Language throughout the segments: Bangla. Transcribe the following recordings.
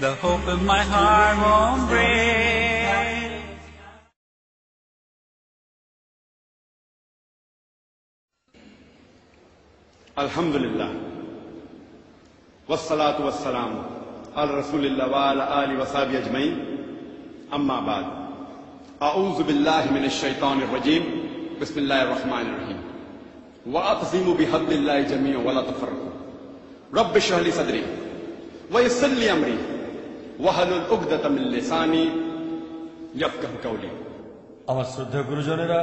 The hope in my heart won't break. Alhamdulillah. Wassalatu wassalam ala Rasulillah wa ala alihi wa sahbihi ajmain. Amma ba'd. A'udhu billahi minash shaitanir rajim. Bismillahir rahmanir rahim. Wa'tasimu bihablillahi jami'an wa la tafarraqu. Rabbi shrah li sadri wa yassir li amri wahlul 'uqdatam min lisani yafqahu qawli. আমার শ্রদ্ধেয় গুরুজনেরা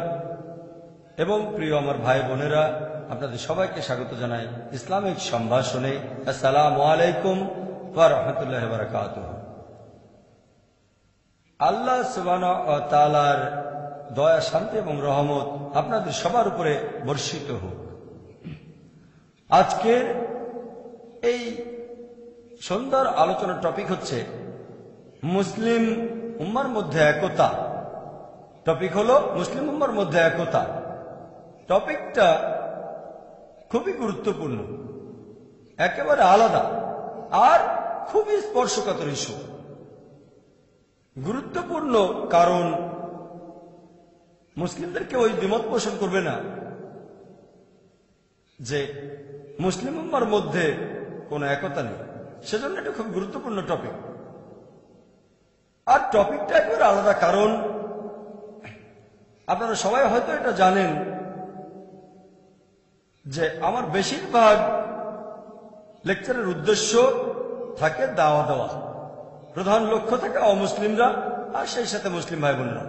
এবং প্রিয় আমার ভাই বোনেরা, আপনাদের সবাইকে স্বাগত জানাই ইসলামিক সম্ভাষণে। আসসালামু আলাইকুম ওয়া রাহমাতুল্লাহি ওয়া বারাকাতুহু। আল্লাহ সুবহানাহু ওয়া তাআলার দয়া, শান্তি এবং রহমত আপনাদের সবার উপরে বর্ষিত হোক। আজকের এই সুন্দর আলোচনার টপিক হচ্ছে মুসলিম উম্মার মধ্যে একতা। টপিক হলো মুসলিম উম্মার মধ্যে একতা। টপিকটা খুবই গুরুত্বপূর্ণ, একেবারে আলাদা আর খুবই স্পর্শকাতর ইস্যু। গুরুত্বপূর্ণ কারণ মুসলিমদেরকে ওই দ্বিমত পোষণ করবে না যে মুসলিম উম্মার মধ্যে কোনো একতা নেই। সেজন্য এটা খুব গুরুত্বপূর্ণ টপিক। আর টপিকটা একেবারে আলাদা কারণ আপনারা সবাই হয়তো এটা জানেন যে আমার বেশিরভাগ লেকচারের উদ্দেশ্য থাকে দাওয়া দেওয়া। প্রধান লক্ষ্য থাকে অমুসলিমরা আর সেই সাথে মুসলিম ভাই বোনরা।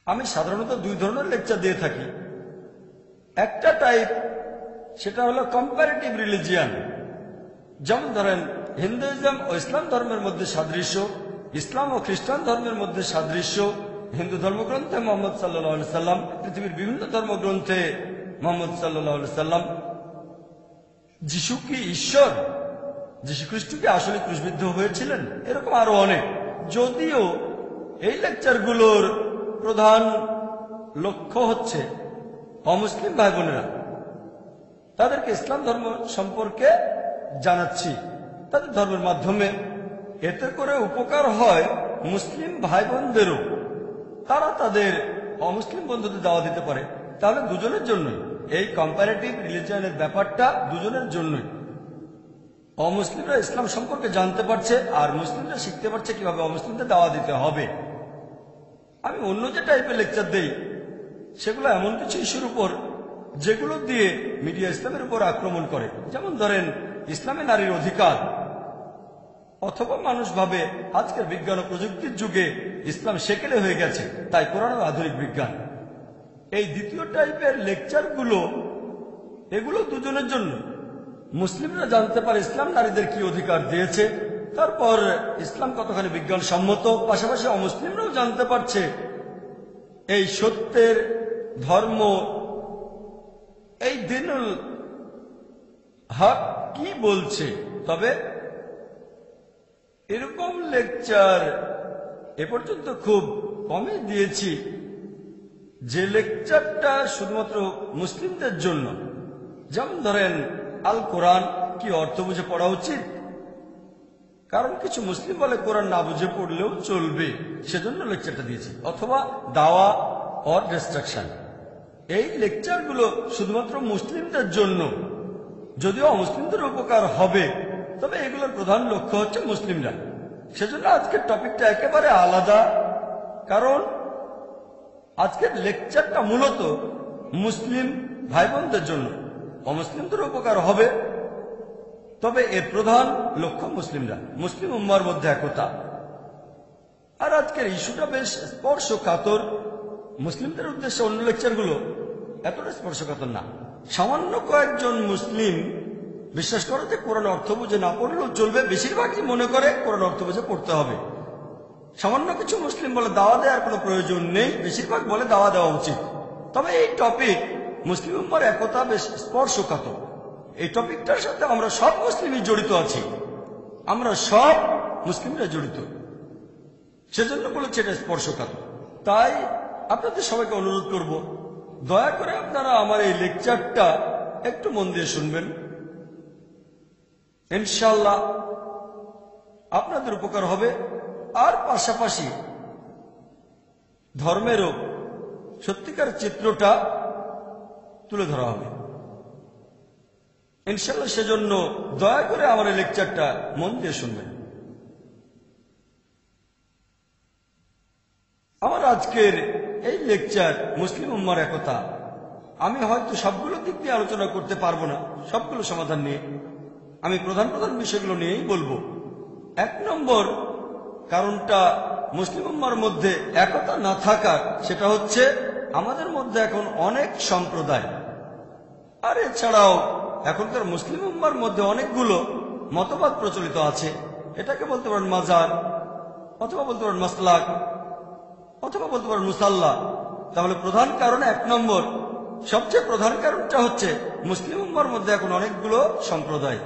আমি সাধারণত দুই ধরনের লেকচার দিয়ে থাকি। একটা টাইপ, সেটা হলো কম্পারেটিভ রিলিজিয়ান। যেমন ধরেন হিন্দুইজম ও ইসলাম ধর্মের মধ্যে সাদৃশ্য, ইসলাম ও খ্রিস্টান ধর্মের মধ্যে সাদৃশ্য, হিন্দু ধর্মগ্রন্থে মোহাম্মদ সাল্লাল্লাহু আলাইহি সাল্লাম, পৃথিবীর বিভিন্ন ধর্মগ্রন্থে মোহাম্মদ সাল্লাল্লাহু আলাইহি সাল্লাম। যিশু কি ঈশ্বর? যিশু খ্রিস্ট কি আসলে ক্রুশবিদ্ধ হয়েছিলেন? এরকম আরো অনেক। যদিও এই লেকচারগুলোর প্রধান লক্ষ্য হচ্ছে অমুসলিম ভাই বোনেরা, তাদেরকে ইসলাম ধর্ম সম্পর্কে জানাচ্ছি তাদের ধর্মের মাধ্যমে। এতে করে উপকার হয় মুসলিম ভাই বোনদেরও, তারা তাদের অমুসলিম বন্ধুদের দাওয়া দিতে পারে। তাহলে দুজনের জন্যই এই কম্পারেটিভ রিলিজিয়নের ব্যাপারটা দুজনের জন্যই। অমুসলিমরা ইসলাম সম্পর্কে জানতে পারছে আর মুসলিমরা শিখতে পারছে কিভাবে অমুসলিমদের দাওয়া দিতে হবে। আমি অন্য যে টাইপের লেকচার দেই সেগুলো এমন কিছু ইস্যুর উপর যেগুলো দিয়ে মিডিয়া ইসলামের উপর আক্রমণ করে। যেমন ধরেন ইসলামে নারীর অধিকার, অথবা মানুষ ভাবে আজকের বিজ্ঞান ও প্রযুক্তির যুগে ইসলাম সেকেলে হয়ে গেছে, তাই কোরআন আধুনিক বিজ্ঞান। এই দ্বিতীয় টাইপের লেকচারগুলো এগুলো দুজনের জন্য। মুসলিমরা জানতে পারে ইসলাম নারীদের কি অধিকার দিয়েছে, তারপর ইসলাম কতখানি বিজ্ঞানসম্মত। পাশাপাশি অমুসলিমরাও জানতে পারছে এই সত্যের ধর্ম, এই দিনুল হক কি বলছে। তবে এরকম লেকচার এ পর্যন্ত খুব কমই দিয়েছি যে লেকচারটা শুধুমাত্র মুসলিমদের জন্য। যেমন ধরেন আল কোরআন কি অর্থ বুঝে পড়া উচিত, কারণ কিছু মুসলিম বলে কোরআন না বুঝে পড়লেও চলবে, সেজন্য লেকচারটা দিয়েছি। অথবা দাওয়া অর ডিস্ট্রাকশন, এই লেকচারগুলো শুধুমাত্র মুসলিমদের জন্য। যদিও অমুসলিমদের উপকার হবে, তবে এগুলোর প্রধান লক্ষ্য হচ্ছে মুসলিমরা। সেজন্য আজকের টপিকটা একেবারে আলাদা, কারণ আজকের লেকচারটা মূলত মুসলিম ভাই বোনদের জন্য। অমুসলিমদের উপকার হবে, তবে এর প্রধান লক্ষ্য মুসলিমরা, মুসলিম উম্মার মধ্যে একতা। আর আজকের ইস্যুটা বেশ স্পর্শকাতর। মুসলিমদের উদ্দেশ্যে অন্য লেকচারগুলো এতটা স্পর্শকাতর না। সামান্য কয়েকজন মুসলিম বিশ্বাস করে যে কোরআন অর্থ বুঝে না পড়লেও চলবে। বেশিরভাগই মনে করে কোরআন অর্থ বুঝে পড়তে হবে। সামান্য কিছু মুসলিম বলে দাওয়া দেওয়ার কোনো প্রয়োজন নেই, বেশিরভাগ বলে দাওয়া দেওয়া উচিত। তবে এই টপিক মুসলিম উম্মার একতা বেশ স্পর্শকাতর। এই টপিকটার সাথে আমরা সব মুসলিমই জড়িত আছি, আমরা সব মুসলিমরা জড়িত, সেজন্য বলেছে এটা স্পর্শকাতর। তাই আপনাদের সবাইকে অনুরোধ করব, দয়া করে আপনারা আমার এই লেকচারটা একটু মন দিয়ে শুনবেন ইনশাআল্লাহ আপনাদের উপকার হবে। আর পাশাপাশি ধর্মেরও সত্যিকার চিত্রটা তুলে ধরা হবে ইনশাআল্লাহ। সেজন্য দয়া করে আমার এই লেকচারটা মন দিয়ে শুনবেন। আমার আজকের এই লেকচার মুসলিম উম্মার একতা। আমি হয়তো সবগুলো দিক দিয়ে আলোচনা করতে পারবো না, সবগুলো সমাধান নিয়ে। আমি প্রধান প্রধান বিষয়গুলো নিয়েই বলবো। 1 নম্বর কারণটা মুসলিম উম্মার মধ্যে একতা না থাকার, সেটা হচ্ছে আমাদের মধ্যে এখন অনেক সম্প্রদায়। আর এছাড়াও এখনকার মুসলিম উম্মার মধ্যে অনেকগুলো মতবাদ প্রচলিত আছে। এটাকে বলতে পারেন মাজার, অথবা বলতে পারেন মাসলাক, অথবা বলতে পারেন মুসাল্লা। তাহলে প্রধান কারণ 1 নম্বর, সবচেয়ে প্রধান কারণটা হচ্ছে মুসলিম উম্মার মধ্যে এখন অনেকগুলো সম্প্রদায়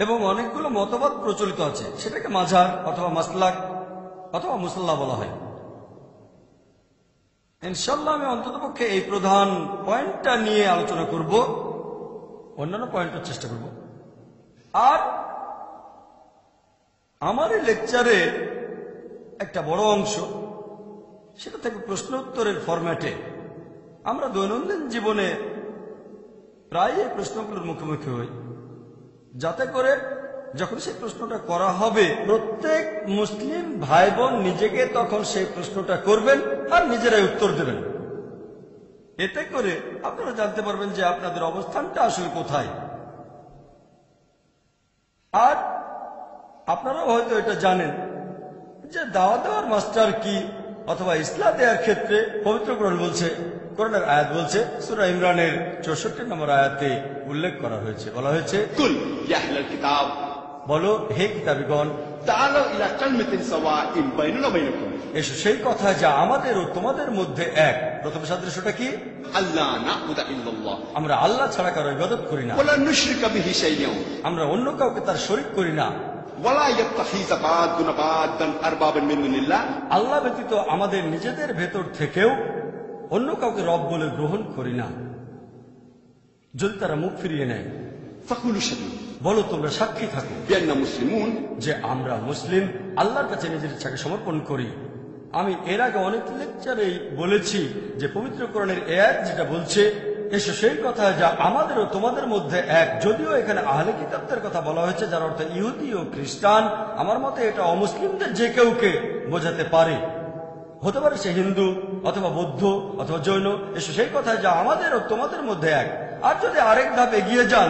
এবং অনেকগুলো মতবাদ প্রচলিত আছে। সেটাকে মাজার অথবা মাসলাক অথবা মুসাল্লা বলা হয়। ইনশাআল্লাহ আমি অন্ততপক্ষে এই প্রধান পয়েন্টটা নিয়ে আলোচনা করব, অন্যান্য পয়েন্টের চেষ্টা করব। আর আমার এই লেকচারে একটা বড় অংশ, সেটা থেকে প্রশ্ন উত্তরের ফরম্যাটে। আমরা দৈনন্দিন জীবনে প্রায় এই প্রশ্নগুলোর মুখোমুখি হই, যাতে করে যখন সেই প্রশ্নটা করা হবে প্রত্যেক মুসলিম ভাই বোন নিজেকে তখন সেই প্রশ্নটা করবেন আর নিজেরাই উত্তর দেবেন। এতে করে আপনারা জানতে পারবেন যে আপনাদের অবস্থানটা আসলে কোথায়। আর আপনারাও হয়তো এটা জানেন যে দাওয়া দেওয়ার মাস্টার কি, অথবা ইসলাম দেওয়ার ক্ষেত্রে পবিত্র কোরআন বলছে, কোরআনের আয়াত বলছে, সূরা ইমরানের 64 নম্বর আয়াতে উল্লেখ করা হয়েছে, বলা হয়েছে, কুল ইয়া আহলাল কিতাব, বলো হে কিতাবীগণ, তাআলাউ ইলা কালিমাতিন সাওয়াইন বাইনানা ওয়া বাইনাকুম, এসো সেই কথা যা আমাদের ও তোমাদের মধ্যে এক। প্রথম সাদৃশ্যটা কি? আল্লাহ না'বুদা ইল্লাল্লাহ, আমরা আল্লাহ ছাড়া কারো ইবাদত করি না, ওয়া লা নুশরিকা বিহি শাইআন, আমরা অন্য কাউকে তার শরীক করি না, ওয়া লা ইয়াত্তাখিযা বা'দুনা বা'দান আরবাবান মিন দুনিল্লাহ, আল্লাহ ব্যতীত আমাদের নিজেদের ভেতর থেকেও অন্য কাউকে রব বলে গ্রহণ করি না। যদি তারা মুখ ফিরিয়ে নেয়, ফাকুলু শাদু, বলো তোমরা সাক্ষী থাকো বিআন্না মুসলিমুন, যে আমরা মুসলিম, আল্লাহর কাছে নিজের ইচ্ছাকে সমর্পণ করি। আমি এর আগে অনেক লেকচারেই বলেছি যে পবিত্র কোরআনের আয়াত যেটা বলছে, এসো সেই কথা যা আমাদের ও তোমাদের মধ্যে এক। যদিও এখানে আহলে কিতাবদের কথা বলা হয়েছে, যার অর্থ ইহুদি ও খ্রিস্টান, আমার মতে এটা অমুসলিমদের যে কেউকে বোঝাতে পারে। হতে পারে সে হিন্দু অথবা বৌদ্ধ অথবা জৈন। এসো সেই কথা যা আমাদের ও তোমাদের মধ্যে এক। আর যদি আরেক ধাপ এগিয়ে যান,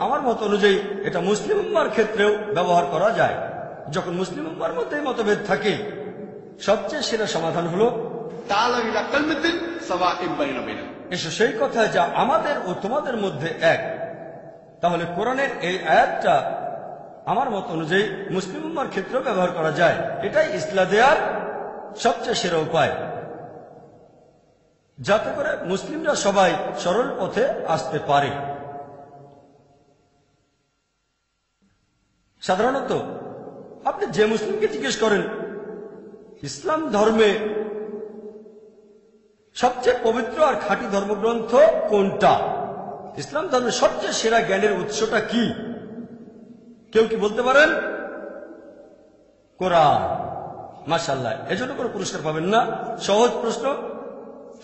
আমার মত অনুযায়ী এটা মুসলিম উম্মার ক্ষেত্রেও ব্যবহার করা যায়। যখন মুসলিম উম্মার মধ্যে মতভেদ থাকে, সবচেয়ে সেরা সমাধান হলো তাআলাউ ইলা কালিমাতিন সাওয়াইন বাইনানা ওয়া বাইনাকুম, এসো সেই কথা যা আমাদের ও তোমাদের মধ্যে এক। তাহলে কোরআনের এই আয়াতটা আমার মত অনুযায়ী মুসলিম উম্মার ক্ষেত্রেও ব্যবহার করা যায়। এটাই ইসলাম দেওয়ার সবচেয়ে সেরা উপায়, যাতে করে মুসলিমরা সবাই সরল পথে আসতে পারে। সাধারণত আপনি যে মুসলিমকে জিজ্ঞেস করেন ইসলাম ধর্মে সবচেয়ে পবিত্র আর খাঁটি ধর্মগ্রন্থ কোনটা, ইসলাম ধর্মের সবচেয়ে সেরা জ্ঞানের উৎসটা কি, কেউ কি বলতে পারেন? কোরআন। মাশাআল্লাহ, এজন্য কোনো পুরস্কার পাবেন না। সহজ প্রশ্ন,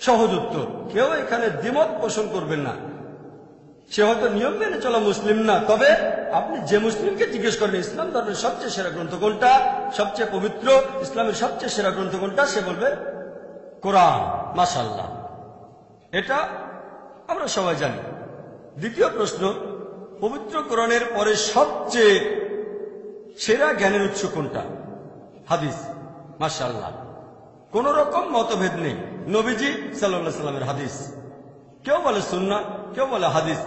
সহজ উত্তর। কেউ এখানে দ্বিমত পোষণ করবেন না। সে হয়তো নিয়ম মেনে চলা মুসলিম না, তবে আপনি যে মুসলিমকে জিজ্ঞেস করেন ইসলাম ধর্মের সবচেয়ে সেরা গ্রন্থ কোনটা, সবচেয়ে পবিত্র ইসলামের সবচেয়ে সেরা গ্রন্থ কোনটা, সে বলবে কোরআন। মাশাআল্লাহ, এটা আমরা সবাই জানি। দ্বিতীয় প্রশ্ন, পবিত্র কোরআনের পরে সবচেয়ে সেরা জ্ঞানের উৎস কোনটা? হাদিস। মাশাআল্লাহ, কোন রকম মতভেদ নেই। নবীজি সাল্লাল্লাহু আলাইহি সাল্লামের হাদিস, কেউ বলে সুন্নাহ, কেউ বলে হাদিস,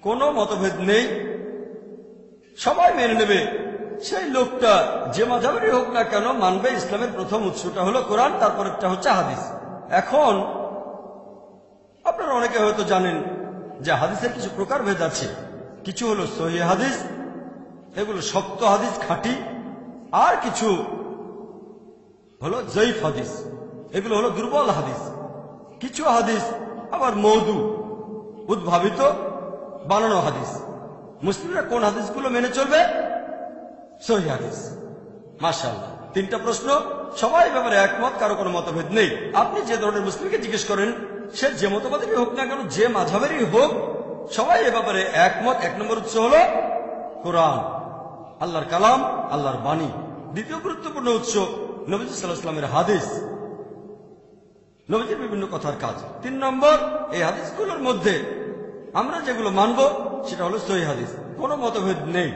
কোনো মতভেদ নেই। সবাই মেনে নেবে, সেই লোকটা যে মাযহাবেরই হোক না কেন মানবে ইসলামের প্রথম উৎসটা হলো কোরআন, তারপরেরটা হচ্ছে হাদিস। এখন আপনারা অনেকে হয়তো জানেন যে হাদিসের কিছু প্রকারভেদ আছে। কিছু হলো সহিহ হাদিস, এগুলো শক্ত হাদিস, খাঁটি। আর কিছু হলো জয়ীফ হাদিস, এগুলো হলো দুর্বল হাদিস। কিছু হাদিস আবার মওদু, উদ্ভাবিত, বানানো হাদিস। মুসলিমরা কোন হাদিসগুলো মেনে চলবে? সহিহ হাদিস। মাশাআল্লাহ, 3টা প্রশ্ন, সবাই ব্যাপারে একমত, কারো কোনো মতভেদ নেই। আপনি যে ধরনের মুসলিমকে জিজ্ঞেস করেন, সে যে মতবাদেরই হোক না কেন, যে মাযহাবেরই হোক, সবাই এ ব্যাপারে একমত। 1 নম্বর উৎস হলো কোরআন, আল্লাহর কালাম, আল্লাহর বাণী। দ্বিতীয় গুরুত্বপূর্ণ উৎস নবী সাল্লাল্লাহু আলাইহি ওয়াসাল্লামের হাদিস, নবীজির বিভিন্ন কথার কাজ। 3 নম্বর, এই হাদিসগুলোর মধ্যে আমরা যেগুলো মানব সেটা হলো সহিহ হাদিস, কোনো মতভেদ নেই।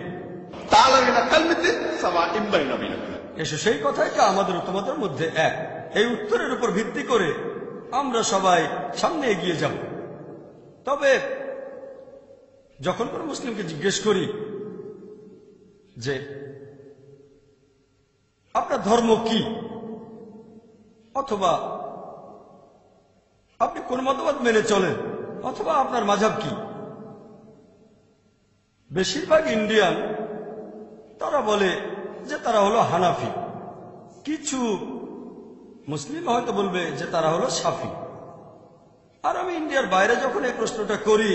এসো সেই কথাই যা আমাদের উত্তমতার মধ্যে এক। এই উত্তরের উপর ভিত্তি করে আমরা সবাই সামনে এগিয়ে যাব। তবে যখন কোন মুসলিমকে জিজ্ঞেস করি যে আপনার ধর্ম কি, অথবা আপনি কোন মতবাদ মেনে চলেন, অথবা আপনার মাযহাব কি, বেশিরভাগ ইন্ডিয়ান তারা বলে যে তারা হলো হানাফি। কিছু মুসলিম হয়তো বলবে যে তারা হলো শাফি। আর আমি ইন্ডিয়ার বাইরে যখন এই প্রশ্নটা করি,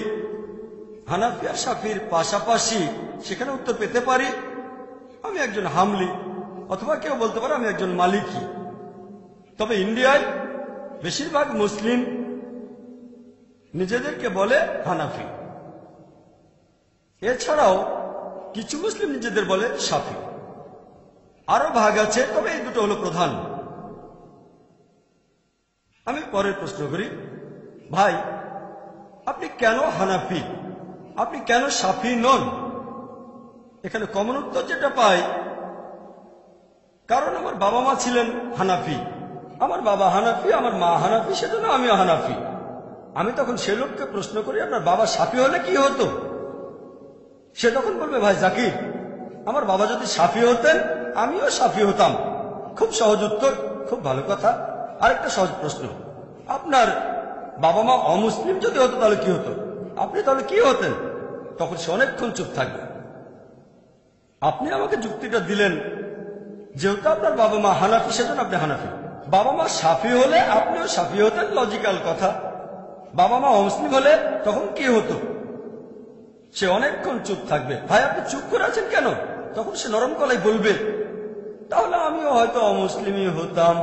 হানাফি আর শাফির পাশাপাশি সেখানে উত্তর পেতে পারি আমি একজন হামলি, অথবা কেউ বলতে পারে আমি একজন মালিকি। তবে ইন্ডিয়ায় বেশিরভাগ মুসলিম নিজেদেরকে বলে হানাফি। এছাড়াও কিছু মুসলিম নিজেদের বলে শাফি। আরো ভাগ আছে, তবে এই দুটো হলো প্রধান। আমি পরের প্রশ্ন করি, ভাই আপনি কেন হানাফি, আপনি কেন শাফি নন? এখানে কমন উত্তর যেটা পাই, কারণ আমার বাবা মা ছিলেন হানাফি, আমার বাবা হানাফি, আমার মা হানাফি, সেজন্য আমিও হানাফি। আমি তখন সে লোককে প্রশ্ন করি, আপনার বাবা শাফি হলে কি হতো? সে তখন বলবে, ভাই জাকির, আমার বাবা যদি শাফি হতেন আমিও শাফি হতাম। খুব সহজ উত্তর, খুব ভালো কথা। আরেকটা সহজ প্রশ্ন, আপনার বাবা মা অমুসলিম যদি হতো তাহলে কি হতো? আপনি তাহলে কি হতেন? তখন সে অনেকক্ষণ চুপ থাকবে। আপনি আমাকে যুক্তিটা দিলেন, যেহেতু আপনার বাবা মা হানাফি সেজন্য আপনি হানাফি। বাবা মা শাফি হলে আপনিও শাফি হতেন, লজিক্যাল কথা। বাবা মা অমুসলিম হলে তখন কি হতো? সে অনেকক্ষণ চুপ থাকবে। ভাই আপনি চুপ করে আছেন কেন? তখন সে নরম গলায় বলবে, তাহলে আমিও হয়তো অমুসলিমই হতাম।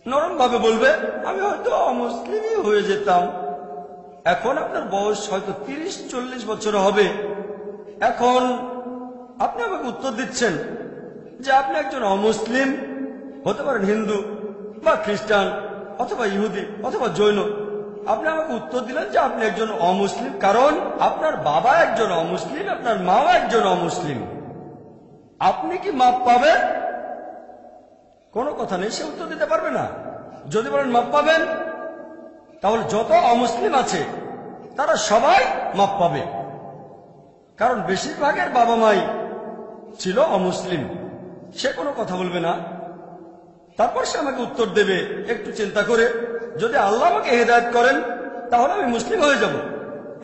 নরম ভাবে বলবে, আমি হয়তো অমুসলিমই হয়ে যেতাম। এখন আপনার বয়স হয়তো 30-40 বছর হবে। এখন আপনি আমাকে উত্তর দিচ্ছেন যে আপনি একজন অমুসলিম, হতে পারেন হিন্দু বা খ্রিস্টান অথবা ইহুদি অথবা জৈন। আপনি আমাকে উত্তর দিলেন যে আপনি একজন অমুসলিম, কারণ আপনার বাবা একজন অমুসলিম, আপনার মাও একজন অমুসলিম। আপনি কি মাপ পাবেন? কোনো কথা নেই, সে উত্তর দিতে পারবে না। যদি বলেন মাপ পাবেন, তাহলে যত অমুসলিম আছে তারা সবাই মাপ পাবে, কারণ বেশিরভাগের বাবা মাই ছিল অমুসলিম। সে কোনো কথা বলবে না। তারপর সে আমাকে উত্তর দেবে একটু চিন্তা করে, যদি আল্লাহ আমাকে হেদায়েত করেন তাহলে আমি মুসলিম হয়ে যাব।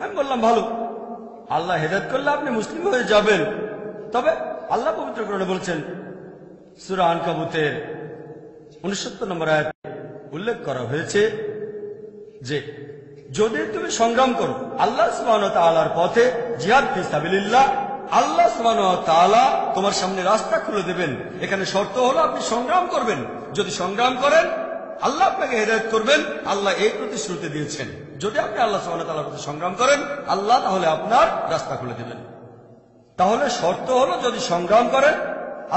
আমি বললাম ভালো, আল্লাহ হেদায়েত করলে আপনি মুসলিম হয়ে যাবেন। তবে আল্লাহ পবিত্র কোরআনে বলছেন, সূরা আনকাবুতের 69 নম্বর আয়াতে উল্লেখ করা হয়েছে যে যদি তুমি সংগ্রাম করো আল্লাহ সুবহানাহু ওয়া তাআলার পথে, জিহাদ ফি সাবিলিল্লাহ, আল্লাহ সুবহানাহু ওয়া তাআলা তোমার সামনে রাস্তা খুলে দেবেন। এখানে শর্ত হলো আপনি সংগ্রাম করবেন। যদি সংগ্রাম করেন আল্লাহ আপনাকে হেদায়েত করবেন। আল্লাহ এই প্রতিশ্রুতি দিয়েছেন, যদি আপনি আল্লাহ সুবহানাহু ওয়া তাআলার পথে সংগ্রাম করেন আল্লাহ তাহলে আপনার রাস্তা খুলে দেবেন। তাহলে শর্ত হলো যদি সংগ্রাম করেন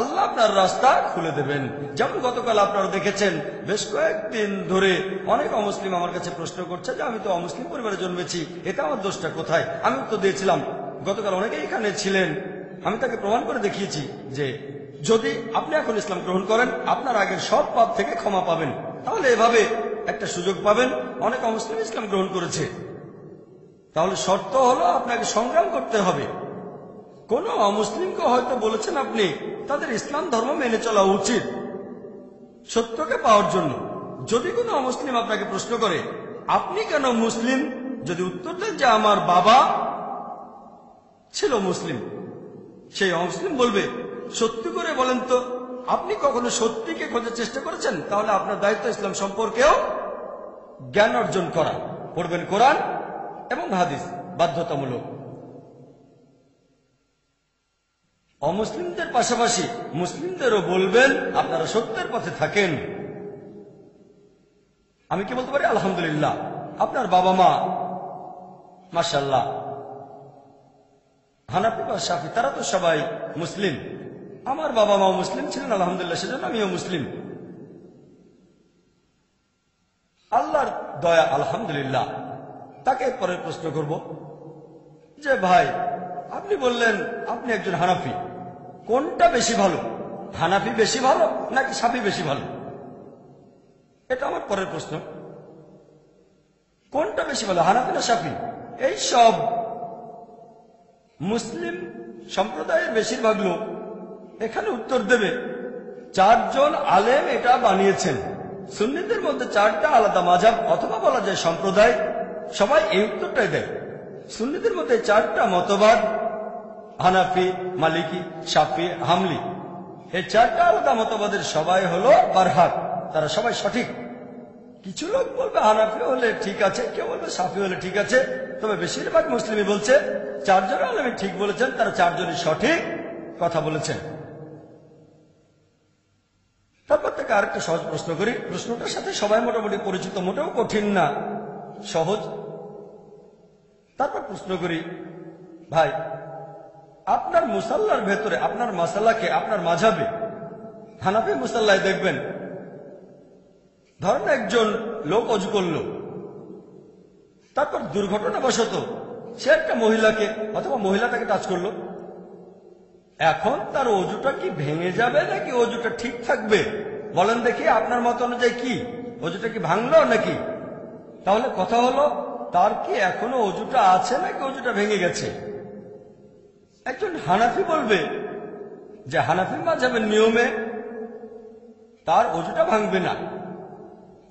আল্লাহ আপনার রাস্তা খুলে দেবেন। যেমন গতকাল আপনারা দেখেছেন, বেশ কয়েকদিন ধরে অনেক অমুসলিম আমার কাছে প্রশ্ন করছে যে আমি তো অমুসলিম পরিবারে জন্মেছি, এটা আমার দোষটা কোথায়? আমি উত্তর দিয়েছিলাম, গতকাল অনেকেই এখানে ছিলেন, আমি তাকে প্রমাণ করে দেখিয়েছি যে যদি আপনি এখন ইসলাম গ্রহণ করেন আপনার আগের সব পাপ থেকে ক্ষমা পাবেন। তাহলে এভাবে একটা সুযোগ পাবেন। অনেক অমুসলিম ইসলাম গ্রহণ করেছে। তাহলে শর্ত হলো আপনাকে সংগ্রাম করতে হবে। কোন অমুসলিমকে হয়তো বলেছেন আপনি তাদের ইসলাম ধর্ম মেনে চলা উচিত সত্যকে পাওয়ার জন্য। যদি কোনো অমুসলিম আপনাকে প্রশ্ন করে আপনি কেন মুসলিম, যদি উত্তর দেন যে আমার বাবা ছিল মুসলিম, সেই অমুসলিম বলবে সত্যি করে বলেন তো আপনি কখনো সত্যিকে খোঁজার চেষ্টা করেছেন? তাহলে আপনার দায়িত্ব ইসলাম সম্পর্কেও জ্ঞান অর্জন করা। পড়বেন কোরআন এবং হাদিস বাধ্যতামূলক। অমুসলিমদের পাশাপাশি মুসলিমদেরও বলবেন আপনারা সত্যের পথে থাকেন। আমি কি বলতে পারি? আলহামদুলিল্লাহ, আপনার বাবা মা মাশাআল্লাহ হানাফি বা শাফি, তারা তো সবাই মুসলিম। আমার বাবা মাও মুসলিম ছিলেন, আলহামদুলিল্লাহ, সেজন্য আমিও মুসলিম। আল্লাহর দয়া, আলহামদুলিল্লাহ। তাকে পরের প্রশ্ন করব যে ভাই, আপনি বললেন আপনি একজন হানাফি, কোনটা বেশি ভালো? হানাফি বেশি ভালো নাকি শাফি বেশি ভালো? এটা আমার পরের প্রশ্ন। কোনটা বেশি ভালো, হানাফি না শাফি? এই সব মুসলিম সম্প্রদায়ের বেশিরভাগ লোক এখানে উত্তর দেবে, চারজন আলেম এটা বানিয়েছেন। সুন্নিদের মধ্যে চারটা আলাদা মাযহাব অথবা বলা যায় সম্প্রদায়, সবাই এই উত্তরটাই দেয়। সুন্নিদের মধ্যে চারটা মতবাদ, হানাফি, মালিকি, শাফি, হামলি। এই চারটা আলাদা মতবাদের সবাই হলো বারহাক, তারা সবাই সঠিক। কিছু লোক বলবে হানাফি হলে ঠিক আছে, কেউ বলবে শাফি হলে ঠিক আছে, তবে বেশিরভাগ মুসলিমই বলছে চারজন আলেমই ঠিক বলেছেন, তারা চারজনই সঠিক কথা বলেছেন। তারপর থেকে আরেকটা সহজ প্রশ্ন করি, প্রশ্নটার সাথে সবাই মোটামুটি পরিচিত, মোটেও কঠিন না, সহজ। তারপর প্রশ্ন করি, ভাই আপনার মুসাল্লার ভেতরে আপনার মাসালাকে আপনার মাযহাবে হানাফি মুসাল্লায় দেখবেন, ধরেন একজন লোক অজু করল, তারপর দুর্ঘটনাবশত সে একটা মহিলাকে অথবা মহিলাটাকে টাচ করলো। এখন তার অজুটা কি ভেঙে যাবে নাকি অজুটা ঠিক থাকবে? বলেন দেখি আপনার মত অনুযায়ী কি, অজুটা কি ভাঙলো নাকি? তাহলে কথা হলো, তার কি এখনো অজুটা আছে নাকি অজুটা ভেঙে গেছে? একজন হানাফি বলবে যে হানাফি মাযহাবের নিয়মে তার অজুটা ভাঙবে না।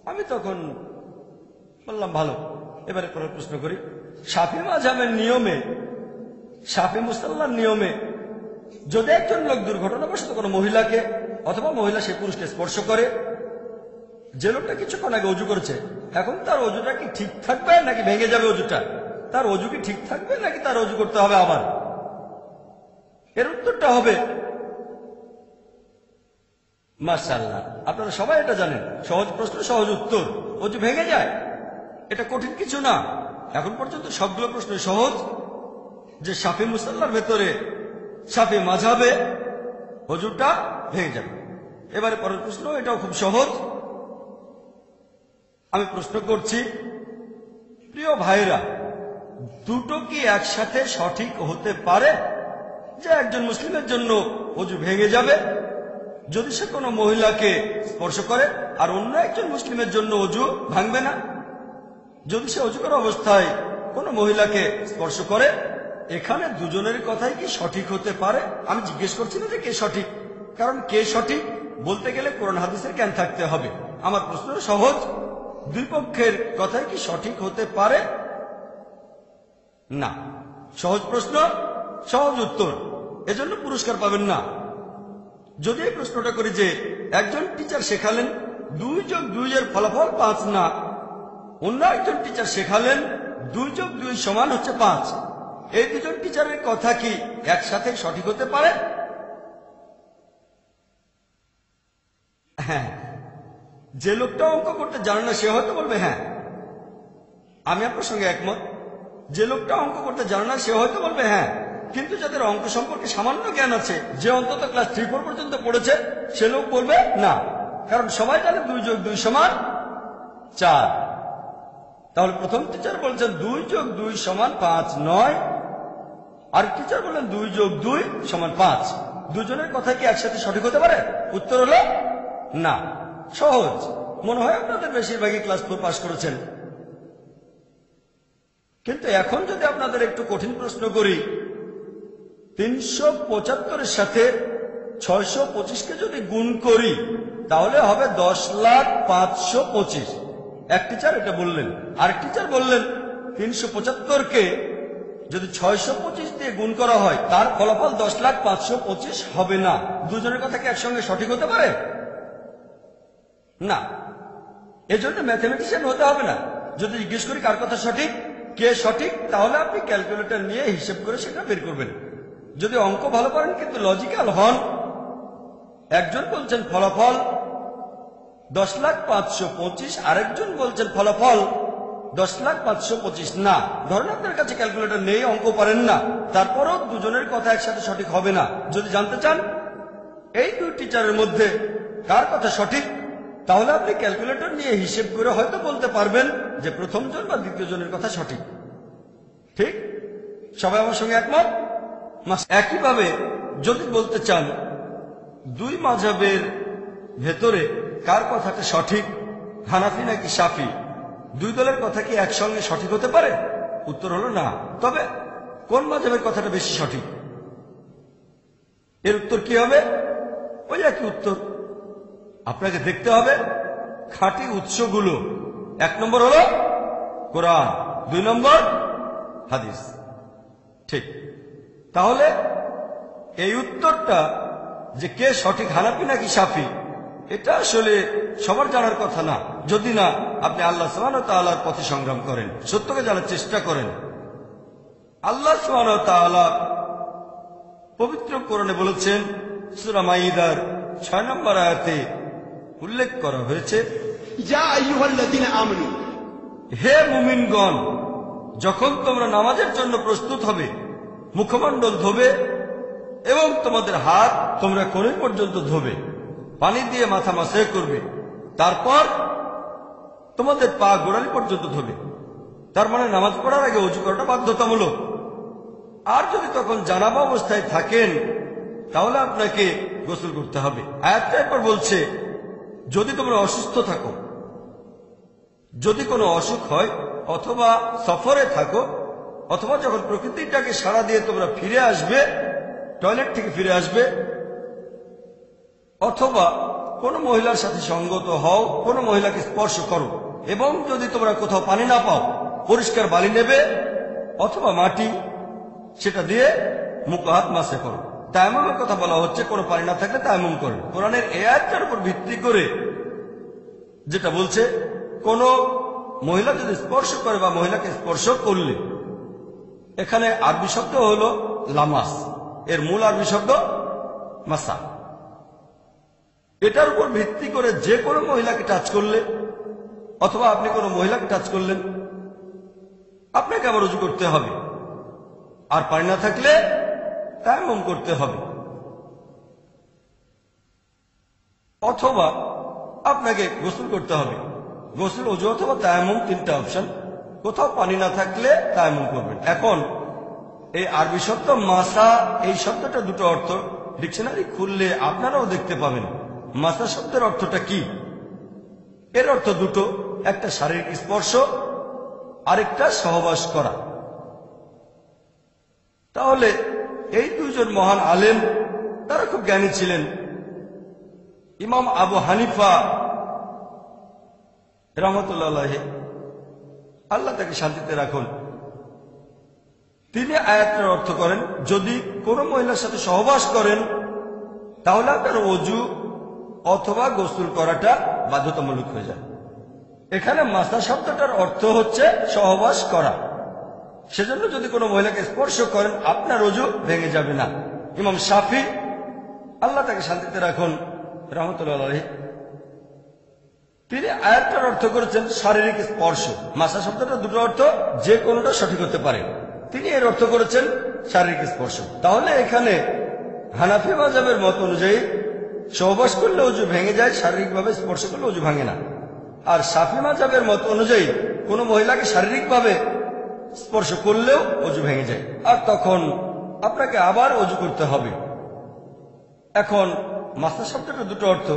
আমি তখন বললাম ভালো, এবারে পরের প্রশ্ন করি, শাফি মাযহাবের নিয়মে, শাফি মুসাল্লার নিয়মে যদি একজন লোক দুর্ঘটনাবশত কোনো মহিলাকে অথবা মহিলা সে পুরুষকে স্পর্শ করে, যে লোকটা কিছুক্ষণ আগে অজু করেছে, এখন তার অজুটা কি ঠিক থাকবে নাকি ভেঙে যাবে অজুটা? তার অজু কি ঠিক থাকবে নাকি তার অজু করতে হবে আবার? এর উত্তরটা হবে মাশাআল্লাহ, আপনারা সবাই এটা জানেন, সহজ প্রশ্ন সহজ উত্তর, অজু ভেঙে যায়, এটা কঠিন কিছু না। এখন পর্যন্ত সবগুলো প্রশ্ন সহজ, যে শাফি মুসাল্লার ভেতরে শাফি মাযহাবে অজুটা ভেঙে যাবে। এবারে পরের প্রশ্ন, এটাও খুব সহজ। আমি প্রশ্ন করছি, প্রিয় ভাইরা, দুটো কি একসাথে সঠিক হতে পারে? যে একজন মুসলিমের জন্য অজু ভেঙে যাবে যদি সে কোনো মহিলাকে স্পর্শ করে, আর অন্য একজন মুসলিমের জন্য অজু ভাঙবে না যদি সে অজু করা অবস্থায় কোনো মহিলাকে স্পর্শ করে। এখানে দুজনের কথাই কি সঠিক হতে পারে? আমি জিজ্ঞেস করছি না যে কে সঠিক, কারণ কে সঠিক বলতে গেলে কোরআন হাদিসের জ্ঞান থাকতে হবে। আমার প্রশ্ন সহজ, দুই পক্ষের কথাই কি সঠিক হতে পারে? না। সহজ প্রশ্ন, সহজ উত্তর, এজন্য পুরস্কার পাবেন না। যদি এই প্রশ্নটা করি যে একজন টিচার শেখালেন 2+2 এর ফলাফল 5 না, অন্য একজন টিচার শেখালেন 2+2 সমান হচ্ছে 5, এই দুজন টিচারের কথা কি একসাথে সঠিক হতে পারে? হ্যাঁ। যে লোকটা অঙ্ক করতে জানে না সে হয়তো বলবে হ্যাঁ, আমি আপনার সঙ্গে একমত। যে লোকটা অঙ্ক করতে জানে না সে হয়তো বলবে হ্যাঁ, কিন্তু যাদের অঙ্ক সম্পর্কে সামান্য জ্ঞান আছে, যে অন্তত ক্লাস 3-4 পর্যন্ত পড়েছে, সে লোক বলবে না, কারণ সবাই জানে 2+2 সমান 4। তাহলে প্রথম টিচার বলছেন 2+2 সমান 5 নয়, আর টিচার বললেন 2+2 সমান 5। দুজনের কথা কি একসাথে সঠিক হতে পারে? উত্তর হলো না। সহজ, মনে হয় আপনাদের বেশিরভাগই ক্লাস 4 পাস করেছেন। কিন্তু এখন যদি আপনাদের একটু কঠিন প্রশ্ন করি, 375-এর সাথে 625-কে যদি গুণ করি তাহলে হবে 10,525,000। এক টিচার এটা বললেন, আরেক টিচার বললেন 375-কে যদি 625 দিয়ে গুণ করা হয় তার ফলাফল 10,525,000 হবে না। দুজনের কথা কি একসঙ্গে সঠিক হতে পারে? না। এজন্য ম্যাথমেটিশিয়ান হতে হবে না। যদি জিজ্ঞেস করি কার কথা সঠিক, কে সঠিক, তাহলে আপনি ক্যালকুলেটর নিয়ে হিসেব করে সেটা বের করবেন। যদি অঙ্ক ভালো পারেন কিন্তু লজিক্যাল হন, একজন বলছেন ফলাফল 10,525, আরেকজন বলছেন ফলাফল 10,525 না। ধরেন আপনার কাছে ক্যালকুলেটর নেই, অঙ্ক পারেন না, তারপরও দুজনের কথা একসাথে সঠিক হবে না। যদি জানতে চান এই দুই টিচারের মধ্যে কার কথা সঠিক, তাহলে আপনি ক্যালকুলেটর নিয়ে হিসেব করে হয়তো বলতে পারবেন যে প্রথম জন বা দ্বিতীয় জনের কথা সঠিক। ঠিক? সবাই আমার সঙ্গে একমত? একইভাবে যদি বলতে চান দুই মাযহাবের ভেতরে কার কথাটা সঠিক, হানাফি নাকি শাফি, দুই দলের কথা কি একসঙ্গে সঠিক হতে পারে? উত্তর হলো না। তবে কোন মাযহাবের কথাটা বেশি সঠিক? এর উত্তর কি হবে? ওই একই উত্তর। আপনাকে দেখতে হবে খাঁটি উৎসগুলো। 1 নম্বর হলো কোরআন, 2 নম্বর হাদিস। ঠিক? তাহলে এই উত্তরটা যে কে সঠিক, হানাফি নাকি শাফি, এটা আসলে সবার জানার কথা না, যদি না আপনি আল্লাহ সুবহানাহু ওয়া তাআলার পথে সংগ্রাম করেন, সত্যকে জানার চেষ্টা করেন। আল্লাহ সুবহানাহু ওয়া তাআলা পবিত্র কোরআনে বলেছেন, সূরা মাইদার 6 নম্বর আয়াতে উল্লেখ করা হয়েছে, ইয়া আইয়ুহাল্লাযীনা আমানু, হে মুমিনগণ, যখন তোমরা নামাজের জন্য প্রস্তুত হবে, মুখমণ্ডল ধোবে এবং তোমাদের হাত তোমরা কোণে পর্যন্ত ধোবে, পানি দিয়ে মাথা মাসাজ করবে, তারপর তোমাদের পা গোড়ালি পর্যন্ত ধোবে। তার মানে নামাজ পড়ার আগে ওযু করাটা বাধ্যতামূলক। আর যদি তখন জানাবা অবস্থায় থাকেন তাহলে আপনাকে গোসল করতে হবে। আয়াতটা এরপর বলছে, যদি তোমরা অসুস্থ থাকো, যদি কোনো অসুখ হয়, অথবা সফরে থাকো, অথবা যখন প্রকৃতিটাকে সাড়া দিয়ে তোমরা ফিরে আসবে, টয়লেট থেকে ফিরে আসবে, অথবা কোনো মহিলার সাথে সঙ্গত হও, কোনো মহিলাকে স্পর্শ করো, এবং যদি তোমরা কোথাও পানি না পাও, পরিষ্কার বালি নেবে অথবা মাটি, সেটা দিয়ে মুখ হাত মাসে করো। তায়াম্মুমের কথা বলা হচ্ছে, কোনো পানি না থাকলে তায়াম্মুম করো। কোরআনের এই আয়াতটার উপর ভিত্তি করে যেটা বলছে, কোন মহিলা যদি স্পর্শ করে বা মহিলাকে স্পর্শ করলে, এখানে আরবি শব্দ হলো লামাস, এর মূল আরবি শব্দ মাসা। এটার উপর ভিত্তি করে যে কোনো মহিলাকে টাচ করলে, অথবা আপনি কোনো মহিলাকে টাচ করলেন, আপনাকে আবার ওযু করতে হবে, আর পানি না থাকলে তায়াম্মুম করতে হবে। অথবা আপনাকে গোসল করতে হবে। গোসল, ওযু অথবা তায়াম্মুম, 3টা অপশন। কোথাও পানি না থাকলে তায়াম্মুম করবেন। এখন এই আরবি শব্দ মাসা, এই শব্দটা দুটো অর্থ, ডিকশনারি খুললে আপনারাও দেখতে পাবেন মাসা শব্দের অর্থটা কি। এর অর্থ দুটো, একটা শারীরিক স্পর্শ, আরেকটা সহবাস করা। তাহলে এই দুইজন মহান আলেম, তারা খুব জ্ঞানী ছিলেন। ইমাম আবু হানিফা রাহমাতুল্লাহ আলাইহি, আল্লাহ তাকে শান্তিতে রাখুন, তিনি আয়াতের অর্থ করেন, যদি কোনো মহিলার সাথে সহবাস করেন তাহলে আপনার ওযু অথবা গোসল করাটা বাধ্যতামূলক হয়ে যায়। এখানে মাসা শব্দটার অর্থ হচ্ছে সহবাস করা। সেজন্য যদি কোনো মহিলাকে স্পর্শ করেন আপনার ওযু ভেঙে যাবে না। ইমাম শাফি, আল্লাহ তাকে শান্তিতে রাখুন, রাহমাতুল্লাহ আলাইহি, তিনি আয়াতটার অর্থ করেছেন শারীরিক স্পর্শ। মাসা শব্দটা দুটো অর্থ, যে কোনোটা সঠিক হতে পারে। তিনি এর অর্থ করেছেন শারীরিক স্পর্শ। তাহলে এখানে হানাফি মাযহাবের মত অনুযায়ী সহবাস করলে ওযু ভেঙে যায়, শারীরিকভাবে স্পর্শ করলে ওযু ভাঙে না। আর শাফি মাযহাবের মত অনুযায়ী কোনো মহিলাকে শারীরিকভাবে স্পর্শ করলেও ওযু ভেঙে যায়, আর তখন আপনাকে আবার ওযু করতে হবে। এখন মাসা শব্দটা দুটো অর্থ,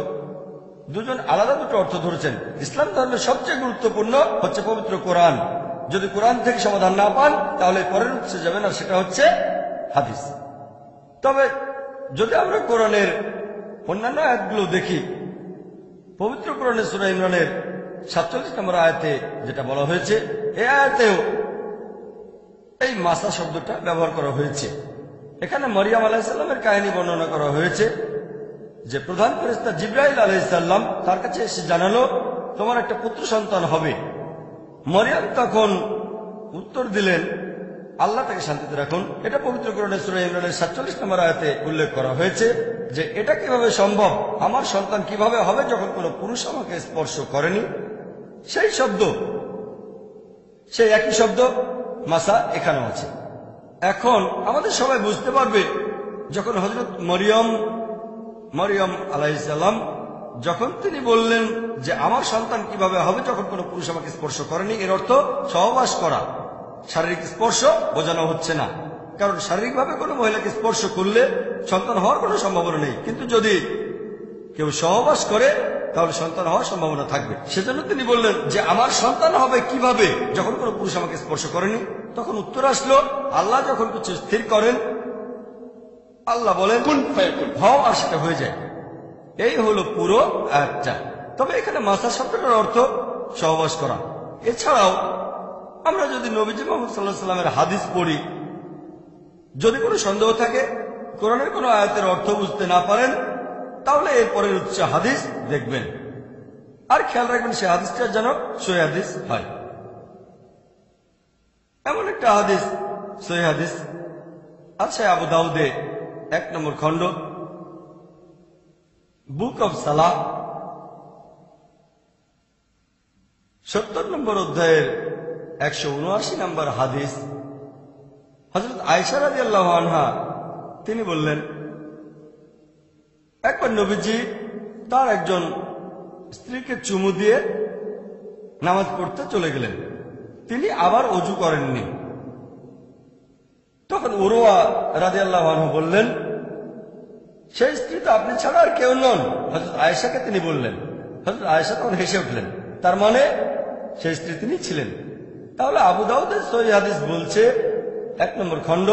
দুজন আলাদা দুটো অর্থ ধরেছেন। ইসলাম ধর্মের সবচেয়ে গুরুত্বপূর্ণ হচ্ছে পবিত্র কোরআন। যদি কোরআন থেকে সমাধান না পান তাহলে পরের উৎসে যাবেন, আর সেটা হচ্ছে হাদিস। তবে যদি আমরা কোরআনের অন্যান্য আয়াতগুলো দেখি, পবিত্র কোরআনের সূরা ইমরানের 47 নম্বর আয়াতে যেটা বলা হয়েছে, এই আয়াতেও এই মাসা শব্দটা ব্যবহার করা হয়েছে। এখানে মরিয়ম আলাইহিস সালামের কাহিনী বর্ণনা করা হয়েছে, যে প্রধান ফেরেশতা জিবরাইল আলাইহিস সালাম তার কাছে এসে জানালো, তোমার একটা পুত্র সন্তান হবে। মরিয়ম তখন উত্তর দিলেন, আল্লাহ তাকে শান্তিতে রাখুন। এটা পবিত্র কোরআনের সূরা ইমরানের 47 নম্বর আয়াতে উল্লেখ করা হয়েছে যে এটা কিভাবে সম্ভব, আমার সন্তান কিভাবে হবে যখন কোনো পুরুষ আমাকে স্পর্শ করেনি। সেই শব্দ, সেই একই শব্দ মাসা এখানেও আছে। এখন আমাদের সবাই বুঝতে পারবে যখন হযরত মরিয়ম আলাইহিস সালাম যখন তিনি বললেন যে আমার সন্তান কিভাবে হবে যখন কোনো পুরুষ আমাকে স্পর্শ করেনি, এর অর্থ সহবাস করা। শারীরিক স্পর্শ বোঝানো হচ্ছে না, কারণ শারীরিকভাবে কোনো মহিলাকে স্পর্শ করলে সন্তান হওয়ার কোনো সম্ভাবনা নেই, কিন্তু যদি কেউ সহবাস করে তাহলে সন্তান হওয়ার সম্ভাবনা থাকবে। সেজন্য তিনি বললেন যে আমার সন্তান হবে কিভাবে যখন কোনো পুরুষ আমাকে স্পর্শ করেনি। তখন উত্তর আসলো, আল্লাহ যখন কিছু স্থির করেন, আল্লাহ বলেন কুন ফায়াকুন, হও, আর সেটা হয়ে যায়। এই হলো পুরো আয়াতটা। তবে এখানে মাসা শব্দটার অর্থ সহবাস করা। এছাড়াও আমরা যদি নবীজি মুহাম্মদ সাল্লাল্লাহু আলাইহি ওয়াসাল্লামের হাদিস পড়ি, যদি কোনো সন্দেহ থাকে, কোরআনের কোনো আয়াতের অর্থ বুঝতে না পারেন, তাহলে এরপরের উচ্চ হাদিস দেখবেন, আর খেয়াল রাখবেন সে হাদিসটা যেন সহিহ হাদিস হয়। এমন একটা হাদিস, সহিহ হাদিস আছে আবু দাউদে 1 নম্বর খণ্ড, বুক অব সালাহ, 70 নম্বর অধ্যায়ের 179 নম্বর হাদিস। হযরত আয়েশা রাদিয়াল্লাহু আনহা তিনি বললেন, একবার নবীজি তার একজন স্ত্রীকে চুমু দিয়ে নামাজ পড়তে চলে গেলেন, তিনি আবার ওযু করেননি। তখন উরওয়া রাদিয়াল্লাহু আনহু বললেন, সেই স্ত্রী তো আপনি ছাড়া আর কেউ নন। হযরত আয়েশাকে তিনি বললেন। হযরত আয়েশা তখন হেসে উঠলেন, তার মানে সেই স্ত্রী তিনি ছিলেন। তাহলে আবু দাউদের সহিহ হাদিস বলছে 1 নম্বর খণ্ড,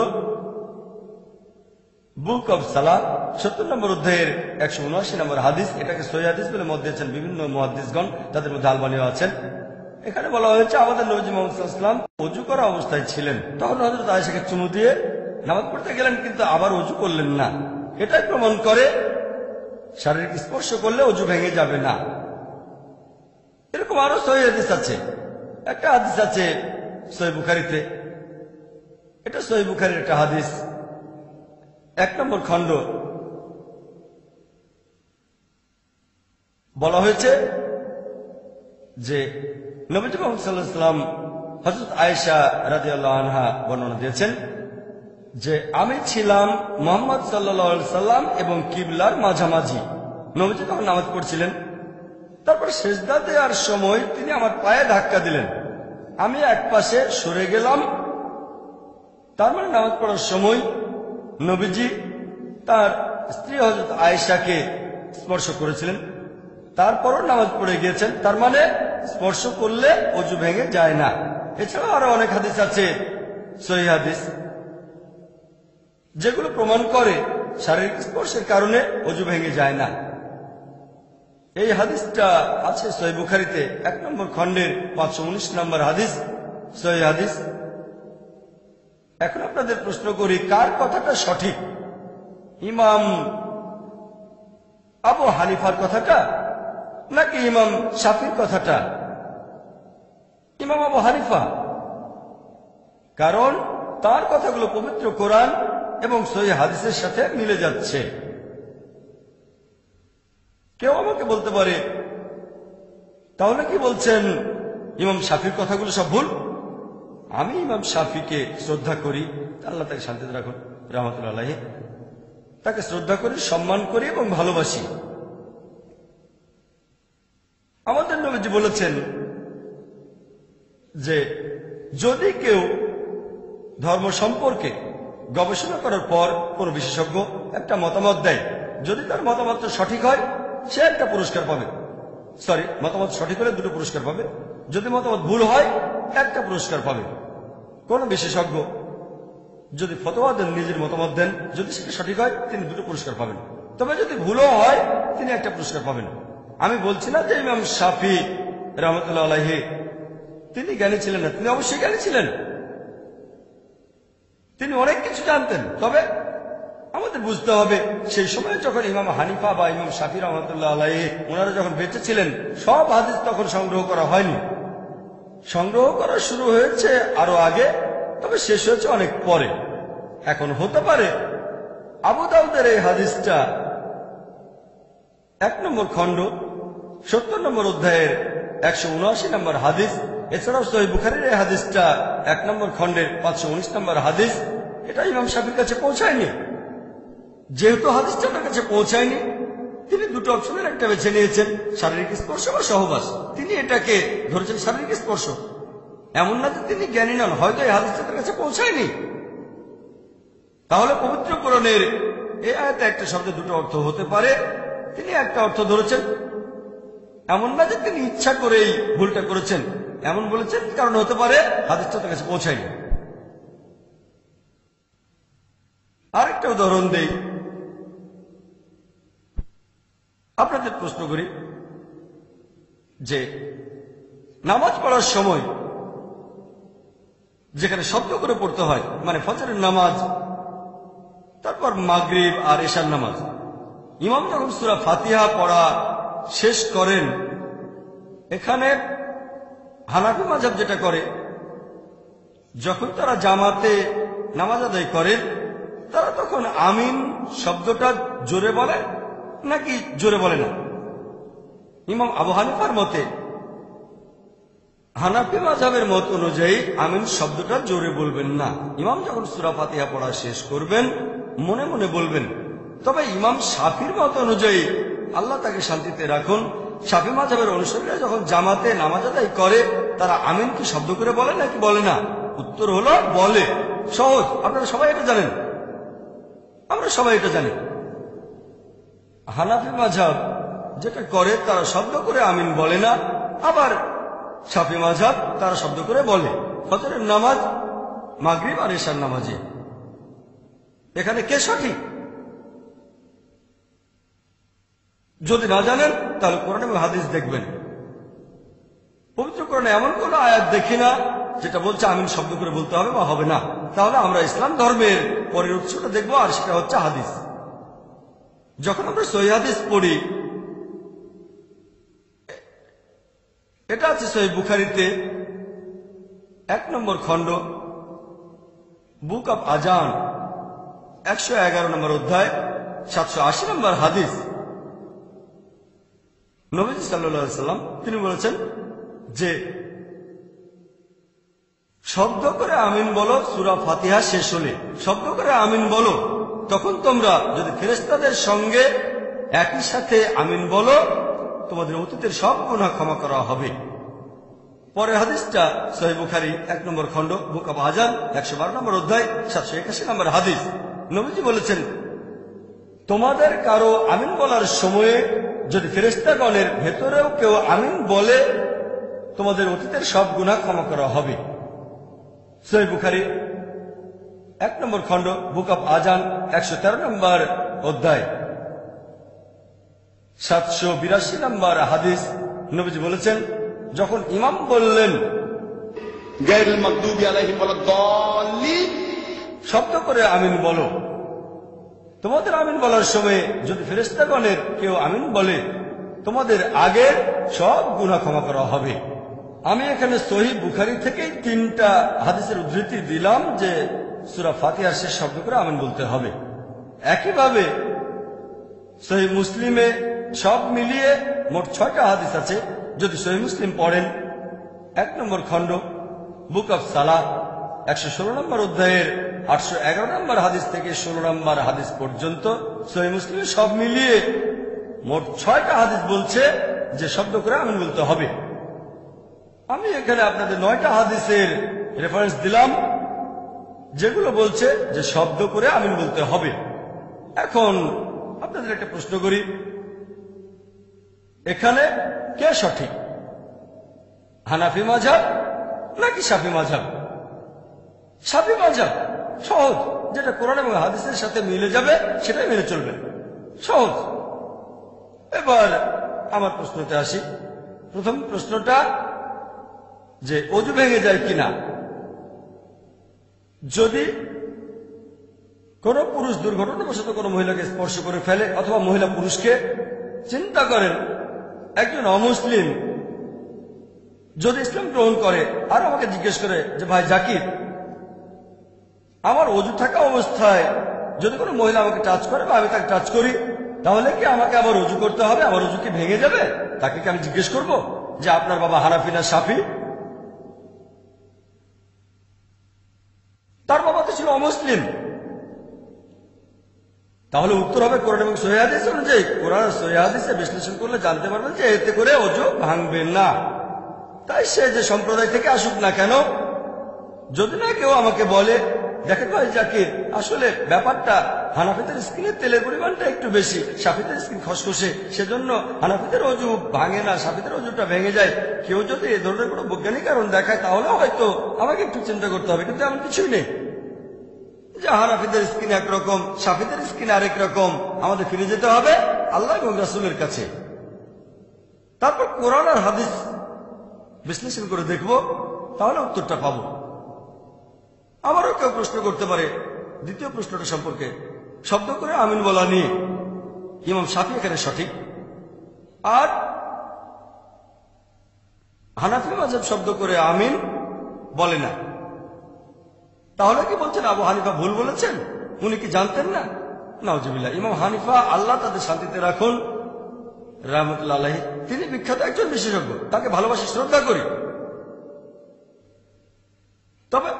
বুক অব সালাহ, 70 নম্বর অধ্যায়ের 179 নম্বর হাদিস। এটাকে সহিহ হাদিস বলে মত দিয়েছেন বিভিন্ন মুহাদ্দিসগণ, তাদের মধ্যে আলবানীও আছেন। এখানে বলা হয়েছে আমাদের নবী মুহাম্মদ সাল্লাল্লাহু আলাইহি ওয়াসাল্লাম ওযু করা অবস্থায় ছিলেন, তখন হযরত আয়েশাকে চুমু দিয়ে নামাজ পড়তে গেলেন, কিন্তু আবার ওযু করলেন না। এটাই প্রমাণ করে শারীরিক স্পর্শ করলে ওযু ভেঙে যাবে না। এরকম আরো সহিহ হাদিস আছে। একটা হাদিস আছে সহিহ বুখারীতে, এটা সহিহ বুখারীর একটা হাদিস, 1 নম্বর খণ্ড। বলা হয়েছে যে নবী মুহাম্মদ সাল্লাল্লাহু আলাইহি ওয়াসাল্লাম হযরত আয়েশা রাদিয়াল্লাহু আনহা বর্ণনা দিয়েছেন যে আমি ছিলাম মুহাম্মদ সাল্লাল্লাহু আলাইহি ওয়াসাল্লাম এবং কিবলার মাঝামাঝি। নবীজি তখন নামাজ পড়ছিলেন, তারপর সিজদা দেওয়ার সময় তিনি আমার পায়ে ধাক্কা দিলেন, আমি এক পাশে সরে গেলাম। তার মানে নামাজ পড়ার সময় নবীজি তার স্ত্রী হযরত আয়েশাকে স্পর্শ করেছিলেন, তারপরও নামাজ পড়ে গিয়েছেন। তার মানে স্পর্শ করলে ওযু ভেঙে যায় না। এছাড়াও আরো অনেক হাদিস আছে সহিহ হাদিস, যেগুলো প্রমাণ করে শারীরিক স্পর্শের কারণে ওযু ভেঙে যায় না। এই হাদিসটা আছে সহিহ বুখারীতে 1 নম্বর খণ্ডের 519 নম্বর হাদিস, সহিহ হাদিস। এখন আপনাদের প্রশ্ন করি, কার কথাটা সঠিক, ইমাম আবু হানিফার কথাটা নাকি ইমাম শাফির কথাটা? ইমাম আবু হানিফা, কারণ তার কথাগুলো পবিত্র কোরআন এবং সহিহ হাদিসের সাথে মিলে যাচ্ছে। কেউ আমাকে বলতে পারে, তাহলে কি বলছেন ইমাম শাফির কথাগুলো সব ভুল? আমি ইমাম শাফিকে শ্রদ্ধা করি, আল্লাহ তাকে শান্তিতে রাখুন, রাহমাতুল্লাহ আলাইহি, তাকে শ্রদ্ধা করি, সম্মান করি এবং ভালোবাসি। আমাদের নবীজি বলেছেন যে যদি কেউ ধর্ম সম্পর্কে গবেষণা করার পর কোন বিশেষজ্ঞ একটা মতামত দেয়, যদি তার মতামতটা সঠিক হয় সে একটা পুরস্কার পাবে। মতামত সঠিক হলে 2টো পুরস্কার পাবে, যদি মতামত ভুল হয় 1টা পুরস্কার পাবে। কোন বিশেষজ্ঞ যদি ফতোয়া দেন, নিজের মতামত দেন, যদি সেটা সঠিক হয় তিনি 2টো পুরস্কার পাবেন, তবে যদি ভুলও হয় তিনি 1টা পুরস্কার পাবেন। আমি বলছি না যে ইমাম শাফি রাহমাতুল্লাহ আলাইহি তিনি জ্ঞানী ছিলেন না, তিনি অবশ্যই জ্ঞানী ছিলেন, তিনি অনেক কিছু জানতেন। তবে আমাদের বুঝতে হবে সেই সময় যখন ইমাম হানিফা বা ইমাম শাফি রাহমাতুল্লাহ আলাইহি ওনারা যখন বেঁচে ছিলেন, সব হাদিস তখন সংগ্রহ করা হয়নি, সংগ্রহ করা শুরু হয়েছে আরো আগে। তবে শেষ হয়েছে অনেক পরে। এখন হতে পারে আবু দাউদের এই হাদিসটা 1 নম্বর খণ্ড 70 নম্বর অধ্যায়ের 179 নম্বর হাদিস, এছাড়াও সহিহ বুখারীর এই হাদিসটা 1 নম্বর খণ্ডের 519 নম্বর হাদিস, এটা ইমাম শাফির কাছে পৌঁছায়নি। যেহেতু হাদিসটা তার কাছে পৌঁছায়নি, তিনি দুটো অপশনের একটা বেছে নিয়েছেন, শারীরিক স্পর্শ বা সহবাস। তিনি এটাকে ধরেছেন শারীরিক স্পর্শ। এমন না যে তিনি জ্ঞানী নন, হয়তো এই হাদিসটা তার কাছে পৌঁছায়নি। তাহলে পবিত্র কোরআনের এই আয়াতে একটা শব্দে দুটো অর্থ হতে পারে, তিনি একটা অর্থ ধরেছেন। এমন না যে তিনি ইচ্ছা করেই ভুলটা করেছেন, এমন বলেছেন কারণ হতে পারে হাদিসটা তার কাছে পৌঁছায়নি। আরেকটা উদাহরণ দেই, আপনাদের প্রশ্ন করি যে নামাজ পড়ার সময় যেখানে শব্দ করে পড়তে হয়, মানে ফজরের নামাজ, তারপর মাগরিব আর এশার নামাজ, ইমাম যখন সূরা ফাতিহা পড়া শেষ করেন, এখানে হানাফি মাযহাব যেটা করে, যখন তারা জামাতে নামাজ আদায় করেন, তারা তখন আমিন শব্দটা জোরে বলে নাকি জোরে বলে না? ইমাম আবু হানিফার মতে, হানাফি মাযহাবের মত অনুযায়ী আমিন শব্দটা জোরে বলবেন না। ইমাম যখন সূরা ফাতিহা পড়া শেষ করবেন মনে মনে বলবেন। তবে ইমাম শাফির মত অনুযায়ী, আল্লাহ তাকে শান্তিতে রাখুন, শাফি মাযহাবের অনুসারীরা যখন জামাতে নামাজ আদায় করে তারা আমিন কি শব্দ করে বলে নাকি বলে না? উত্তর হলো বলে। সহজ, আপনারা সবাই এটা জানেন, আমরা সবাই এটা জানি। হানাফি মাযহাব যেটা করে তারা শব্দ করে আমিন বলে না, আবার শাফি মাযহাব তারা শব্দ করে বলে। ফজরের নামাজ, মাগরিব আর এশার নামাজে এখানে কে সঠিক? যদি না জানেন তাহলে কোরআন এবং হাদিস দেখবেন। পবিত্র কোরআনে এমন কোন আয়াত দেখি না যেটা বলছে আমিন শব্দ করে বলতে হবে বা হবে না। তাহলে আমরা ইসলাম ধর্মের পরের উৎসটা দেখবো, আর সেটা হচ্ছে হাদিস। যখন আমরা সহিহ হাদিস পড়ি, এটা আছে সহিহ বুখারীতে 1 নম্বর খণ্ড, বুক অব আজান, 111 নম্বর অধ্যায়, 780 নম্বর হাদিস। নবীজি সাল্লাল্লাহু আলাইহি সাল্লাম তিনি বলেছেন যে শব্দ করে আমিন বলো সূরা ফাতিহা শেষ হলে, শব্দ করে আমিন বলো, তখন তোমরা যদি ফেরেশতাদের সঙ্গে একই সাথে আমিন বলো তোমাদের অতীতের সব গুনাহ ক্ষমা করা হবে। পরের হাদিসটা সহিহ বুখারী 1 নম্বর খণ্ড, বুক অব আজান, 112 নম্বর অধ্যায়, 781 নম্বর হাদিস। নবীজি বলেছেন, তোমাদের কারো আমিন বলার সময়ে যদি ফেরেশতাগণের ভেতরেও কেউ আমিন বলে তোমাদের অতীতের সব গুনাহ ক্ষমা করা হবে। সহিহ বুখারী 1 নম্বর খণ্ড, বুক অব আজান, 113 নম্বর অধ্যায়, 782 নম্বর হাদিস। নবীজি বলেছেন, যখন ইমাম বললেন গায়রুল মাগদুবি আলাইহিম ওয়ালাদ-দাল্লিন, শব্দ করে আমিন বলো, তোমাদের আমিন বলার সময় যদি ফেরেশতাগণের কেউ আমিন বলে তোমাদের আগের সব গুনাহ ক্ষমা করা হবে। আমি এখানে সহিহ বুখারী থেকেই 3টা হাদিসের উদ্ধৃতি দিলাম যে সূরা ফাতিহার শেষ শব্দ করে আমিন বলতে হবে। একইভাবে সহিহ মুসলিমে সব মিলিয়ে মোট 6টা হাদিস আছে। যদি সহিহ মুসলিম পড়েন 1 নম্বর খণ্ড, বুক অব সালাহ, 116 নম্বর অধ্যায়ের 811 নম্বর হাদিস থেকে 16 নম্বর হাদিস পর্যন্ত সহিহ মুসলিমে সব মিলিয়ে মোট 6টা হাদিস বলছে যে শব্দ করে আমিন বলতে হবে। আমি এখানে আপনাদের 9টা হাদিসের রেফারেন্স দিলাম যেগুলো বলছে যে শব্দ করে আমিন বলতে হবে। এখন আপনাদের একটা প্রশ্ন করি, এখানে কে সঠিক, হানাফি মাযহাব নাকি শাফি মাযহাব? শাফি মাযহাব সহজ, যেটা কোরআন এবং হাদিসের সাথে মিলে যাবে সেটাই মেনে চলবেন, সহজ। এবার আমার প্রশ্নতে আসি। প্রথম প্রশ্নটা যে অজু ভেঙে যায় কিনা। যদি কোন পুরুষ দুর্ঘটনাবশত কোনো মহিলাকে স্পর্শ করে ফেলে অথবা মহিলা পুরুষকে, চিন্তা করেন একজন অমুসলিম যদি ইসলাম গ্রহণ করে আর আমাকে জিজ্ঞেস করে যে ভাই জাকির আমার অজু থাকা অবস্থায় যদি কোনো মহিলা আমাকে টাচ করে বা আমি তাকে টাচ করি, তাহলে কি আমাকে আবার অজু করতে হবে? আমার অজু কি ভেঙে যাবে? তাকে কি আমি জিজ্ঞেস করব যে আপনার বাবা হানাফি না শাফি? তার বাবা তো ছিল অমুসলিম। তাহলে উত্তর হবে কোরআন এবং সহিহ হাদিস অনুযায়ী। কোরআন সহিহ হাদিসে বিশ্লেষণ করলে জানতে পারবেন যে এতে করে অজু ভাঙবে না। তাই সে যে সম্প্রদায় থেকে আসুক না কেন, যদি না কেউ আমাকে বলে দেখেন ভাই জাকির, আসলে ব্যাপারটা হানাফিদের স্কিনে তেলের পরিমাণটা একটু বেশি, শাফিদের স্কিন খসখসে, সেজন্য হানাফিদের অজু ভাঙে না, শাফিদের অজুটা ভেঙে যায়। কেউ যদি এ ধরনের কোনো বৈজ্ঞানিক কারণ দেখায় তাহলে হয়তো আমাকে একটু চিন্তা করতে হবে, কিন্তু এমন কিছুই নেই যে হানাফিদের স্কিন একরকম, শাফিদের স্কিন আরেক রকম। আমাদের ফিরে যেতে হবে আল্লাহ এবং রাসূলের কাছে। তারপর কোরআন আর হাদিস বিশ্লেষণ করে দেখব, তাহলে উত্তরটা পাবো। আমারও কেউ প্রশ্ন করতে পারে দ্বিতীয় প্রশ্নটা সম্পর্কে, শব্দ করে আমিন বলা নিয়ে ইমাম শাফি এখানে সঠিক, আর হানাফি মাযহাব শব্দ করে আমিন বলে না। তাহলে কি বলছেন আবু হানিফা ভুল বলেছেন? উনি কি জানতেন না? নাউজুবিল্লাহ। ইমাম হানিফা, আল্লাহ তাদের শান্তিতে রাখুন, রাহমাতুল্লাহ আলাইহি, তিনি বিখ্যাত একজন বিশেষজ্ঞ, তাকে ভালোবাসি, শ্রদ্ধা করি। তবে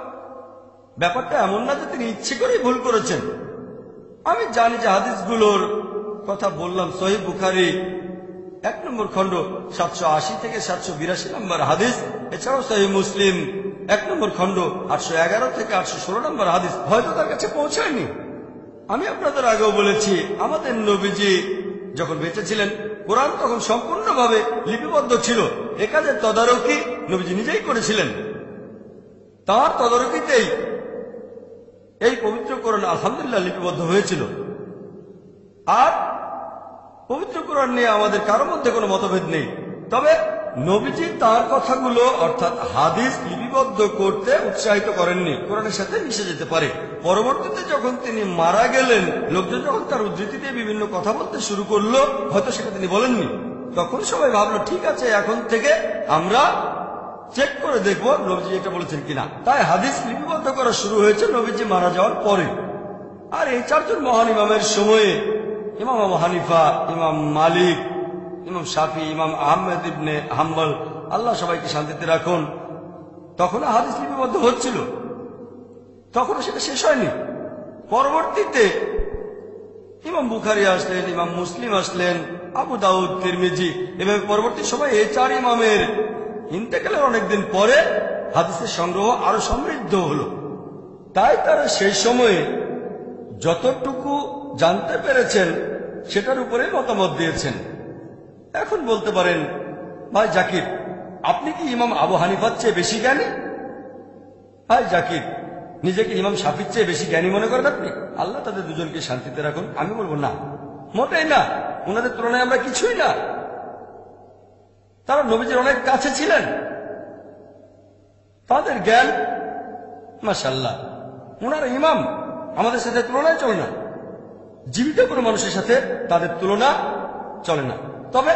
ব্যাপারটা এমন না যে তিনি ইচ্ছে করেই ভুল করেছেন। আমি জানি যে হাদিসগুলোর কথা বললাম, সহিহ বুখারী 1 নম্বর খণ্ড 780 থেকে 782 নম্বর হাদিস, এছাড়াও সহিহ মুসলিম 1 নম্বর খণ্ড 811 থেকে 816 নম্বর হাদিস হয়তো তার কাছে পৌঁছায়নি। আমি আপনাদের আগেও বলেছি, আমাদের নবীজি যখন বেঁচে ছিলেন কোরআন তখন সম্পূর্ণভাবে লিপিবদ্ধ ছিল। এ কাজের তদারকি নবীজি নিজেই করেছিলেন। তার তদারকিতেই এই পবিত্র কোরআন আলহামদুলিল্লাহ লিপিবদ্ধ হয়েছিল। আর পবিত্র কোরআন নিয়ে আমাদের কারোর মধ্যে কোনো মতভেদ নেই। তবে নবীজি তার কথাগুলো অর্থাৎ হাদিস লিপিবদ্ধ করতে উৎসাহিত করেননি, কোরআনের সাথে মিশে যেতে পারে। পরবর্তীতে যখন তিনি মারা গেলেন, লোকজন যখন তার উদ্ধৃতি দিয়ে বিভিন্ন কথা বলতে শুরু করলো, হয়তো সেটা তিনি বলেননি, তখন সবাই ভাবলো ঠিক আছে, এখন থেকে আমরা চেক করে দেখবো নবীজি এটা বলেছেন কিনা। তাই হাদিস লিপিবদ্ধ করা শুরু হয়েছে নবীজি মারা যাওয়ার পরে। আর এই 4 জন মহান ইমামের সময়ে ইমাম আবু হানিফা, ইমাম মালিক, ইমাম শাফি, ইমাম আহমেদ ইবনে হাম্বল, আল্লাহ সবাইকে শান্তিতে রাখুন, তখনও হাদিস লিপিবদ্ধ হচ্ছিল, তখনও সেটা শেষ হয়নি। পরবর্তীতে ইমাম বুখারী আসলেন, ইমাম মুসলিম আসলেন, আবু দাউদ, তিরমিজি, এভাবে পরবর্তী সময় এই 4 ইমামের ইন্তেকালের অনেকদিন পরে হাদিসের সংগ্রহ আরো সমৃদ্ধ হলো। তাই তারা সেই সময়ে যতটুকু জানতে পেরেছেন সেটার উপরে মতামত দিয়েছেন। এখন বলতে পারেন, ভাই জাকির, আপনি কি ইমাম আবু হানিফার চেয়ে বেশি জ্ঞানী? ভাই জাকির, নিজেকে ইমাম শাফির চেয়ে বেশি জ্ঞানী মনে করেন আপনি? আল্লাহ তাদের দুজনকে শান্তিতে রাখুন। আমি বলবো না, মোটেই না, ওনাদের তুলনায় আমরা কিছুই না। তারা নবীজির অনেক কাছে ছিলেন, তাদের জ্ঞান মাশাআল্লাহ, ওনারা ইমাম, আমাদের সাথে তুলনায় চলে না। জীবিত কোনো মানুষের সাথে তাদের তুলনা চলে না। তবে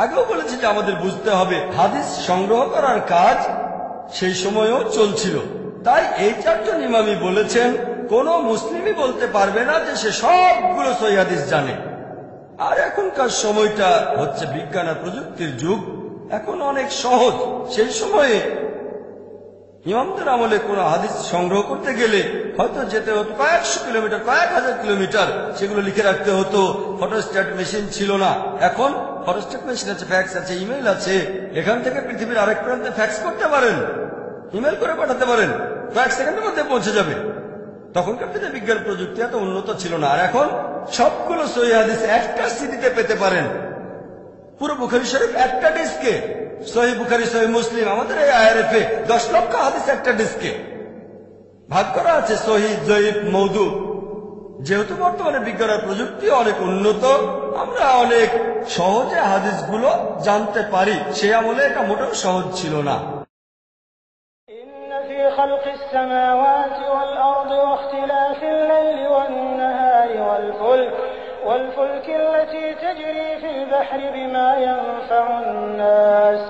আগেও বলেছি যে আমাদের বুঝতে হবে হাদিস সংগ্রহ করার কাজ সেই সময়ও চলছিল। তাই এই 4 জন ইমামই বলেছেন কোন মুসলিমই বলতে পারবে না যে সে সবগুলো সহিহ হাদিস জানে। আর এখনকার সময়টা হচ্ছে বিজ্ঞান আর প্রযুক্তির যুগ, এখন অনেক সহজ। সেই সময়ে ইমামদের আমলে কোন হাদিস সংগ্রহ করতে গেলে হয়তো যেতে হতো কয়েকশো কিলোমিটার, কয়েক হাজার কিলোমিটার, সেগুলো লিখে রাখতে হতো। ফটোস্ট্যাট মেশিন ছিল না, এখন ফটোস্ট্যাট মেশিন আছে, ফ্যাক্স আছে, ইমেল আছে। এখান থেকে পৃথিবীর আরেক প্রান্তে ফ্যাক্স করতে পারেন, ইমেল করে পাঠাতে পারেন, কয়েক সেকেন্ডের মধ্যে পৌঁছে যাবে। তখনকার দিনে বিজ্ঞান প্রযুক্তি এত উন্নত ছিল না। আর এখন সবগুলো সহিহ হাদিস একটা সিডিতে পেতে পারেন, পুরো বুখারী শরীফ একটা ডিস্কে, সহিহ বুখারী, সহিহ মুসলিম, আমাদের এই আইআরএফে 10 লক্ষ হাদিস একটা ডিস্কে ভাগ করা আছে, সহিহ, জয়ীফ, মওদু। যেহেতু বর্তমানে বিজ্ঞান আর প্রযুক্তি অনেক উন্নত, আমরা অনেক সহজে হাদিসগুলো জানতে পারি। সে আমলে এটা মোটেও সহজ ছিল না। في خلق السماوات والأرض واختلاف الليل والنهار والفلك التي تجري في البحر بما ينفع الناس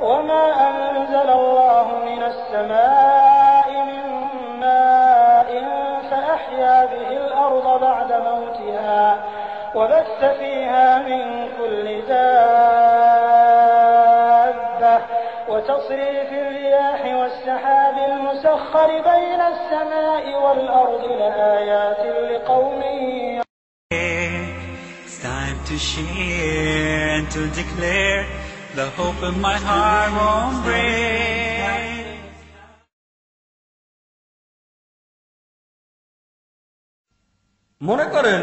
وما أنزل الله من السماء من ماء أحيا به الأرض بعد موتها وبث فيها من كل دابة وتصريف الرياح والسحاب المسخر بين السماء والأرض لآيات لقوم It's time to share and to declare the hope of my heart won't break. মনে করেন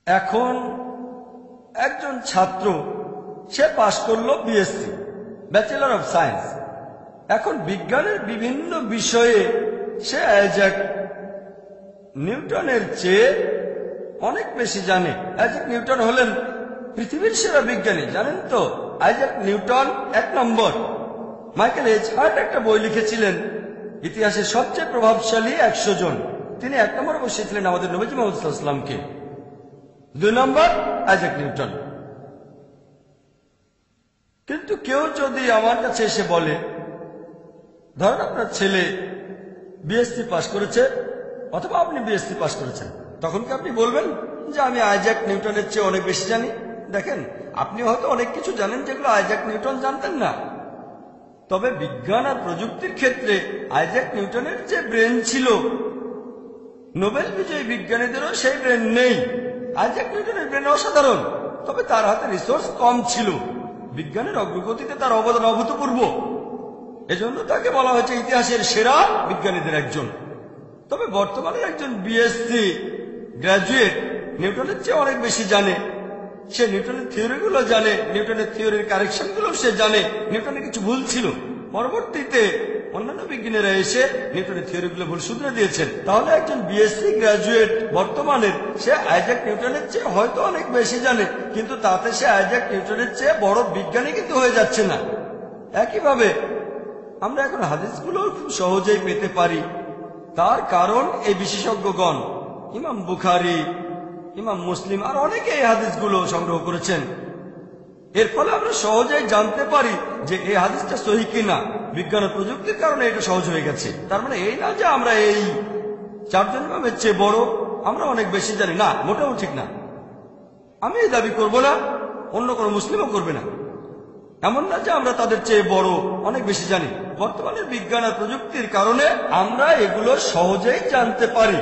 এখন একজন ছাত্র সে পাশ করলো বিএসসি, ব্যাচেলর অফ সায়েন্স। এখন বিজ্ঞানের বিভিন্ন বিষয়ে সে আইজ্যাক নিউটনের চেয়ে অনেক বেশি জানে। আইজ্যাক নিউটন হলেন পৃথিবীর সেরা বিজ্ঞানী, জানেন তো? আইজ্যাক নিউটন 1 নম্বর। মাইকেল এইচ হার্ট একটা বই লিখেছিলেন ইতিহাসের সবচেয়ে প্রভাবশালী 100 জন। তিনি 1 নম্বরে বসিয়েছিলেন আমাদের নবীজি মুহাম্মদ সাল্লাল্লাহু আলাইহি ওয়াসাল্লামকে। 2 নম্বর আইজ্যাক নিউটন। কিন্তু কেউ যদি আমার কাছে এসে বলে, ধরেন আপনার ছেলে বিএসসি পাস করেছে অথবা আপনি বিএসসি পাস করেছেন, তখন কি আপনি বলবেন যে আমি আইজ্যাক নিউটনের চেয়ে অনেক বেশি জানি? দেখেন, আপনি হয়তো অনেক কিছু জানেন যেগুলো আইজ্যাক নিউটন জানতেন না। তবে বিজ্ঞান আর প্রযুক্তির ক্ষেত্রে আইজ্যাক নিউটনের যে ব্রেন ছিল, নোবেল বিজয়ী বিজ্ঞানীদেরও সেই ব্রেন নেই। আইজ্যাক নিউটনের ব্রেন অসাধারণ, তবে তার হাতে রিসোর্স কম ছিল। বিজ্ঞানের অগ্রগতিতে তার অবদান অভূতপূর্ব, এজন্য তাকে বলা হয়েছে ইতিহাসের সেরা বিজ্ঞানীদের একজন। তবে বর্তমানে একজন বিএসসি গ্রাজুয়েট নিউটনের চেয়ে অনেক বেশি জানে। সে নিউটনের থিওরিগুলো জানে, নিউটনের থিওরির কারেকশনগুলো সে জানে। নিউটনের কিছু ভুল ছিল, পরবর্তীতে অন্যান্য বিজ্ঞানীরা এসে নিউটনের থিওরিগুলো ভুল শুধরে দিয়েছেন। তাহলে একজন বিএসসি গ্রাজুয়েট বর্তমানের সে আইজ্যাক নিউটনের চেয়ে হয়তো অনেক বেশি জানে, কিন্তু তাতে সে আইজ্যাক নিউটনের চেয়ে বড় বিজ্ঞানী কিন্তু হয়ে যাচ্ছে না। একইভাবে আমরা এখন হাদিসগুলো খুব সহজেই পেতে পারি। তার কারণ এই বিশেষজ্ঞগণ, ইমাম বুখারী, ইমাম মুসলিম আর অনেকে এই হাদিসগুলো সংগ্রহ করেছেন। এর ফলে আমরা সহজেই জানতে পারি যে এই হাদিসটা সহিহ কিনা। বিজ্ঞান ও প্রযুক্তির কারণে এটা সহজ হয়ে গেছে। তার মানে এই না যে আমরা এই 4 জন ইমামের চেয়ে বড়, আমরা অনেক বেশি জানি, না, মোটেও ঠিক না। আমি এই দাবি করব না, অন্য কোনো মুসলিমও করবে না। এমন না যে আমরা তাদের চেয়ে বড়, অনেক বেশি জানি। বর্তমানের বিজ্ঞান আর প্রযুক্তির কারণে আমরা এগুলো সহজেই জানতে পারি।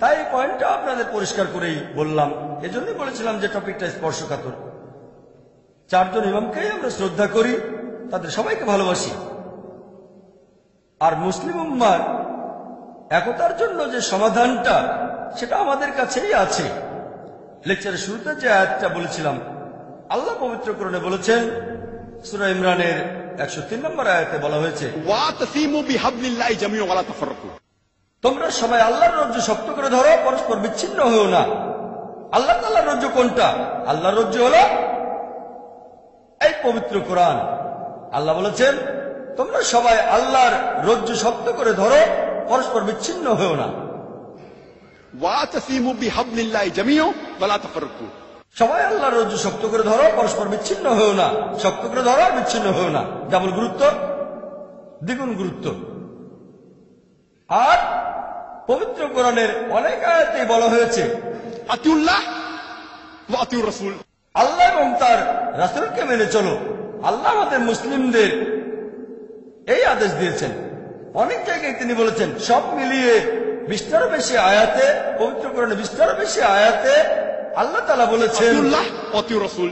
তাই এই পয়েন্টটা আপনাদের পরিষ্কার করেই বললাম। এজন্যই বলেছিলাম যে টপিকটা স্পর্শকাতর। 4 জন ইমামকেই আমরা শ্রদ্ধা করি, তাদের সবাইকে ভালোবাসি। আর মুসলিম উম্মার একতার জন্য যে সমাধানটা, সেটা আমাদের কাছেই আছে। লেকচারের শুরুতে যে আয়াতটা বলেছিলাম, আল্লাহ পবিত্র কোরআনে বলেছেন, সূরা ইমরানের 103 নম্বর আয়াতে বলা হয়েছে, ওয়াতাসিমু বিহাবলিল্লাহি জামিআন ওয়া লা তাফাররাকু। তোমরা সবাই আল্লাহর রজ্জু শক্ত করে ধরো, পরস্পর বিচ্ছিন্ন হও না। আল্লাহ তাআলার রজ্জু কোনটা? আল্লাহর রজ্জু হলো এই পবিত্র কোরআন। আল্লাহ বলেছেন, তোমরা সবাই আল্লাহর রজ্জু শক্ত করে ধরো, পরস্পর বিচ্ছিন্ন হও না। ওয়াতাসিমু বিহাবলিল্লাহি জামিআন ওয়া লা তাফাররাকু। সবাই আল্লাহর রজ্জু শক্ত করে ধরো, পরস্পর বিচ্ছিন্ন হও না। শক্ত করে ধরো আর বিচ্ছিন্ন হও না, ডাবল গুরুত্ব, দ্বিগুণ গুরুত্ব। আর পবিত্র কোরআনের অনেক আয়াতেই বলা হয়েছে, আতিউল্লাহ ওয়া আতিউর রাসূল। আল্লাহ এবং তার রাসূলকে মেনে চলো। আল্লাহ আমাদের মুসলিমদের এই আদেশ দিয়েছেন। অনেক জায়গায় তিনি বলেছেন, সব মিলিয়ে 20টারও বেশি আয়াতে, পবিত্র কোরআনে 20টারও বেশি আয়াতে আল্লাহ তাআলা বলেছেন আতিউল্লাহ ওয়া আতিউর রাসূল।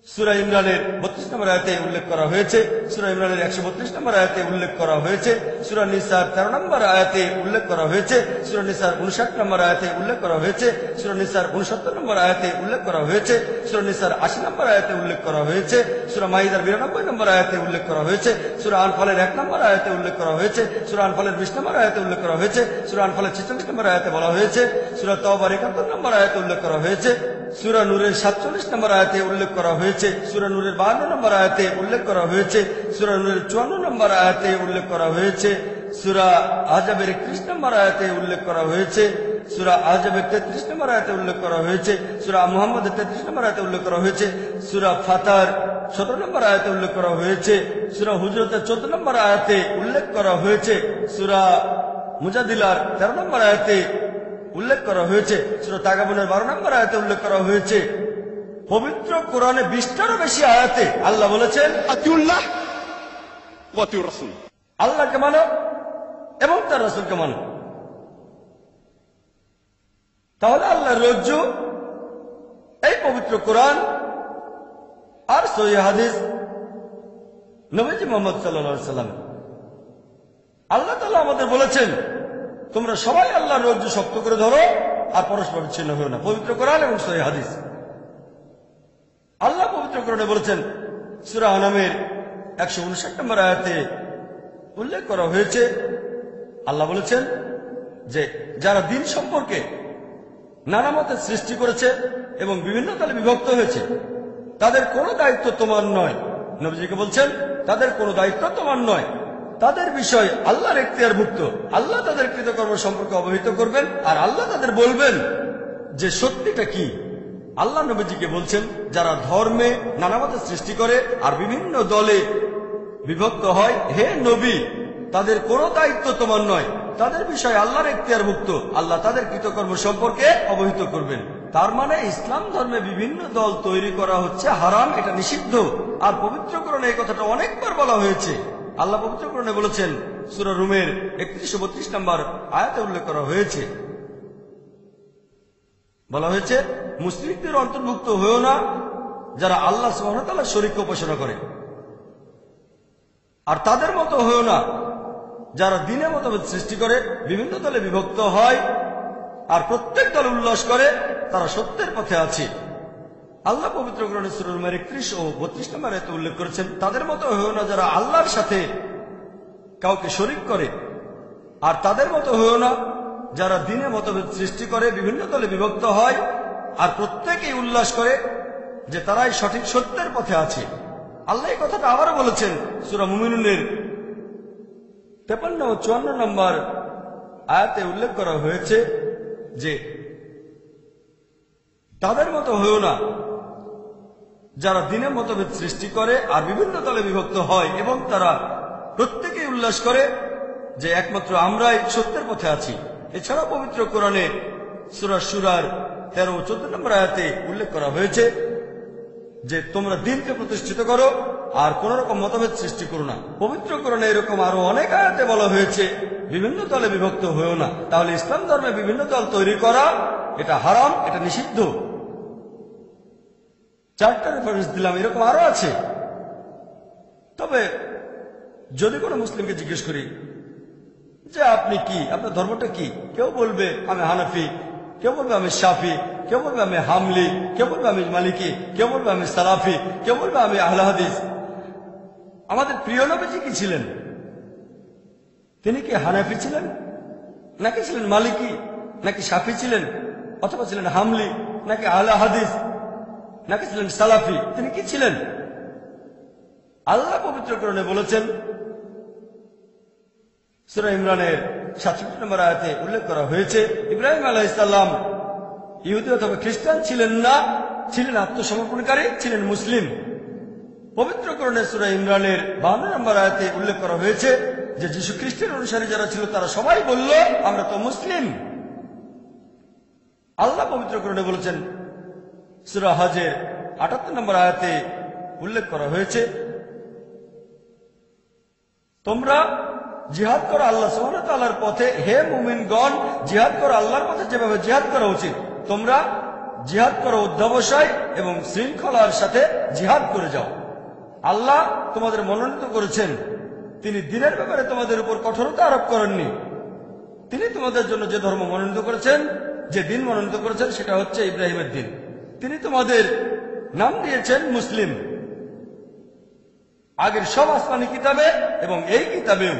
সূরা ইমরানের 32 নম্বর আয়াতে উল্লেখ করা হয়েছে, সূরা ইমরানের 132 নম্বর আয়াতে উল্লেখ করা হয়েছে, সূরা নিসার 13 নম্বর আয়াতে উল্লেখ করা হয়েছে, সূরা নিসার 59 নম্বর আয়াতে উল্লেখ করা হয়েছে, সূরা নিসার 69 নম্বর আয়াতে উল্লেখ করা হয়েছে, সূরা নিসার 80 নম্বর আয়াতে উল্লেখ করা হয়েছে, সূরা মাইদার 92 নম্বর আয়াতে উল্লেখ করা হয়েছে, সূরা আনফালের 1 নম্বর আয়াতে উল্লেখ করা হয়েছে, সূরা আনফালের 20 নম্বর আয়াতে উল্লেখ করা হয়েছে, সূরা আনফালের 46 নম্বর আয়াতে বলা হয়েছে, সূরা তাওবার 71 নম্বর আয়াতে উল্লেখ করা হয়েছে, সূরা নূরের 47 নম্বর আয়াতে উল্লেখ করা হয়েছে, সূরা নূরের 52 নম্বর আয়াতে উল্লেখ করা হয়েছে, সূরা নূরের 54 নম্বর আয়াতে উল্লেখ করা হয়েছে, সূরা আহজাবের 31 নম্বর আয়াতে উল্লেখ করা হয়েছে, সূরা আহজাবের 33 নম্বর আয়াতে উল্লেখ করা হয়েছে, সূরা মুহাম্মদের 33 নম্বর আয়াতে উল্লেখ করা হয়েছে, সূরা ফাতার 17 নম্বর আয়াতে উল্লেখ করা হয়েছে, সূরা হুজরাতের 14 নম্বর আয়াতে উল্লেখ করা হয়েছে, সূরা মুজাদিলার 13 নম্বর আয়াতে উল্লেখ করা হয়েছে, সূরা তাগাবুনের 12 নম্বর আয়াতে উল্লেখ করা হয়েছে, পবিত্র কোরআনে 20টারও বেশি আয়াতে আল্লাহ বলেছেন আতিউল্লাহ ওয়া আতিউর রাসূল, আল্লাহকে মানো এবং তার রাসূলকে মানো। তাহলে আল্লাহর রজ্জু এই পবিত্র কোরআন আর সহিহ হাদিস, নবীজি মুহাম্মদ সাল্লাল্লাহু আলাইহি ওয়াসাল্লাম। আল্লাহ তাআলা আমাদের বলেছেন তোমরা সবাই আল্লাহর রজ্জু শক্ত করে ধরো আর পরস্পর বিচ্ছিন্ন হও না, পবিত্র কোরআন এবং সহিহ হাদিস। আল্লাহ পবিত্র কোরআনে বলেছেন, সূরা আনামের 159 নম্বর আয়াতে উল্লেখ করা হয়েছে, আল্লাহ বলেছেন যে যারা দিন সম্পর্কে নানা মতের সৃষ্টি করেছে এবং বিভিন্ন দলে বিভক্ত হয়েছে, তাদের কোনো দায়িত্ব তোমার নয়। নবীজিকে বলছেন তাদের কোনো দায়িত্ব তোমার নয়, তাদের বিষয় আল্লাহর এখতিয়ারভুক্ত। আল্লাহ তাদের কৃতকর্ম সম্পর্কে অবহিত করবেন আর আল্লাহ তাদের বলবেন যে সত্যিটা কি। আল্লাহ নবীজিকে বলছেন যারা ধর্মে নানা মতের সৃষ্টি করে আর বিভিন্ন দলে বিভক্ত হয়, হে নবী তাদের কোনো দায়িত্ব তোমার নয়, তাদের বিষয় আল্লাহর এখতিয়ারভুক্ত। আল্লাহ তাদের কৃতকর্ম সম্পর্কে অবহিত করবেন। তার মানে ইসলাম ধর্মে বিভিন্ন দল তৈরি করা হচ্ছে হারাম, এটা নিষিদ্ধ। আর পবিত্র কোরআনে এই কথাটা অনেকবার বলা হয়েছে। আল্লাহ পবিত্র কোরআনে বলেছেন, সূরা রুমের 31-32 নম্বর আয়াতে উল্লেখ করা হয়েছে, বলা হয়েছে মুশরিকদের অন্তর্ভুক্ত হয়েও না যারা আল্লাহ সুবহানাহু ওয়া তাআলার শরীক উপাসনা করে, আর তাদের মতো হয়েও না যারা দ্বীনে মতভেদ সৃষ্টি করে বিভিন্ন দলে বিভক্ত হয় আর প্রত্যেক দল উল্লাস করে তারা সত্যের পথে আছে। আল্লাহ পবিত্র কোরআনে সূরা রুমের 31 ও 32 নম্বর আয়াতে উল্লেখ করেছেন, তাদের মতো হয়েও না যারা আল্লাহর সাথে কাউকে শরীক করে, আর তাদের মতো হয়েও না যারা দ্বীনে মতভেদ সৃষ্টি করে বিভিন্ন দলে বিভক্ত হয় আর প্রত্যেকেই উল্লাস করে যে তারাই সঠিক সত্যের পথে আছে। আল্লাহ এই কথাটা আবারও বলেছেন সূরা মুমিনুনের 53 ও 54 নম্বর আয়াতে উল্লেখ করা হয়েছে যে তাদের মতো হয়েও না যারা দ্বীনে মতভেদ সৃষ্টি করে আর বিভিন্ন দলে বিভক্ত হয় এবং তারা প্রত্যেকেই উল্লাস করে যে একমাত্র আমরাই সত্যের পথে আছি। এছাড়াও পবিত্র কোরআনে সূরা শুরার 13 ও 14 নম্বর আয়াতে উল্লেখ করা হয়েছে যে তোমরা দ্বীনকে প্রতিষ্ঠিত করো আর কোন রকম মতভেদ সৃষ্টি করো না। পবিত্র কোরআনে এরকম আরো অনেক আয়াতে বলা হয়েছে বিভিন্ন দলে বিভক্ত হয়েও না। তাহলে ইসলাম ধর্মে বিভিন্ন দল তৈরি করা এটা হারাম, এটা নিষিদ্ধ। 4টা রেফারেন্স দিলাম, এরকম আরো আছে। তবে যদি কোনো মুসলিমকে জিজ্ঞেস করি যে আপনি কি, আপনার ধর্মটা কি, কেউ বলবে আমি হানাফি, কেউ বলবে আমি শাফি, কেউ বলবে আমি হামলি, কেউ বলবে আমি মালিকি, কেউ বলবে আমি সালাফি, কেউ বলবে আমি আহলে হাদিস। আমাদের প্রিয় নবীজি কি ছিলেন? তিনি কি হানাফি ছিলেন, নাকি ছিলেন মালিকি, নাকি শাফি ছিলেন, অথবা ছিলেন হামলি, নাকি আহলে হাদিস, নাকি ছিলেন সালাফি? তিনি কি ছিলেন? আল্লাহ পবিত্র কোরআনে বলেছেন, সূরা ইমরানের 67 নম্বর আয়াতে উল্লেখ করা হয়েছে, ইব্রাহিম আলাইহিস সালাম ইহুদি অথবা খ্রিস্টান ছিলেন না, ছিলেন আত্মসমর্পণকারী, ছিলেন মুসলিম। পবিত্র কোরআনে সূরা ইমরানের 52 নম্বর আয়াতে উল্লেখ করা হয়েছে যে যীশু খ্রিস্টের অনুসারী যারা ছিল তারা সবাই বলল আমরা তো মুসলিম। আল্লাহ পবিত্র কোরআনে বলেছেন, সূরা হজের 78 নম্বর আয়াতে উল্লেখ করা হয়েছে, তোমরা জিহাদ করো আল্লাহ সুবহানাহু ওয়া তাআলার পথে, হে মুমিনগণ জিহাদ করো আল্লাহর পথে যেভাবে জিহাদ করা উচিত। তোমরা জিহাদ করো অধ্যবসায় এবং শৃঙ্খলার সাথে জিহাদ করে যাও। আল্লাহ তোমাদের মনোনীত করেছেন, তিনি দ্বীনের ব্যাপারে তোমাদের উপর কঠোরতা আরোপ করেননি। তিনি তোমাদের জন্য যে ধর্ম মনোনীত করেছেন, যে দিন মনোনীত করেছেন সেটা হচ্ছে ইব্রাহিমের দিন। তিনি তোমাদের নাম দিয়েছেন মুসলিম, আগের সব আসমানি কিতাবে এবং এই কিতাবেও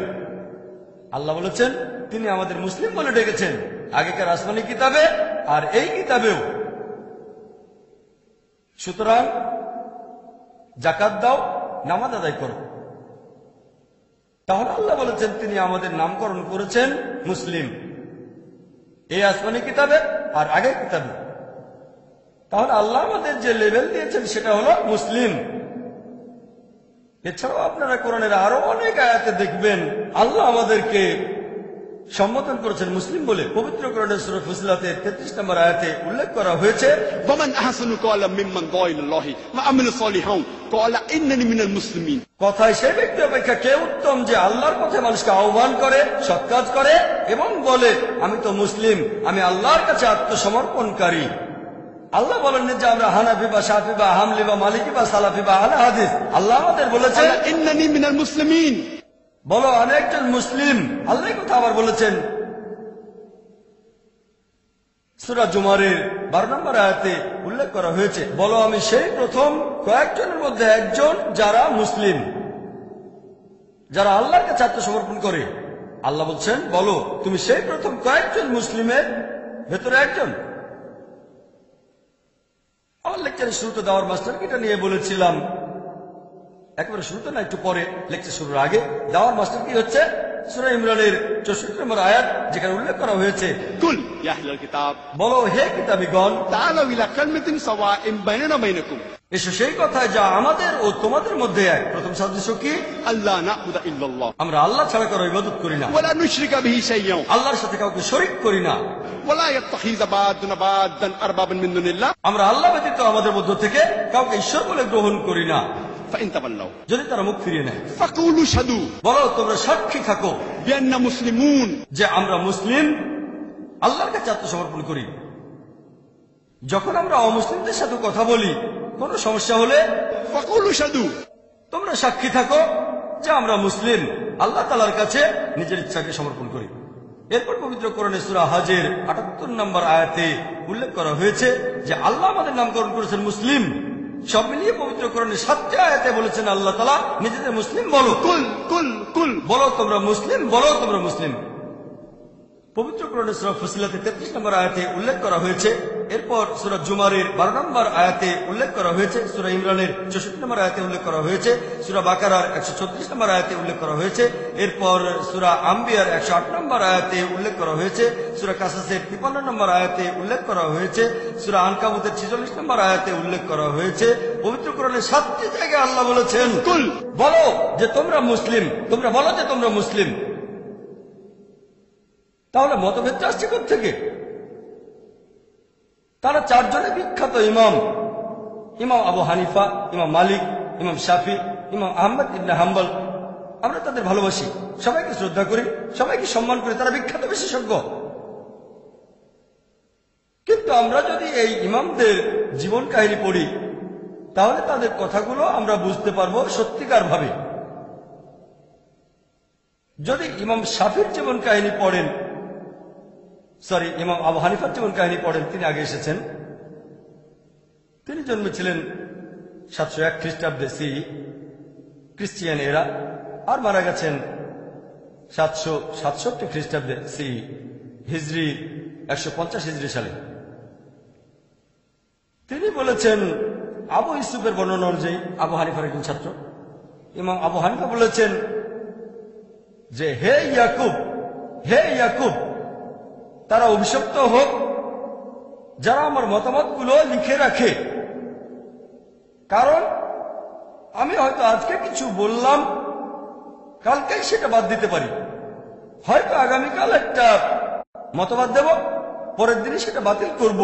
আল্লাহ বলেছেন তিনি আমাদের মুসলিম বলে ডেকেছেন, আগেকার আসমানি কিতাবে আর এই কিতাবেও। সুতরাং যাকাত দাও, নামাজ আদায় করো। তাহলে আল্লাহ বলেছেন তিনি আমাদের নামকরণ করেছেন মুসলিম, এই আসমানি কিতাবে আর আগের কিতাবে। তাহলে আল্লাহ আমাদের যে লেভেল দিয়েছেন সেটা হলো মুসলিম। এছাড়াও আপনারা কোরআনের আরো অনেক আয়াতে দেখবেন আল্লাহ আমাদেরকে সম্বোধন করেছেন মুসলিম বলে পবিত্র কোরআনের সূরা ফুসিলাতের 33 নম্বর আয়াতে উল্লেখ করা হয়েছে, ومن أحسن قولا ممن دعا إلى الله وعمل صالحا قال إنني من المسلمين। কথায় সেই ব্যক্তি অপেক্ষা কে উত্তম যে আল্লাহর পথে মানুষকে আহ্বান করে, সৎ কাজ করে এবং বলে আমি তো মুসলিম, আমি আল্লাহর কাছে আত্মসমর্পণকারী। আল্লাহ বলেননি যে আমরা হানাফি বা শাফি বা হামলি বা মালিকি বা সালাফি বা আহলে হাদিস। আল্লাহ আমাদের বলেছেন قال إنني من المسلمين। বলো আমি একজন মুসলিম। আল্লাহ কথা আবার বলেছেন সূরা জুমারের 12 নম্বর আয়াতে উল্লেখ করা হয়েছে, বলো আমি সেই প্রথম কয়েকজনের মধ্যে একজন যারা মুসলিম, যারা আল্লাহর কাছে আত্মসমর্পণ করে। আল্লাহ বলছেন বলো তুমি সেই প্রথম কয়েকজন মুসলিমের ভেতরে একজন। আমার লেকচারের শুরুতে দাওয়ার মাস্টারকে এটা নিয়ে বলেছিলাম, একবারে শুরুতে না একটু পরে লেকচার শুরুর আগে। দাওয়ার মাস্টার কি হচ্ছে সূরা ইমরানের 64 নম্বর আয়াত, যেখানে উল্লেখ করা হয়েছে قل يا أهل الكتاب বলো হে কিতাবীগণ تعالوا إلى كلمة سواء بيننا وبينكم এসো সেই কথায় যা আমাদের ও তোমাদের মধ্যে এক। প্রথম সাদৃশ্য কি? ألا نعبد إلا الله আমরা আল্লাহ ছাড়া কারো ইবাদত করি না, ولا نشرك به شيئا আল্লাহর সাথে কাউকে শরীক করি না। ولا يتخذ بعضنا بعضا أربابا من دون الله আমরা আল্লাহ ব্যতীত আমাদের মধ্য থেকে কাউকে ঈশ্বর বলে গ্রহণ করি না। فإن تولوا যদি তারা মুখ ফিরিয়ে নেয় فقولوا اشهدوا বলো তোমরা সাক্ষী থাকো بأننا مسلمون যে আমরা মুসলিম, আল্লাহর কাছে আত্মসমর্পণ করি। যখন আমরা অমুসলিমদের সাথে কথা বলি, কোনো সমস্যা হলে فقولوا اشهدوا তোমরা সাক্ষী থাকো যে আমরা মুসলিম, আল্লাহ তাআলার কাছে নিজের ইচ্ছাকে সমর্পণ করি। এরপর পবিত্র কোরআনে সূরা হজের 78 নম্বর আয়াতে উল্লেখ করা হয়েছে যে আল্লাহ আমাদের নামকরণ করেছেন মুসলিম। সব মিলিয়ে পবিত্র কোরআনে 7টি আয়াতে বলেছেন আল্লাহ তাআলা নিজেদের মুসলিম বলো, কুল বলো তোমরা মুসলিম, বলো তোমরা মুসলিম। পবিত্র কোরআনে সূরা ফুসিলাতে 33 নম্বর আয়াতে উল্লেখ করা হয়েছে। এরপর সূরা জুমারের 12 নম্বর আয়াতে উল্লেখ করা হয়েছে, সূরা ইমরানের 64 নম্বর আয়াতে উল্লেখ করা হয়েছে, সূরা বাকারার 136 নম্বর আয়াতে উল্লেখ করা হয়েছে, এরপর সূরা আম্বিয়ার 108 নম্বর আয়াতে উল্লেখ করা হয়েছে, সূরা কাসাসের 53 নম্বর আয়াতে উল্লেখ করা হয়েছে, সূরা আনকাবুতের 46 নম্বর আয়াতে উল্লেখ করা হয়েছে। পবিত্র কোরআনের 7টি জায়গায় আল্লাহ বলেছেন কুল বলো যে তোমরা মুসলিম, তোমরা বলো যে তোমরা মুসলিম। তাহলে মতভেদটা আসছে কোত্থেকে? তারা 4 জনে বিখ্যাত ইমাম, ইমাম আবু হানিফা, ইমাম মালিক, ইমাম শাফি, ইমাম আহমদ ইবনে হাম্বল। আমরা তাদের ভালোবাসি, সবাইকে শ্রদ্ধা করি, সবাইকে সম্মান করি, তারা বিখ্যাত বিশেষজ্ঞ। কিন্তু আমরা যদি এই ইমামদের জীবন কাহিনী পড়ি, তাহলে তাদের কথাগুলো আমরা বুঝতে পারবো সত্যিকার ভাবে। যদি ইমাম শাফির জীবন কাহিনী পড়েন, ইমাম আবু হানিফার জীবন কাহিনী পড়েন, তিনি আগে এসেছেন। তিনি জন্মেছিলেন 701 খ্রিস্টাব্দে সি খ্রিস্টিয়ান এরা, আর মারা গেছেন 767 খ্রিস্টাব্দে সি হিজরি 150 হিজরি সালে। তিনি বলেছেন আবু ইউসুফের বর্ণনা অনুযায়ী, আবু হানিফার একজন ছাত্র, ইমাম আবু হানিফা বলেছেন যে হে ইয়াকুব, হে ইয়াকুব, তারা অভিশপ্ত হোক যারা আমার মতামতগুলো লিখে রাখে, কারণ আমি হয়তো আজকে কিছু বললাম, কালকেই সেটা বাদ দিতে পারি। হয়তো আগামীকাল একটা মতবাদ দেব, পরের দিনই সেটা বাতিল করব।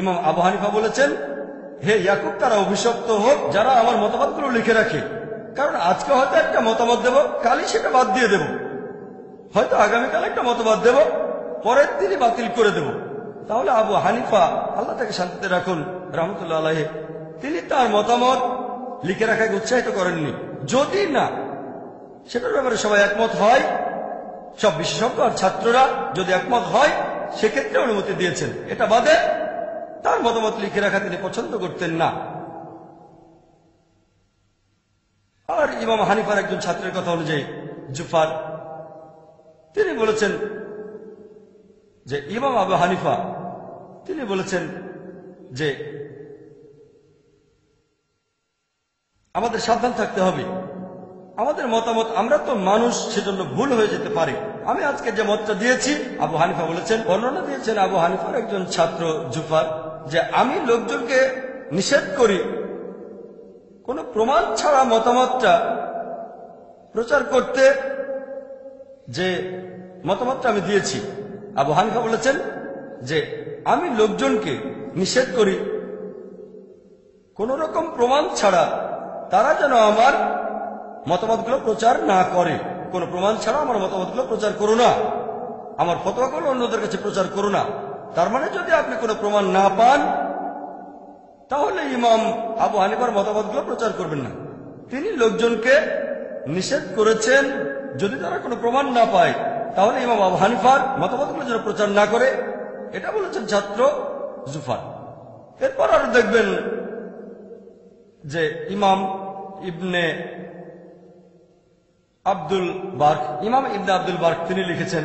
ইমাম আবু হানিফা বলেছেন হে ইয়াকুব, তারা অভিশপ্ত হোক যারা আমার মতবাদগুলো লিখে রাখে, কারণ আজকে হয়তো একটা মতামত দেব, কালই সেটা বাদ দিয়ে দেব। হয়তো আগামীকাল একটা মতবাদ দেব, পরের দিনই বাতিল করে দেব। তাহলে আবু হানিফা, আল্লাহ তাকে শান্তিতে রাখুন, রহমতুল্লাহ আলাইহি, তিনি তার মতামত লিখে রাখাকে উৎসাহিত করেননি। যদি না সেটার ব্যাপারে সবাই একমত হয়, সব বিশেষজ্ঞ আর ছাত্ররা যদি একমত হয়, সেক্ষেত্রে অনুমতি দিয়েছেন। এটা বাদে তার মতামত লিখে রাখা তিনি পছন্দ করতেন না। আর ইমাম হানিফার একজন ছাত্রের কথা অনুযায়ী জুফার, তিনি বলেছেন যে ইমাম আবু হানিফা, তিনি বলেছেন যে আমাদের সাবধান থাকতে হবে, আমাদের মতামত, আমরা তো মানুষ, সেজন্য ভুল হয়ে যেতে পারে। আমি আজকে যে মতটা দিয়েছি, আবু হানিফা বলেছেন, বর্ণনা দিয়েছেন আবু হানিফার একজন ছাত্র জুফার, যে আমি লোকজনকে নিষেধ করি কোন প্রমাণ ছাড়া মতামতটা প্রচার করতে, যে মতামতটা আমি দিয়েছি। আবু হানিফা বলেছেন যে আমি লোকজনকে নিষেধ করি কোন রকম প্রমাণ ছাড়া তারা যেন আমার মতামতগুলো প্রচার না করে। কোন প্রমাণ ছাড়া আমার মতামতগুলো প্রচার করো না, আমার ফতোয়াগুলো অন্যদের কাছে প্রচার করো না। তার মানে যদি আপনি কোনো প্রমাণ না পান তাহলে ইমাম আবু হানিফার মতামতগুলো প্রচার করবেন না। তিনি লোকজনকে নিষেধ করেছেন যদি তারা কোনো প্রমাণ না পায় তাহলে ইমাম আবু হানিফার মতামতগুলো যেন প্রচার না করে, এটা বলেছেন ছাত্র জুফার। এরপর আরো দেখবেন যে ইমাম ইবনে আব্দুল বার্ক, ইমাম ইবনে আব্দুল বার্ক তিনি লিখেছেন,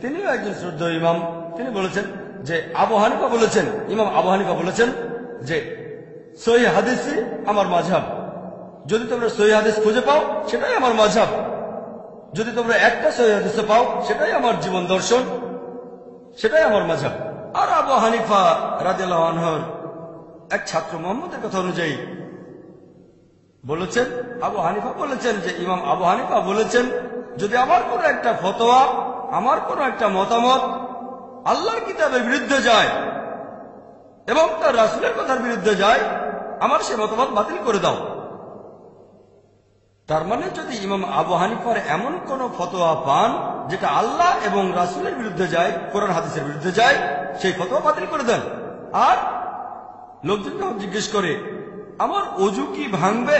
তিনিও একজন শ্রদ্ধেয় ইমাম। তিনি বলেছেন যে আবু হানিফা বলেছেন, ইমাম আবু হানিফা বলেছেন যে সহিহ হাদিসই আমার মাযহাব। যদি তোমরা সহিহ হাদিস খুঁজে পাও সেটাই আমার মাযহাব, যদি তোমরা একটা সহিহ হাদিস পাও সেটাই আমার জীবন দর্শন, সেটাই আমার মাযহাব। আর আবু হানিফা রাদিয়াল্লাহু আনহুর এক ছাত্র মুহাম্মদের কথা অনুযায়ী বলেছেন, আবু হানিফা বলেছেন যে ইমাম আবু হানিফা বলেছেন যদি আমার কোন একটা ফতোয়া, আমার কোন একটা মতামত আল্লাহর কিতাবের বিরুদ্ধে যায় এবং তার রাসূলের কথার বিরুদ্ধে যায়, আমার সে মতামত বাতিল করে দাও। তার মানে যদি ইমাম আবু হানিফার এমন কোন ফতোয়া পান যেটা আল্লাহ এবং রাসূলের বিরুদ্ধে যায়, কোরআন হাদিসের বিরুদ্ধে যায়, সেই ফতোয়া বাতিল করে দেন। আর লোকজন যখন জিজ্ঞেস করে আমার ওযু কি ভাঙবে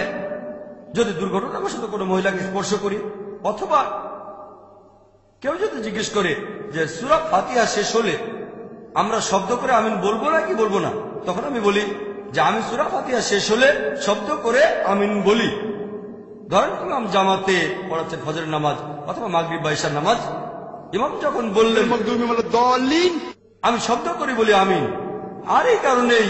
যদি দুর্ঘটনাবশত কোনো মহিলাকে স্পর্শ করি, অথবা কেউ যদি জিজ্ঞেস করে যে সূরা ফাতিহা শেষ হলে আমরা শব্দ করে আমিন বলবো না কি বলবো না, তখন আমি বলি যে আমি সূরা ফাতিহা শেষ হলে শব্দ করে আমিন বলি। ধরেন ইমাম জামাতে পড়াচ্ছেন ফজরের নামাজ অথবা মাগরিব বা ইশার নামাজ, ইমাম যখন বললেন আমি শব্দ করি বলি আমিন। আর এই কারণেই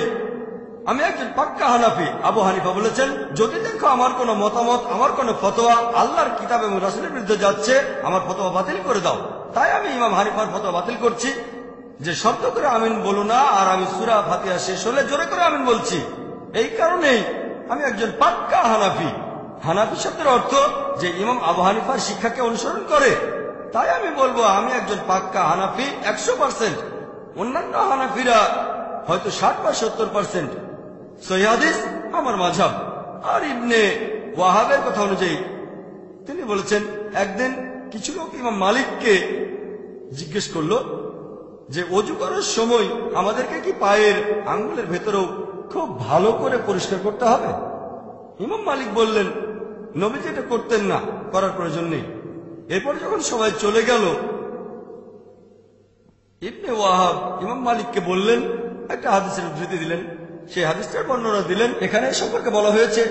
আমি একজন পাক্কা হানাফি। আবু হানিফা বলেছেন যদি দেখো আমার কোন মতামত, আমার কোন ফতোয়া আল্লাহর কিতাব এবং রাসূলের বিরুদ্ধে যাচ্ছে, আমার ফতোয়া বাতিল করে দাও। তাই আমি ইমাম হানিফার ফতোয়া বাতিল করছি যে শব্দ করে আমিন বলো না, আর আমি সূরা ফাতিহা শেষ হলে জোরে করে আমিন বলছি। এই কারণেই আমি একজন পাক্কা হানাফি। হানাফি শব্দের অর্থ যে ইমাম আবু হানিফার শিক্ষাকে অনুসরণ করে। তাই আমি বলবো আমি একজন পাক্কা হানাফি 100%। অন্যান্য হানাফিরা হয়তো 60 বা 70%। সহিহ হাদিস আমার মাযহাব। আর ইবনে ওয়াহাবের কথা অনুযায়ী তিনি বলেছেন একদিন কিছু লোক ইমাম মালিককে জিজ্ঞেস করলো যে ওযু করার সময় আমাদেরকে কি পায়ের আঙ্গুলের ভেতরেও খুব ভালো করে পরিষ্কার করতে হবে? ইমাম মালিক বললেন নবীজি এটা করতেন না, করার প্রয়োজন নেই। এরপর যখন সবাই চলে গেল ইবনে ওয়াহাব ইমাম মালিককে বললেন, একটা হাদিসের উদ্ধৃতি দিলেন, সেই হাদিসটার বর্ণনা দিলেন। এখানে সম্পর্কে বলা হয়েছে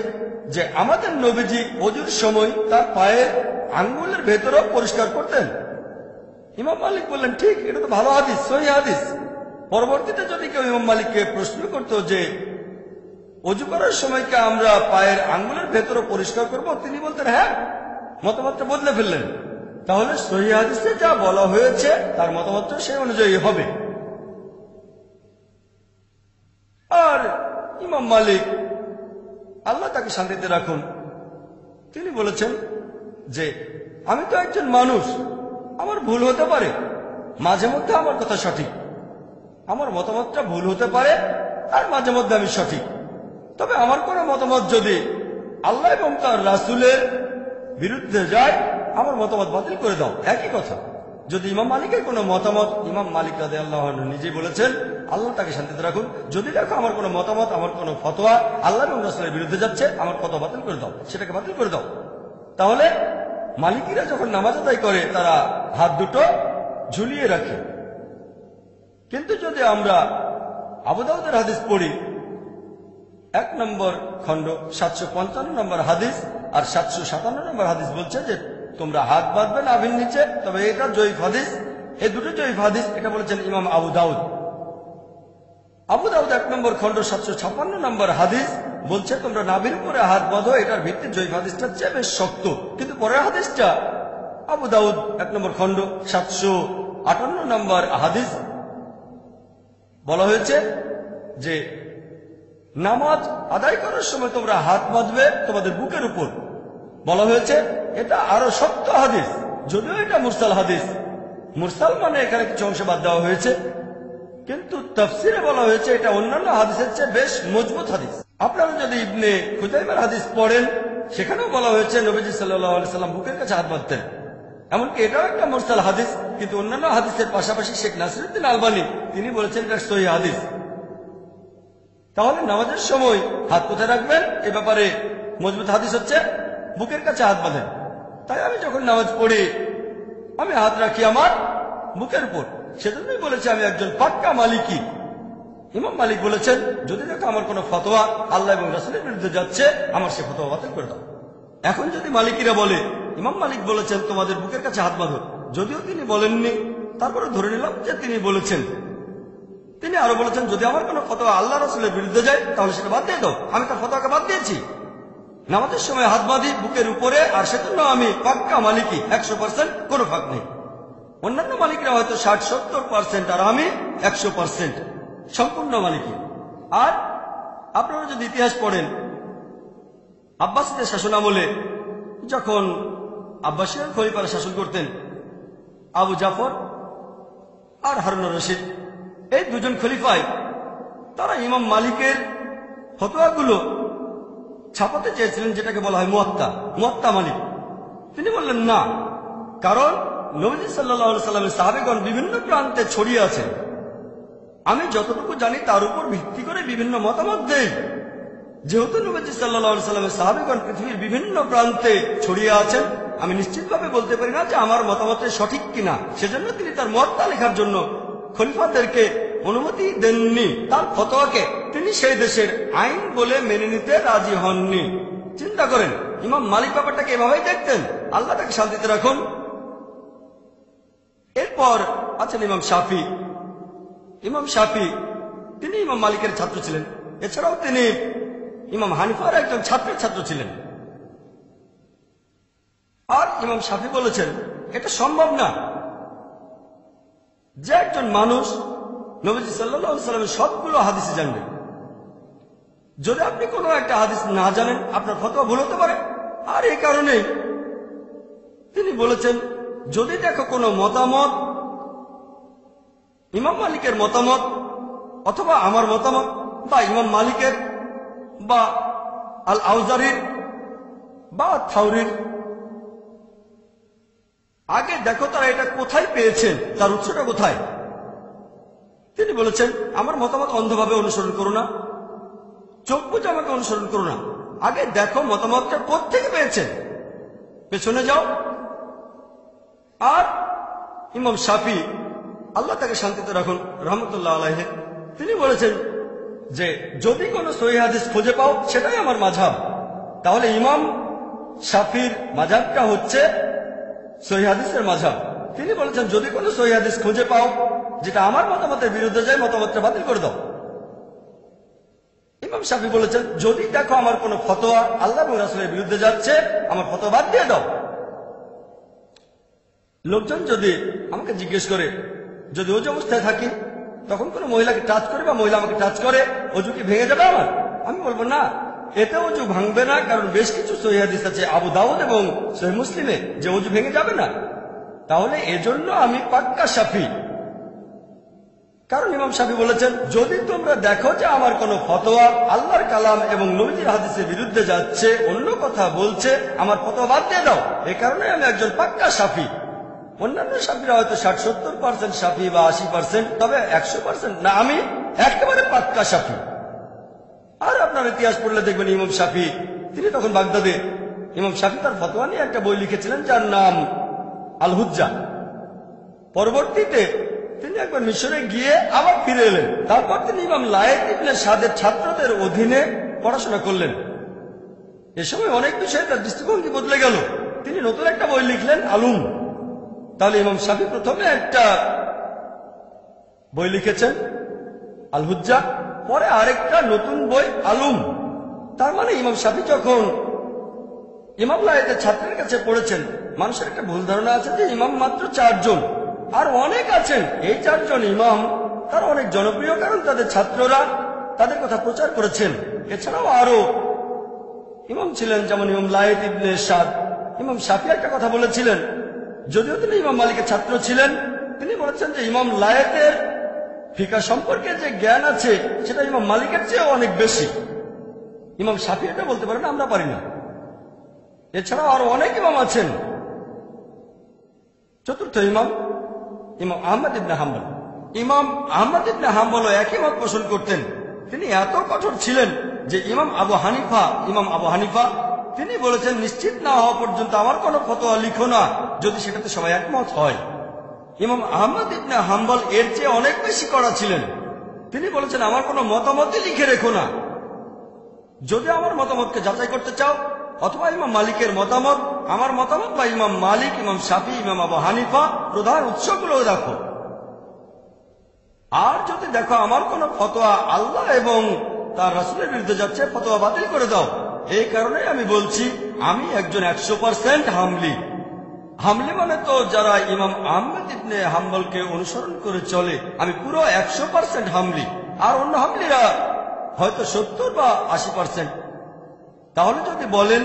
যে আমাদের নবীজি ওযুর সময় তার পায়ের আঙ্গুলের ভেতরেও পরিষ্কার করতেন। ইমাম মালিক বললেন ঠিক, এটা তো ভালো হাদিস, সহিহ হাদিস। পরবর্তীতে যদি কেউ ইমাম মালিককে প্রশ্ন করত যে ওযু করার সময় কি আমরা পায়ের আঙ্গুলের ভেতরে পরিষ্কার করব, তিনি বলতেন হ্যাঁ। মতামতটা বদলে ফেললেন। তাহলে সহিহ হাদিসে যা বলা হয়েছে তার মতামতটা সেই অনুযায়ী হবে। আর ইমাম মালিক আল্লাহ তাকে শান্তিতে রাখুন, তিনি বলেছেন যে আমি তো একজন মানুষ, আমার ভুল হতে পারে, মাঝে মধ্যে আমার কথা সঠিক, আমার মতামতটা ভুল হতে পারে, আর মাঝে মধ্যে আমি সঠিক। তবে আমার কোন মতামত যদি আল্লাহ এবং তার রাসূলের বিরুদ্ধে যায়, আমার মতামত বাতিল করে দাও। একই কথা। যদি ইমাম মালিকের কোন মতামত, ইমাম মালিক রাদিয়াল্লাহু আনহু নিজেই বলেছেন, আল্লাহ তাকে শান্তিতে রাখুন, যদি দেখো আমার কোন মতামত, আমার কোন ফতোয়া আল্লাহ এবং রাসূলের বিরুদ্ধে যাচ্ছে, আমার ফতোয়া বাতিল করে দাও, সেটাকে বাতিল করে দাও। তাহলে মালিকিরা যখন নামাজ আদায় করে তারা হাত দুটো ঝুলিয়ে রাখে। কিন্তু যদি আমরা আবু দাউদের হাদিস পড়ি, 1 নম্বর খণ্ড 755 নম্বর হাদিস আর 757 নম্বর হাদিস বলছে যে তোমরা হাত বাঁধবে নাভির নিচে। তবে এটা জয়ীফ হাদিস, এই দুটো জয়ীফ হাদিস। এটা বলেছেন ইমাম আবু দাউদ। আবু দাউদ 1 নম্বর খণ্ড 756 নম্বর হাদিস বলছে তোমরা নাভির উপরে হাত বাঁধো। এটার ভিত্তি জয়ীফ হাদিসটা চেয়ে বেশ শক্ত। কিন্তু পরের হাদিসটা আবু দাউদ 1 নম্বর খণ্ড 758 নম্বর হাদিস বলা হয়েছে যে নামাজ আদায় করার সময় তোমরা হাত বাঁধবে তোমাদের বুকের উপর। বলা হয়েছে এটা আরো শক্ত হাদিস, যদিও এটা মুরসাল হাদিস। মুরসাল মানে এখানে কিছু অংশ বাদ দেওয়া হয়েছে, কিন্তু তাফসিরে বলা হয়েছে এটা অন্যান্য হাদিসের চেয়ে বেশ মজবুত হাদিস। আপনারা যদি ইবনে খুজাইমার হাদিস পড়েন, সেখানেও বলা হয়েছে নবীজি সাল্লাল্লাহু আলাইহি সাল্লাম বুকের কাছে হাত বাঁধতেন। এমনকি এটাও একটা মুরসাল হাদিস, কিন্তু অন্যান্য হাদিসের পাশাপাশি শেখ নাসিরউদ্দিন আলবানী তিনি বলেছেন এটা সহিহ হাদিস। তাহলে নামাজের সময় হাত কোথায় রাখবেন এ ব্যাপারে মজবুত হাদিস হচ্ছে বুকের কাছে হাত বাঁধেন। তাই আমি যখন নামাজ পড়ি আমি হাত রাখি আমার বুকের উপর, সেজন্যই বলেছি আমি একজন পাক্কা মালিকি। ইমাম মালিক বলেছেন যদি দেখো আমার কোনো ফতোয়া আল্লাহ এবং রাসূলের বিরুদ্ধে যাচ্ছে, আমার সে ফতোয়া বাতিল করে দাও। এখন যদি মালিকিরা বলে ইমাম মালিক বলেছেন তোমাদের বুকের কাছে হাত বাঁধো, যদিও তিনি বলেননি তারপরে ধরে নিলাম যে তিনি বলেছেন। তিনি আরো বলেছেন যদি আমার কোনো ফতোয়া আল্লাহ রাসূলের বিরুদ্ধে যায় তাহলে সেটা বাদ দিয়ে দাও, আমি তার ফতোয়াকে বাদ দিয়েছি। নামাজের সময় হাত বাঁধি বুকের উপরে, আর সেজন্য আমি পাক্কা মালিকি, 100% কোনো ফাঁক নেই। অন্যান্য মালিকরা হয়তো 60-70%, আর আমি 100% সম্পূর্ণ মালিকি। আর আপনারা যদি ইতিহাস পড়েন, আব্বাসীদের শাসন আমলে যখন আব্বাসীয় খলিফারা শাসন করতেন, আবু জাফর আর হারুন রশিদ, এই দুজন খলিফায় তারা ইমাম মালিকের ফতোয়াগুলো ছাপাতে চেয়েছিলেন, যেটাকে বলা হয় মুয়াত্তা মালিক। তিনি বললেন না, কারণ নবী সাল্লাল্লাহু আলাইহি সাল্লামের সাহাবীগণ বিভিন্ন প্রান্তে ছড়িয়ে আছেন, আমি যতটুকু জানি তার উপর ভিত্তি করে বিভিন্ন মতামত দেই। যেহেতু নবী সাল্লাল্লাহু আলাইহি সাল্লামের সাহাবীগণ পৃথিবীর বিভিন্ন প্রান্তে ছড়িয়ে আছেন, আমি নিশ্চিতভাবে বলতে পারি না যে আমার মতামতের সঠিক কিনা। সেজন্য তিনি তার মুয়াত্তা লেখার জন্য খলিফাদেরকে অনুমতি দেননি। তার ফতোয়াকে তিনি সেই দেশের আইন বলে মেনে নিতে রাজি হননি। চিন্তা করেন, ইমাম মালিক ব্যাপারটাকে এভাবেই দেখতেন। আল্লাহ তাকে শান্তিতে রাখুন। এরপর আছেন ইমাম শাফি। ইমাম শাফি তিনি ইমাম মালিকের ছাত্র ছিলেন, এছাড়াও তিনি ইমাম হানিফার একজন ছাত্রের ছাত্র ছিলেন। আর ইমাম শাফি বলেছেন এটা সম্ভব না যে একজন মানুষ নবীজি সাল্লাল্লাহু আলাইহি সাল্লামের সবগুলো হাদিস জানবে। যদি আপনি কোনো একটা হাদিস না জানেন, আপনার ফতোয়া ভুল হতে পারে। আর এই কারণেই তিনি বলেছেন যদি দেখো কোনো মতামত ইমাম মালিকের মতামত অথবা আমার মতামত বা ইমাম মালিকের বা আল আউজারির বা থাউরির, আগে দেখো তারা এটা কোথায় পেয়েছেন, তার উৎসটা কোথায়। তিনি বলেছেন আমার মতামত অন্ধভাবে অনুসরণ করো না, চোখ বুঝে আমাকে অনুসরণ করো না, আগে দেখো মতামতটা কোত্থেকে পেয়েছেন, পেছনে যাও। আর ইমাম শাফি আল্লাহ তাকে শান্তিতে রাখুন রহমতুল্লাহ আলাইহি, তিনি বলেছেন যে যদি কোনো সহিহ হাদিস খুঁজে পাও সেটাই আমার মাযহাব। তাহলে ইমাম শাফির মাযহাবটা হচ্ছে সহিহ হাদিসের মাযহাব। তিনি বলেছেন যদি কোনো সহিহ হাদিস খুঁজে পাও যেটা আমার মতামতের বিরুদ্ধে যায়, মতামতটা বাতিল করে দাও। ইমাম শাফি বলেছেন যদি দেখো আমার কোনো ফতোয়া আল্লাহ এবং রাসূলের বিরুদ্ধে যাচ্ছে, আমার ফতোয়া বাদ দিয়ে দাও। লোকজন যদি আমাকে জিজ্ঞেস করে যদি ওযু অবস্থায় থাকি, তখন কোনো মহিলাকে টাচ করে বা মহিলা আমাকে টাচ করে, ওযু কি ভেঙে যাবে আমার? আমি বলবো না, এতে ওযু ভাঙবে না, কারণ বেশ কিছু সহিহ হাদিস আছে আবু দাউদ এবং সহিহ মুসলিমে যে ওযু ভেঙে যাবে না। তাহলে এজন্য আমি পাক্কা শাফি। কারণ ইমাম শাফি বলেছেন যদি তোমরা দেখো যে আমার কোনো ফতোয়া আল্লাহর কালাম এবং নবীজির হাদিসের বিরুদ্ধে যাচ্ছে, অন্য কথা বলছে, আমার ফতোয়া বাদ দিয়ে দাও। এই কারণে আমি একজন পাক্কা শাফি। অন্যান্য শাফিরা হয়তো 60-70% শাফি বা 80%, তবে 100% না, আমি একেবারে পাক্কা শাফি। আর আপনার ইতিহাস পড়লে দেখবেন ইমাম শাফি তিনি তখন বাগদাদে, ইমাম শাফি তার ফতোয়া নিয়ে একটা বই লিখেছিলেন যার নাম আল হুজ্জা। পরবর্তীতে তিনি একবার মিশরে গিয়ে আবার ফিরে এলেন। তারপর তিনি ইমাম লায়েত ইবনে সাদের ছাত্রদের অধীনে পড়াশোনা করলেন। এ সময় অনেক বিষয়ে তার দৃষ্টিভঙ্গি বদলে গেল। তিনি নতুন একটা বই লিখলেন আলুম। তাহলে ইমাম শাফি প্রথমে একটা বই লিখেছেন আল হুজ্জা, পরে আরেকটা নতুন বই আলুম। তার মানে ইমাম শাফি যখন ইমাম লায়েতের ছাত্রের কাছে পড়েছেন, মানুষের একটা ভুল ধারণা আছে যে ইমাম মাত্র 4 জন, আর অনেক আছেন। এই 4 জন ইমাম তারা অনেক জনপ্রিয়, কারণ তাদের ছাত্ররা তাদের কথা প্রচার করেছেন। এছাড়াও আরো ইমাম ছিলেন, যেমন ইমাম লায়েত ইবনে সাদ। ইমাম শাফি একটা কথা বলেছিলেন, যদিও তিনি ইমাম মালিকের ছাত্র ছিলেন, তিনি বলেছেন যে ইমাম লায়েতের ফিকা সম্পর্কে যে জ্ঞান আছে সেটা ইমাম মালিকের চেয়ে অনেক বেশি। ইমাম শাফি এটা বলতে পারেন, আমরা পারি না। এছাড়াও আরো অনেক ইমাম আছেন। চতুর্থ ইমাম ইমাম আহমদ ইবনে হাম্বল। ইমাম আহমদ ইবনে হাম্বলও একই মত পোষণ করতেন। তিনি এত কঠোর ছিলেন যে ইমাম আবু হানিফা তিনি বলেছেন, নিশ্চিত না হওয়া পর্যন্ত আমার কোনো ফতোয়া লিখো না যদি সেটাতে সবাই একমত হয়। ইমাম আহমদ ইবনে হাম্বল এর চেয়ে অনেক বেশি কড়া ছিলেন। তিনি বলেছেন, আমার কোনো মতামতই লিখে রেখো না, যদি আমার মতামতকে যাচাই করতে চাও, অথবা ইমাম মালিকের মতামত, আমার মতামত বা ইমাম মালিক, ইমাম শাফি, ইমাম আবু হানিফা প্রধান উৎসগুলো দেখো। আর যদি দেখো আমার কোনো ফতোয়া আল্লাহ এবং তার রাসূলের বিরুদ্ধে যাচ্ছে, ফতোয়া বাতিল করে দাও। এই কারণে আমি বলছি আমি একজন 100% হামলি মানে তো যারা ইমাম আহমদ ইবনে হাম্বলকে অনুসরণ করে চলে, আমি পুরো 100% হামলি। আর অন্য হামলিরা হয়তো 70 বা 80%। তাহলে যদি বলেন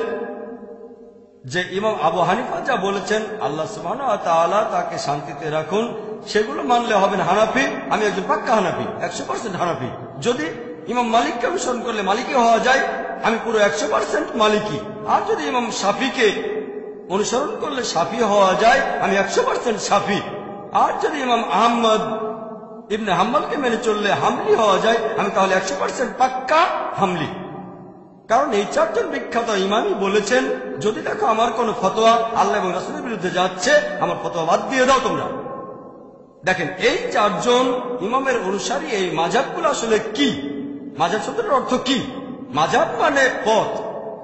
যে ইমাম আবু হানিফা যা বলেছেন আল্লাহ সুবহানাহু ওয়া তাআলা তাকে শান্তিতে রাখুন, সেগুলো মানলে হবেন হানাফি। আমি একজন পাক্কা হানাফি, 100% হানাফি। যদি ইমাম মালিককে অনুসরণ করলে মালিকি হওয়া যায়, আমি পুরো 100% মালিকি। আর যদি ইমাম শাফিকে অনুসরণ করলে শাফি হওয়া যায়, আমি 100% শাফি। আর যদি ইমাম আহমদ ইবনে হাম্বলকে মেনে চললে হামলি হওয়া যায়, আমি তাহলে 100% পাক্কা হামলি। কারণ এই চারজন বিখ্যাত ইমামই বলেছেন, যদি দেখো আমার কোন ফতোয়া আল্লাহ এবং রাসূলের বিরুদ্ধে যাচ্ছে, আমার ফতোয়া বাদ দিয়ে দাও তোমরা। দেখেন, এই চারজন ইমামের অনুসারী এই মাযহাবগুলো আসলে কি? মাযহাব শব্দটার অর্থ কি? মাযহাব মানে পথ,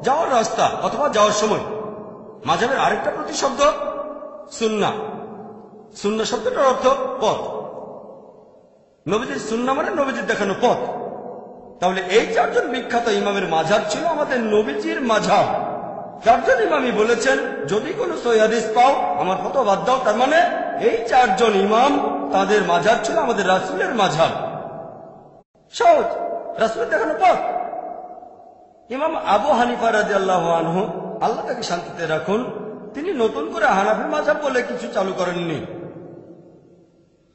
যাওয়ার রাস্তা অথবা যাওয়ার সময়। মাযহাবের আরেকটা প্রতিশব্দ সুন্নাহ। সুন্নাহ শব্দটার অর্থ পথ। নবীজির সুন্নাহ মানে নবীজির দেখানো পথ। তাহলে এই চারজন বিখ্যাত ইমামের মাযহাব ছিল আমাদের নবীজির মাযহাব। চারজন ইমামই বলেছেন, যদি কোনো সহিহ হাদিস পাও আমার ফতোয়া বাদ দাও। তার মানে এই চারজন ইমাম তাদের মাযহাব ছিল আমাদের রাসূলের মাযহাব। সহজ, রাসূলের দেখানো পথ। ইমাম আবু হানিফা রাদিয়াল্লাহু আনহু, আল্লাহ তাকে শান্তিতে রাখুন, তিনি নতুন করে হানাফি মাযহাব বলে কিছু চালু করেননি।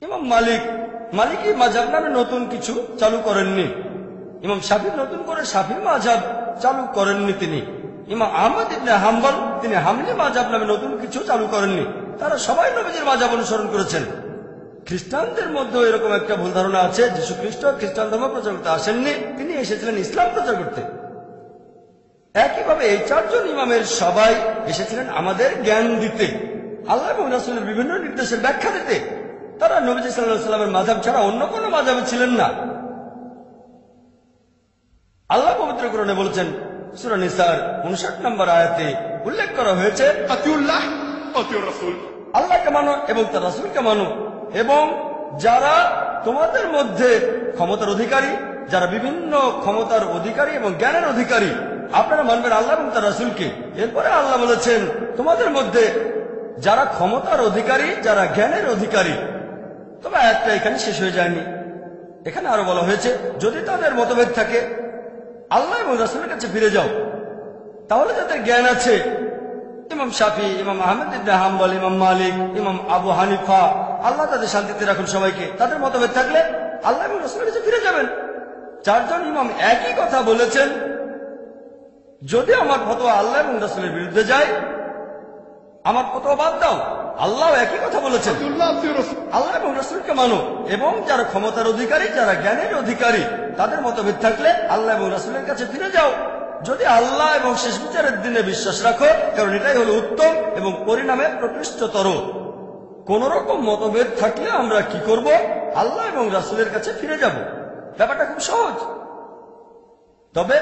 ইমাম মালিকি মাযহাব নামে নতুন কিছু চালু করেননি। ইমাম শাফি নতুন করে শাফি মাযহাব চালু করেননি তিনি। ইমাম আহমদ ইবনে হাম্বল তিনি হামলি মাযহাব নামে নতুন কিছু চালু করেননি। তারা সবাই নবীজির মাযহাব অনুসরণ করেছেন। খ্রিস্টানদের মধ্যেও এরকম একটা ভুল ধারণা আছে, যীশু খ্রিস্ট খ্রিস্টান ধর্ম প্রচার করতে আসেননি, তিনি এসেছিলেন ইসলাম প্রচার করতে। একইভাবে এই চারজন ইমামের সবাই এসেছিলেন আমাদের জ্ঞান দিতে, আল্লাহ এবং রাসূলের বিভিন্ন নির্দেশের ব্যাখ্যা দিতে। তারা নবীজি সাল্লাল্লাহু আলাইহি ওয়াসাল্লামের মাযহাব ছাড়া অন্য কোনো মাযহাবে ছিলেন না। আল্লাহ পবিত্র কোরআনে বলেছেন, সূরা নিসার 59 নম্বর আয়াতে উল্লেখ করা হয়েছে, আতিউল্লাহ আতিউর রাসূল, আল্লাহকে মানো এবং তার রাসূলকে মানো। এবং যারা তোমাদের মধ্যে ক্ষমতার অধিকারী, যারা বিভিন্ন ক্ষমতার অধিকারী এবং জ্ঞানের অধিকারী, আপনারা মানবেন আল্লাহ এবং তার রাসূলকে। এরপরে আল্লাহ বলেছেন, তোমাদের মধ্যে যারা ক্ষমতার অধিকারী, যারা জ্ঞানের অধিকারী। তবে আয়াতটা এখানে শেষ হয়ে যায়নি, এখানে আরো বলা হয়েছে, যদি তাদের মতভেদ থাকে আল্লাহ এবং রাসূলের কাছে ফিরে যাও। তাহলে যাদের জ্ঞান আছে, ইমাম শাফি, ইমাম আহমদ ইবনে হাম্বল, ইমাম মালিক, ইমাম আবু হানিফা, আল্লাহ তাদের শান্তিতে রাখুন সবাইকে, তাদের মতভেদ থাকলে আল্লাহ এবং রাসূলের কাছে ফিরে যাবেন। চারজন ইমাম একই কথা বলেছেন, যদি আমার ফতোয়া আল্লাহ এবং রাসূলের বিরুদ্ধে যায়, আমার ফতোয়া বাদ দাও। আল্লাহ একই কথা বলেছেন, আল্লাহ এবং রাসূলকে মানো। এবং যারা ক্ষমতার অধিকারী, যারা জ্ঞানের অধিকারী, তাদের মতভেদ থাকলে আল্লাহ এবং রাসূলের কাছে ফিরে যাও। যদি আল্লাহ এবং শেষ বিচারের দিনে বিশ্বাস রাখো, কারণ এটাই হলো উত্তম এবং পরিণামে প্রকৃষ্টতর। কোন রকম মতভেদ থাকলে আমরা কি করব? আল্লাহ এবং রাসূলের কাছে ফিরে যাব। ব্যাপারটা খুব সহজ। তবে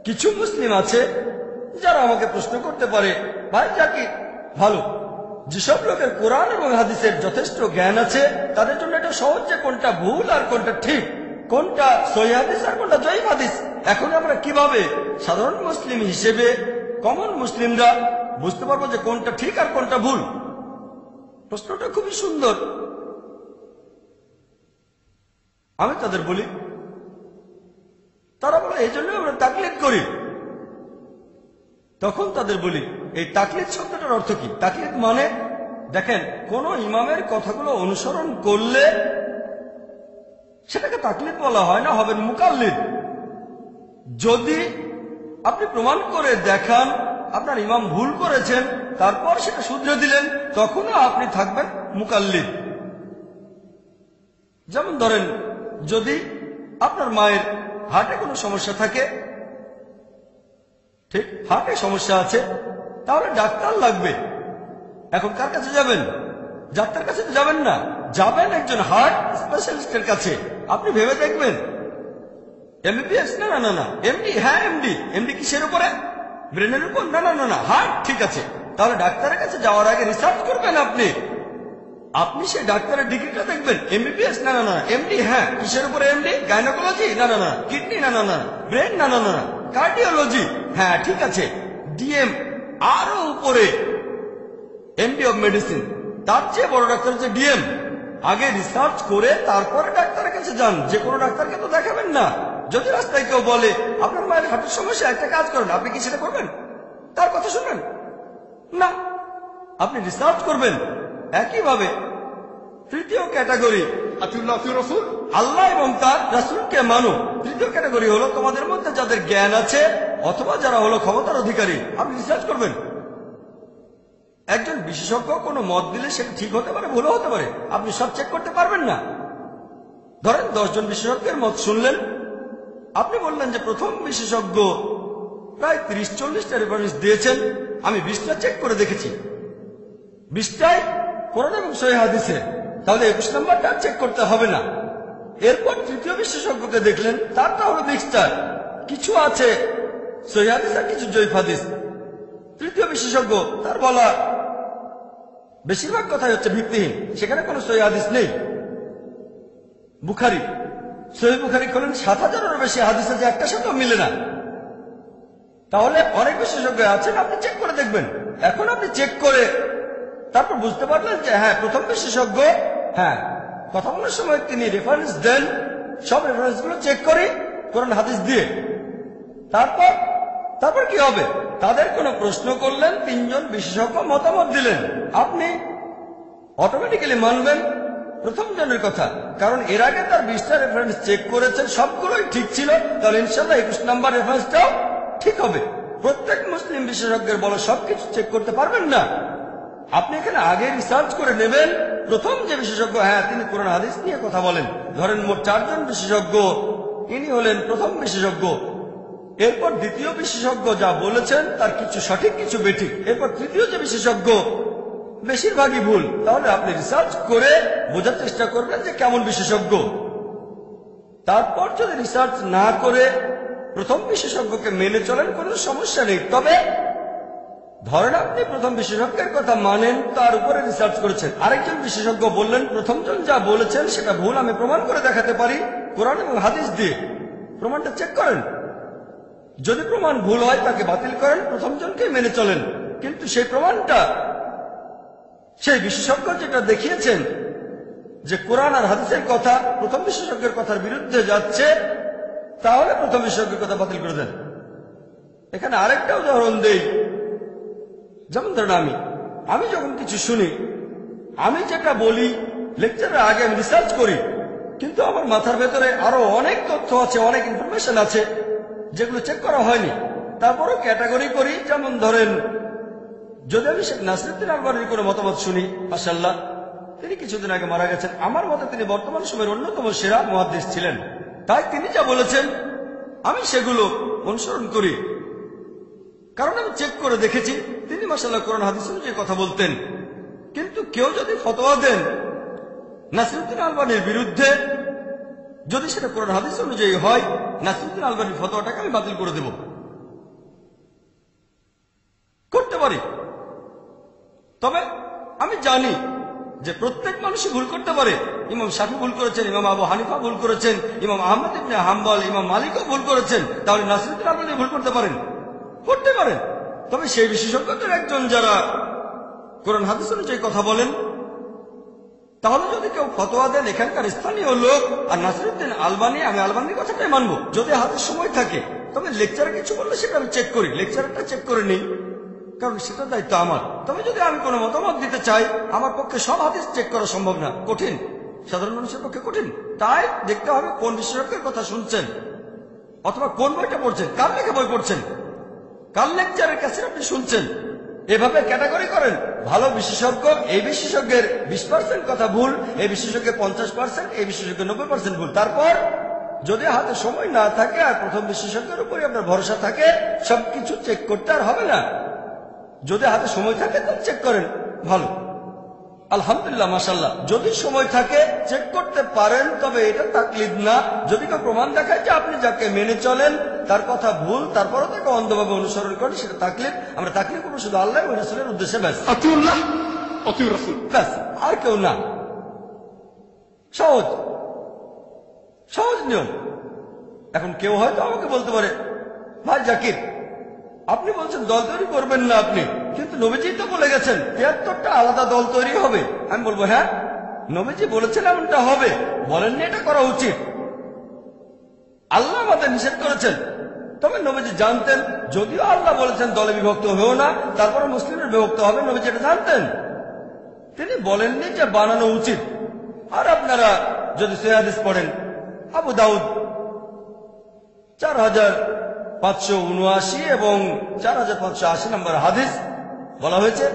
কিছু মুসলিম আছে যারা আমাকে প্রশ্ন করতে পারে, ভাই জাকির ভালো, যেসব লোকের কোরআন এবং হাদিসের যথেষ্ট জ্ঞান আছে, তাদের জন্য এটা সহজ যে কোনটা ভুল আর কোনটা ঠিক, কোনটা সহিহ হাদিস আর কোনটা জয়ীফ হাদিস। এখন আমরা কিভাবে সাধারণ মুসলিম হিসেবে, কমন মুসলিমরা বুঝতে পারবো যে কোনটা ঠিক আর কোনটা ভুল? প্রশ্নটা খুবই সুন্দর। আমি তাদের বলি, তারা বলে এই জন্য আমরা তাকলিদ করি। তখন তাদের বলি, এই তাকলিদ শব্দটার অর্থ কি? তাকলিদ মানে দেখেন, কোন ইমামের কথাগুলো অনুসরণ করলে সেটাকে তাকলিদ বলা হয় না, হবেন মুকাল্লিদ। যদি আপনি প্রমাণ করে দেখান আপনার ইমাম ভুল করেছেন, তারপর সেটা শুধরে দিলেন, তখনও আপনি থাকবেন মুকাল্লিদ। যেমন ধরেন, যদি আপনার মায়ের হার্টে কোনো সমস্যা থাকে, ঠিক হার্টে সমস্যা আছে, তাহলে ডাক্তার লাগবে। এখন কার কাছে যাবেন? ডাক্তার কাছে তো যাবেন না, যাবেন একজন হার্ট স্পেশালিস্টের কাছে। আপনি ভেবে দেখবেন এমবিবিএস, না না না না, এমডি, হ্যাঁ এমডি। এমডি কিসের উপরে? ব্রেনের উপর? না না না না, হার্ট। ঠিক আছে, তাহলে ডাক্তারের কাছে যাওয়ার আগে রিসার্চ করবেন। আপনি সেই ডাক্তারের ডিগ্রিটা দেখবেন। এমবিবিএস? না না না, এমডি। হ্যাঁ, কিসের উপরে এমডি? গাইনোকোলজি? না না না। কিডনি? না না না। ব্রেন? না না না। কার্ডিওলজি? হ্যাঁ ঠিক আছে। ডিএম, আরো উপরে এমডি অব মেডিসিন, তার চেয়ে বড় ডাক্তার হচ্ছে ডিএম। আগে রিসার্চ করে তারপরে ডাক্তারের কাছে যান। যে কোনো ডাক্তারকে তো দেখাবেন না। যদি রাস্তায় কেউ বলে আপনার মায়ের হার্টের সমস্যা, একটা কাজ করেন, আপনি কি সেটা করবেন? তার কথা শুনবেন না, আপনি রিসার্চ করবেন। একইভাবে তৃতীয় ক্যাটাগরি, আল্লাহ এবং তার রাসূলকে মানো। তৃতীয় ক্যাটাগরি হলো তোমাদের মধ্যে যাদের জ্ঞান আছে অথবা যারা হলো ক্ষমতার অধিকারী। আপনি রিসার্চ করবেন। একজন বিশেষজ্ঞ কোনো মত দিলে সেটা ঠিক হতে পারে, ভুলও হতে পারে, আপনি সব চেক করতে পারবেন না। ধরেন 10 জন বিশেষজ্ঞের মত শুনলেন, আপনি বললেন যে প্রথম বিশেষজ্ঞ প্রায় 30-40টা রেফারেন্স দিয়েছেন, আমি 20টা চেক করে দেখেছি, 20টাই কোরআন এবং সহিহ হাদিসে, তাহলে 21 নম্বরটা চেক করতে হবে না। এরপর তৃতীয় বিশেষজ্ঞকে দেখলেন, তারটা হলো মিক্সচার, কিছু আছে সহিহ হাদিস আর কিছু জয়ীফ হাদিস। তৃতীয় বিশেষজ্ঞ, তার বলা বেশিরভাগ কথাই হচ্ছে ভিত্তিহীন, সেখানে কোনো সহিহ হাদিস নেই। বুখারী, সহিহ বুখারী খোলেন, 7000-এরও বেশি হাদিস আছে, একটার সাথেও মিলে না। তাহলে অনেক বিশেষজ্ঞ আছেন, আপনি চেক করে দেখবেন। এখন আপনি চেক করে তারপর বুঝতে পারলেন যে হ্যাঁ প্রথম বিশেষজ্ঞ, হ্যাঁ কথা বলার সময় তিনি রেফারেন্স দেন, সব রেফারেন্সগুলো চেক করি কোরআন হাদিস দিয়ে। তারপর কি হবে? তাদের কোনো প্রশ্ন করলেন, 3 জন বিশেষজ্ঞ মতামত দিলেন, আপনি অটোমেটিক্যালি মানবেন প্রথম জনের কথা, কারণ এর আগে তার 20টা রেফারেন্স চেক করেছেন, সবগুলোই ঠিক ছিল। তাহলে ইনশাল্লাহ 21 নম্বর রেফারেন্সটাও ঠিক হবে। প্রত্যেক মুসলিম বিশেষজ্ঞের বলা সবকিছু চেক করতে পারবেন না। আপনি এখানে আগে রিসার্চ করে নেবেন। প্রথম যে বিশেষজ্ঞ, হ্যাঁ তিনি কোরআন হাদিস নিয়ে কথা বলেন, ধরেন মোট 4 জন বিশেষজ্ঞ, ইনি হলেন প্রথম বিশেষজ্ঞ। এরপর দ্বিতীয় বিশেষজ্ঞ যা বলেছেন তার কিছু সঠিক কিছু বেঠিক। এরপর তৃতীয় যে বিশেষজ্ঞ, বেশিরভাগই ভুল। তাহলে আপনি রিসার্চ করে বোঝার চেষ্টা করবেন যে কেমন বিশেষজ্ঞ। তারপর যদি রিসার্চ না করে প্রথম বিশেষজ্ঞকে মেনে চলেন, কোনো সমস্যা নেই। তবে ধরেন আপনি প্রথম বিশেষজ্ঞের কথা মানেন, তার উপরে রিসার্চ করেছেন, আরেকজন বিশেষজ্ঞ বললেন প্রথমজন যা বলেছেন সেটা ভুল, আমি প্রমাণ করে দেখাতে পারি কোরআন এবং হাদিস দিয়ে। প্রমাণটা চেক করেন, যদি প্রমাণ ভুল হয় তাকে বাতিল করেন, প্রথমজনকে মেনে চলেন। কিন্তু সেই প্রমাণটা সেই বিশেষজ্ঞ যেটা দেখিয়েছেন যে কোরআন আর হাদিসের কথা প্রথম বিশেষজ্ঞের কথার বিরুদ্ধে যাচ্ছে, তাহলে প্রথম বিশেষজ্ঞের কথা বাতিল করে দেন। এখানে আরেকটা উদাহরণ দেই। যেমন ধরেন আমি যখন কিছু শুনি, আমি যেটা বলি লেকচারের আগে আমি রিসার্চ করি, কিন্তু আমার মাথার ভেতরে আরো অনেক তথ্য আছে, অনেক ইনফরমেশন আছে যেগুলো চেক করা হয়নি। তারপরও ক্যাটাগরি করি। যেমন ধরেন, যদি আমি শেখ নাসিরউদ্দিন আলবানীর কোনো মতামত শুনি, মাশাআল্লাহ তিনি কিছুদিন আগে মারা গেছেন, আমার মতে তিনি বর্তমান সময়ের অন্যতম সেরা মুহাদ্দিস ছিলেন, তাই তিনি যা বলেছেন আমি সেগুলো অনুসরণ করি, কারণ আমি চেক করে দেখেছি তিনি মাশাআল্লাহ কোরআন হাদিস অনুযায়ী কথা বলতেন। কিন্তু কেউ যদি ফতোয়া দেন নাসিরউদ্দিন আলবানীর বিরুদ্ধে, যদি সেটা কোরআন হাদিস অনুযায়ী হয়, নাসিরউদ্দিন আলবানীর ফতোয়াটাকে আমি বাতিল করে দেব, করতে পারি। তবে আমি জানি যে প্রত্যেক মানুষই ভুল করতে পারে। ইমাম শাফি ভুল করেছেন, ইমাম আবু হানিফা ভুল করেছেন, ইমাম আহমদ ইবনে হাম্বল, ইমাম মালিকও ভুল করেছেন। তাহলে নাসিরউদ্দিন আলবানী ভুল করতে পারেন? করতে পারেন। তবে সেই বিশেষজ্ঞদের একজন যারা কোরআন হাদিস অনুযায়ী কথা বলেন, তাহলে যদি কেউ ফতোয়া দেন এখানকার স্থানীয় লোক আর নাসিরউদ্দিন আলবানী, আমি আলবানীর কথাটাই মানবো যদি হাতে সময় থাকে। তবে লেকচারে কিছু বললে সেটা আমি চেক করি, লেকচারটা চেক করে নিই। কারণ সেটা দায়িত্ব আমার। তবে যদি আমি কোনো মতামত দিতে চাই, আমার পক্ষে সব হাদিস চেক করা সম্ভব না, কঠিন, সাধারণ মানুষের পক্ষে কঠিন। তাই দেখতে হবে কোন বিশেষজ্ঞের কথা শুনছেন, অথবা কোন বইটা পড়ছেন, কার লেখা বই পড়ছেন, কার লেকচারের কাছে আপনি শুনছেন। এভাবে ক্যাটাগরি করেন। ভালো বিশেষজ্ঞ, এই বিশেষজ্ঞের 20% কথা ভুল, এই বিশেষজ্ঞের 50%, এই বিশেষজ্ঞের 90% ভুল। তারপর যদি হাতে সময় না থাকে আর প্রথম বিশেষজ্ঞের উপরে আপনার ভরসা থাকে, সবকিছু চেক করতে আর হবে না। যদি হাতে সময় থাকে তো চেক করেন, ভালো, আলহামদুলিল্লাহ, মাশাআল্লাহ। যদি সময় থাকে চেক করতে পারেন, তবে এটা তাকলিদ না। যদি কেউ প্রমাণ দেখায় যে আপনি যাকে মেনে চলেন তার কথা ভুল, তারপরও তাকে অন্ধভাবে অনুসরণ করেন, সেটা তাকলিদ। আমরা তাকলিদ করবো শুধু আল্লাহ এবং রাসূলের উদ্দেশ্যে, ব্যাস, ব্যাস, আর কেউ না। সহজ সহজ নিয়ম। এখন কেউ হয়তো আমাকে বলতে পারে, ভাই জাকির, আপনি বলছেন দল তৈরি করবেন না আপনি, কিন্তু নবীজি তো বলে গেছেন 73টা আলাদা দল তৈরি হবে। আমি বলবো, হ্যাঁ, নবীজি বলেছেন এমনটা হবে, বলেননি এটা করা উচিত। আল্লাহ আমাদের নিষেধ করেছেন, তবে নবীজি জানতেন, যদিও আল্লাহ বলেছেন দলে বিভক্ত হয়েও না, তারপরে মুসলিমের বিভক্ত হবে, নবীজি এটা জানতেন। তিনি বলেননি যে বানানো উচিত। আর আপনারা যদি সহিহ হাদিস পড়েন, আবু দাউদ 4579 এবং 4580 নম্বর হাদিস বলা হয়েছে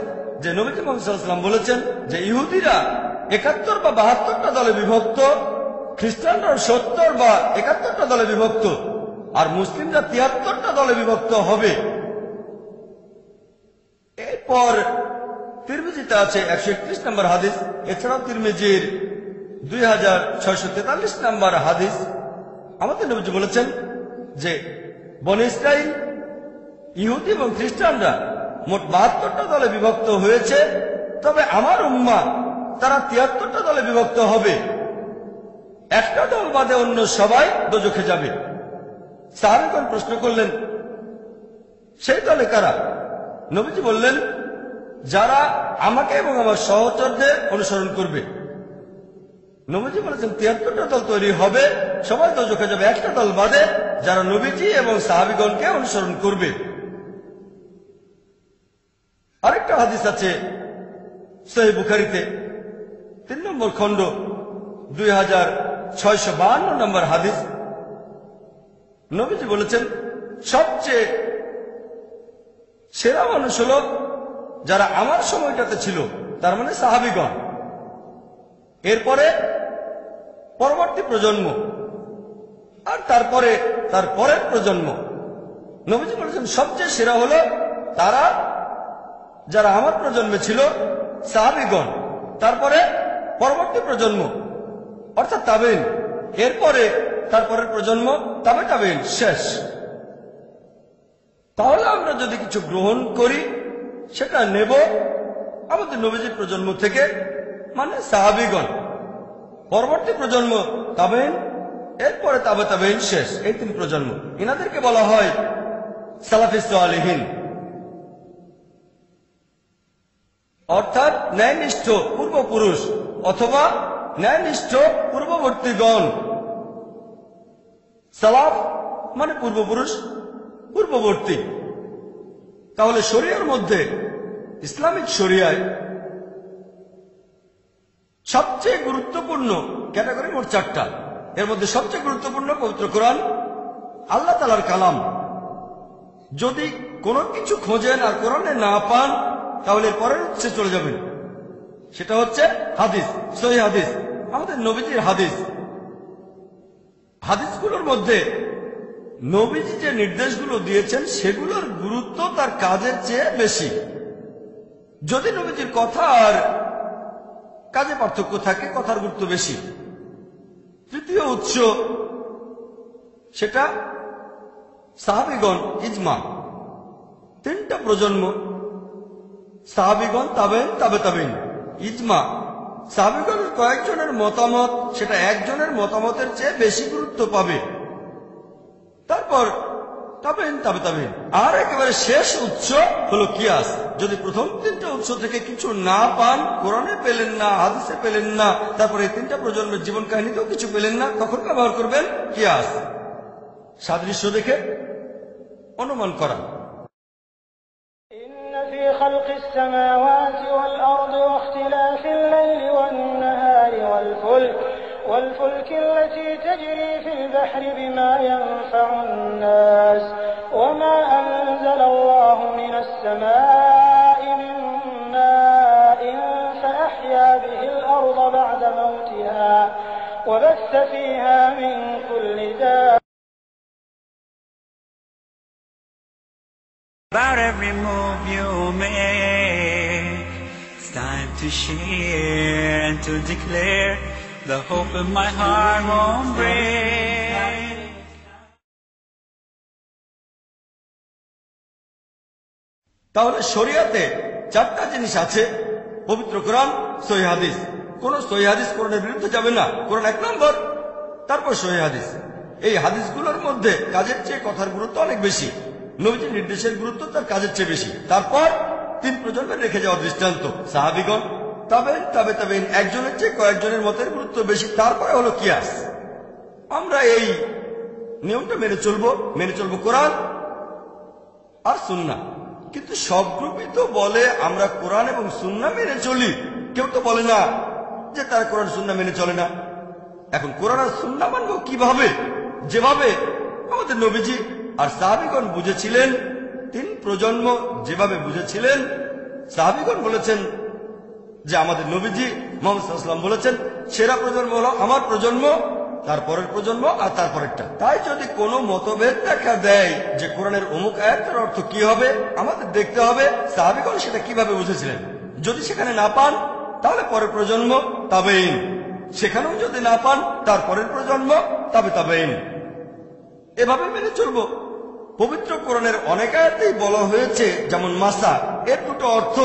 যে নবী মুহাম্মদ সাল্লাল্লাহু আলাইহি ওয়াসাল্লাম বলেছেন যে ইহুদিরা 71 বা 72টা দলে বিভক্ত, খ্রিস্টানরা 70 বা 71টা দলে বিভক্ত, আর মুসলিমরা 73টা দলে বিভক্ত হবে। এরপর তিরমিজিতে আছে 131 নম্বর হাদিস, এছাড়াও তিরমিজির 2643 নম্বর হাদিস। আমাদের নবীজি বলেছেন যে বনী ইসরাইল, ইহুদি এবং খ্রিস্টানরা মোট 72টা দলে বিভক্ত হয়েছে, তবে আমার উম্মাহ তারা 73টা দলে বিভক্ত হবে। একটা দল বাদে অন্য সবাই দোজখে যাবে। সাহাবীগণ প্রশ্ন করলেন, সেই দলে কারা? নবীজি বললেন, যারা আমাকে এবং আমার সহচরদের অনুসরণ করবে। নবীজি বলেছেন 73টা দল তৈরি হবে, সবাই দোজখে যাবে, একটা দল বাদে, যারা নবীজি এবং সাহাবীগণকে অনুসরণ করবে। আরেকটা হাদিস আছে সহিহ বুখারীতে 3 নম্বর খণ্ড 2652 নম্বর হাদিস। নবীজি বলেছেন, সবচেয়ে সেরা মানুষ হলো যারা আমার সময়টাতে ছিল, তার মানে সাহাবীগণ। এরপরে পরবর্তী প্রজন্ম, আর তারপরে তার পরের প্রজন্ম। নবীজি বলেছেন সবচেয়ে সেরা হলো তারা যারা আমার প্রজন্মে ছিল, সাহাবীগণ, তারপরে পরবর্তী প্রজন্ম অর্থাৎ তাবেঈন, এরপরে তারপরের প্রজন্ম, তবে তাবেঈন, শেষ। তাহলে আমরা যদি কিছু গ্রহণ করি সেটা নেব আমাদের নবীজির প্রজন্ম থেকে, মানে সাহাবীগণ, পরবর্তী প্রজন্ম তাবেঈন, এরপরে তাবে তাবেঈন, শেষ। এই 3 প্রজন্ম, এনাদেরকে বলা হয় সালাফে সালেহিন, অর্থাৎ ন্যায়নিষ্ঠ পূর্বপুরুষ অথবা ন্যায়নিষ্ঠ পূর্ববর্তীগণ। সালাফ মানে পূর্বপুরুষ, পূর্ববর্তী। তাহলে শরিয়ার মধ্যে, ইসলামিক শরিয়ায় সবচেয়ে গুরুত্বপূর্ণ ক্যাটাগরি মোট 4টা। এর মধ্যে সবচেয়ে গুরুত্বপূর্ণ পবিত্র কোরআন, আল্লাহ তাআলার কালাম। যদি কোনো কিছু খোঁজেন আর কোরআনে না পান, তাহলে পরের উৎসে চলে যাবেন, সেটা হচ্ছে হাদিস, সহিহ হাদিস, আমাদের নবীজির হাদিস। হাদিসগুলোর মধ্যে নবীজি যে নির্দেশগুলো দিয়েছেন সেগুলোর গুরুত্ব তার কাজের চেয়ে বেশি। যদি নবীজির কথা আর কাজে পার্থক্য থাকে, কথার গুরুত্ব বেশি। তৃতীয় উৎস সেটা সাহাবীগণ, ইজমা। 3টা প্রজন্ম, সাহাবীগণ, তাবেঈন, তাবে তাবেঈন, ইজমা। সাহাবীগণের কয়েকজনের মতামত সেটা একজনের মতামতের চেয়ে বেশি গুরুত্ব পাবে। তারপর তাবেঈন, তাবে তাবেঈন। আর একেবারে শেষ উৎস হলো কিয়াস। যদি প্রথম 3টা উৎস থেকে কিছু না পান, কোরআনে পেলেন না, হাদিসে পেলেন না, তারপরে এই 3টা প্রজন্মের জীবন কাহিনীতেও কিছু পেলেন না, তখন ব্যবহার করবেন কিয়াস, সাদৃশ্য দেখে অনুমান করা। إن في خلق السماوات والأرض واختلاف الليل والنهار والفلك التي تجري في البحر بما ينفع الناس وما أنزل الله من السماء من ماء فأحيا به الأرض بعد موتها وبث فيها من كل دابة. About every move you make, it's time to share and to declare the hope in my heart won't break. তাহলে শরিয়াতে 4টা জিনিস আছে: পবিত্র কোরআন, সহিহ হাদিস। কোন সহিহ হাদিস কোরআনের বিরুদ্ধে যাবে না, কোরআন 1 নম্বর, তারপর সহিহ হাদিস। এই হাদিসগুলোর মধ্যে কাজের চেয়ে কথার গুরুত্ব অনেক বেশি, নবীজির নির্দেশের গুরুত্ব তার কাজের চেয়ে বেশি। তারপর 3 প্রজন্মের রেখে যাওয়ার দৃষ্টান্ত, সাহাবীগণ, তাবেঈন, একজনের চেয়ে কয়েকজনের মতের গুরুত্ব বেশি। তারপরে হলো কিয়াস। আমরা এই নিয়মটা মেনে চলবো কোরআন আর সুন্নাহ। কিন্তু সব গ্রুপই তো বলে আমরা কোরআন এবং সুন্নাহ মেনে চলি, কেউ তো বলে না যে তারা কোরআন সুন্নাহ মেনে চলে না। এখন কোরআন আর সুন্নাহ মানব কিভাবে? যেভাবে আমাদের নবীজি আর সাহাবীগণ বুঝেছিলেন, 3 প্রজন্ম যেভাবে বুঝেছিলেন। সাহাবীগণ বলেছেন যে আমাদের নবীজি মুহাম্মদ সাল্লাল্লাহু আলাইহি ওয়াসাল্লাম বলেছেন সেরা প্রজন্ম হলো আমার প্রজন্ম, তারপরের প্রজন্ম আর তারপরেরটা। তাই যদি কোনো মতভেদ দেখা দেয় যে কোরআনের অমুক আয়াতের অর্থ কি হবে, আমাদের দেখতে হবে সাহাবীগণ সেটা কিভাবে বুঝেছিলেন। যদি সেখানে না পান তাহলে পরের প্রজন্ম, তাবেঈন। সেখানেও যদি না পান তারপরের প্রজন্ম, তাবেঈন। এভাবে মেনে চলব। পবিত্র কোরআনের অনেক আয়াতেই বলা হয়েছে, যেমন মাসা, এর 2টো অর্থ: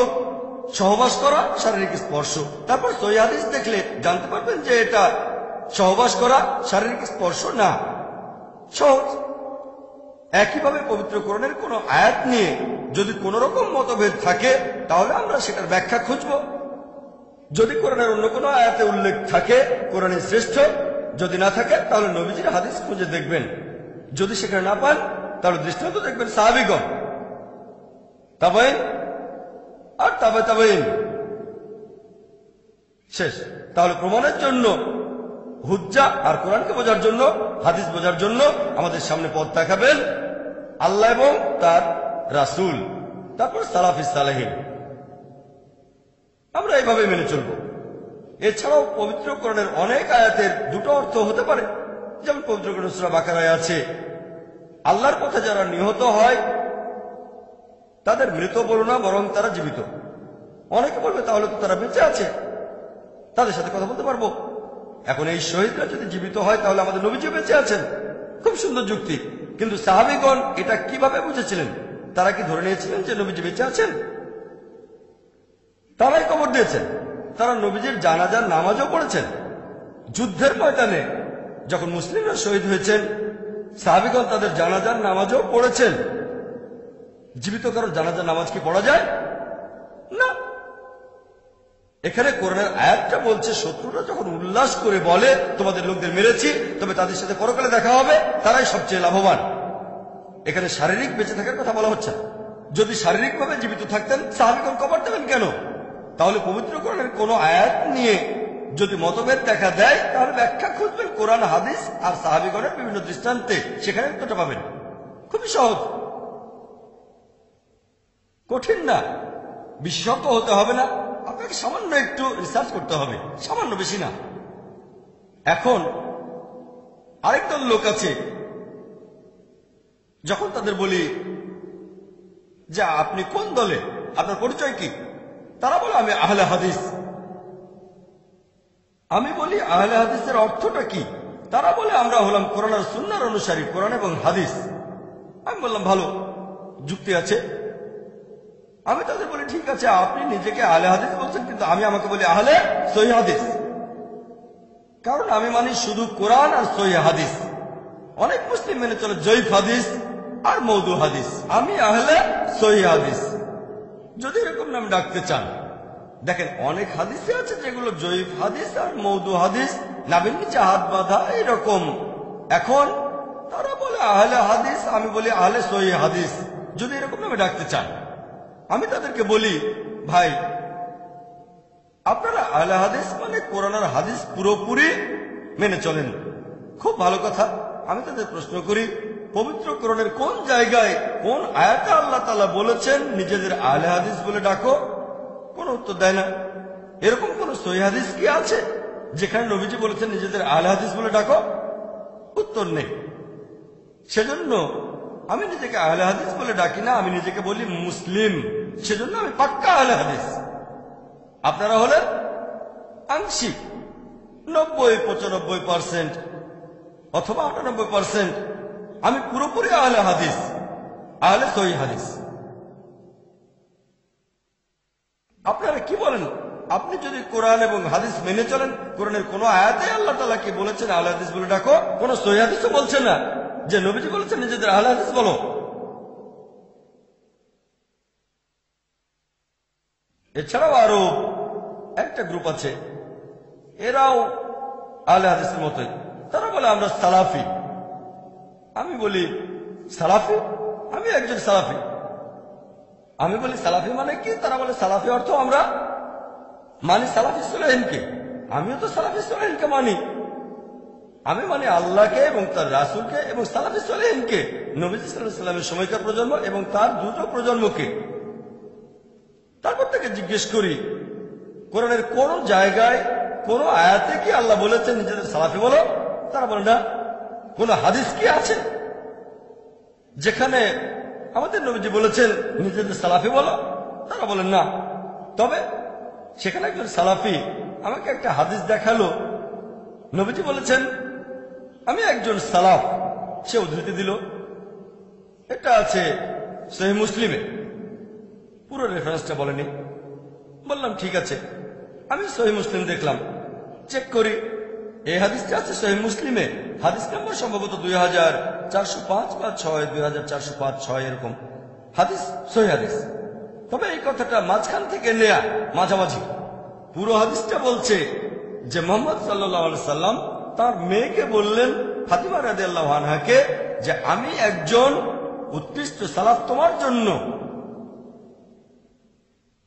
সহবাস করা, শারীরিক স্পর্শ। তারপর সহিহ হাদিস দেখলে জানতে পারবেন যে এটা সহবাস করা, শারীরিক স্পর্শ না। সহজ। একইভাবে পবিত্র কোরআনের কোন আয়াত নিয়ে যদি কোন রকম মতভেদ থাকে তাহলে আমরা সেটার ব্যাখ্যা খুঁজব। যদি কোরআনের অন্য কোনো আয়াতে উল্লেখ থাকে কোরআনে শ্রেষ্ঠ, যদি না থাকে তাহলে নবীজির হাদিস খুঁজে দেখবেন। যদি সেখানে না পান তাহলে দৃষ্টান্ত দেখবেন সাহাবীগণ, তাবেঈন আর তাবেঈন। শেষ। তাহলে প্রমাণের জন্য হুজ্জা আর কোরআনকে বোঝার জন্য, হাদিস বোঝার জন্য আমাদের সামনে পথ দেখাবেন আল্লাহ এবং তার রাসূল, তারপর সালাফিস সালেহিন। আমরা এইভাবে মেনে চলব। এছাড়াও পবিত্র কোরআনের অনেক আয়াতের 2টো অর্থ হতে পারে। যেমন পবিত্র কোরআন সূরা বাকারায় আছে, আল্লাহর পথে যারা নিহত হয় তাদের মৃত বলো না, বরং তারা জীবিত। অনেকে বলবে তাহলে তো তারা বেঁচে আছে, তাদের সাথে কথা বলতে পারবো। এখন এই শহীদরা যদি জীবিত হয় তাহলে আমাদের নবীজিও বেঁচে আছেন। খুব সুন্দর যুক্তি। কিন্তু সাহাবীগণ এটা কিভাবে বুঝেছিলেন? তারা কি ধরে নিয়েছিলেন যে নবীজি বেঁচে আছেন? তারাই কবর দিয়েছেন। তারা নবীজির জানাজার নামাজও পড়েছেন। যুদ্ধের ময়দানে যখন মুসলিমরা শহীদ হয়েছেন, সাহাবীগণ তাদের জানাজার নামাজও পড়েছেন। জীবিত কারোর জানাজার নামাজ কি পড়া যায়? না। এখানে কোরআনের আয়াতটা বলছে শত্রুরা যখন উল্লাস করে বলে তোমাদের লোকদের মেরেছি, তবে তাদের সাথে পরকালে দেখা হবে, তারাই সবচেয়ে লাভবান। এখানে শারীরিক বেঁচে থাকার কথা বলা হচ্ছে। যদি শারীরিকভাবে জীবিত থাকতেন সাহাবীগণ কবর দেবেন কেন? তাহলে পবিত্র কোরআনের কোন আয়াত নিয়ে যদি মতভেদ দেখা দেয় তাহলে ব্যাখ্যা খুঁজবেন কোরআন, হাদিস আর সাহাবীগণের বিভিন্ন দৃষ্টান্তে, সেখানে উত্তরটা পাবেন। খুবই সহজ, কঠিন না। বিশেষজ্ঞ হতে হবে না, আপনাকে সামান্য একটু রিসার্চ করতে হবে, সামান্য, বেশি না। এখন আরেক দল লোক আছে, যখন তাদের বলি যে আপনি কোন দলে, আপনার পরিচয় কি, তারা বলে আমি আহলে হাদিস। আমি বলি আহলে হাদিসের অর্থটা কি? তারা বলে আমরা হলাম কোরআন আর সুন্নাহর অনুসারী, কোরআন এবং হাদিস। আমি বললাম ভালো, যুক্তি আছে। আমি তাদের বলি ঠিক আছে, আপনি নিজেকে আহলে হাদিস বলছেন, কিন্তু আমি আমাকে বলি আহলে সহিহ হাদিস, কারণ আমি মানি শুধু কোরআন আর সহিহ হাদিস। অনেক মুসলিম মেনে চলে জয়ীফ হাদিস আর মওদু হাদিস। আমি আহলে সহিহ হাদিস। যদি এরকম নাম ডাকতে চান, দেখেন অনেক হাদিসে আছে যেগুলো জয়ীফ হাদিস আর মওদু হাদিস, নাবির নিচে হাত বাঁধা এরকম। এখন তারা বলে আহলে হাদিস, আমি বলি আহলে সহিহ হাদিস। যদি এরকম নামে ডাকতে চান, আমি তাদেরকে বলি, ভাই আপনারা আহলে হাদিস মানে কোরআন আর হাদিস পুরোপুরি মেনে চলেন, খুব ভালো কথা। আমি তাদের প্রশ্ন করি, পবিত্র কোরআনের কোন জায়গায় কোন আয়াতে আল্লাহ তাআলা বলেছেন নিজেদের আহলে হাদিস বলে ডাকো? কোন উত্তর দেয় না। এরকম কোন সহিহ হাদিস কি আছে যেখানে নবীজি বলেছেন নিজেদের আহলে হাদিস বলে ডাকো? উত্তর নেই। সেজন্য আমি নিজেকে আহলে হাদিস বলে ডাকি না, আমি নিজেকে বলি মুসলিম। সেজন্য আমি পাক্কা আহলে হাদিস। আপনারা হলেন আংশিক 90-95% অথবা 98%। আমি পুরোপুরি আহলে হাদিস, আহলে সহিহ হাদিস। আপনারা কি বলেন? আপনি যদি কোরআন এবং হাদিস মেনে চলেন, কোরআনের কোন আয়াতে আল্লাহ তাআলা কি বলেছেন আহলে হাদিস বলে ডাকো? কোন সহিহ হাদিসও বলছেন না যে নবীজি বলেছেন নিজেদের আহলে হাদিস বলো। এছাড়াও আরো একটা গ্রুপ আছে, এরাও আহলে হাদিসের মতোই। তারা বলে আমরা সালাফি। আমি বলি সালাফি? আমি একজন সালাফি। আমি বলি সালাফি মানে কি? তারা বলে সালাফি অর্থ আমরা মানি সালাফি সালেহিনকে। আমিও তো সালাফি সালেহিনকে মানি। আমি মানি আল্লাহকে এবং তার রাসূলকে এবং সালাফি সালেহিনকে, নবী সাল্লাল্লাহু আলাইহি ওয়াসাল্লামের সময়কার প্রজন্ম এবং তার দ্রুত প্রজন্মকে। তারপর থেকে জিজ্ঞেস করি, কোরআনের কোন জায়গায় কোন আয়াতে কি আল্লাহ বলেছেন নিজেদের সালাফি বলো? তারা বলে না। কোন হাদিস কি আছে যেখানে আমাদের নবীজি বলেছেন নিজেদের সালাফি বলো? তারা বলেন না। তবে সেখানে একজন সালাফি আমাকে একটা হাদিস দেখালো, নবীজি বলেছেন আমি একজন সালাফ। সে উদ্ধৃতি দিল, এটা আছে সহিহ মুসলিমে, পুরো রেফারেন্সটা বলেনি। বললাম ঠিক আছে। আমি সহিহ মুসলিম দেখলাম, চেক করি, এই হাদিসটা আছে সহিহ মুসলিমে, হাদিস নাম্বার সম্ভবত 2405 বা 6, 2405-6 এরকম হাদিস, সহিহ হাদিস। তবে এই কথাটা মাঝখান থেকে নেয়া, মাঝামাঝি। পুরো হাদিসটা বলছে যে মুহাম্মদ সাল্লাল্লাহু আলাইহি সাল্লাম তার মেয়েকে বললেন, ফাতিমা রাদিয়াল্লাহু আনহাকে, যে আমি একজন উৎকৃষ্ট সালাফ তোমার জন্য,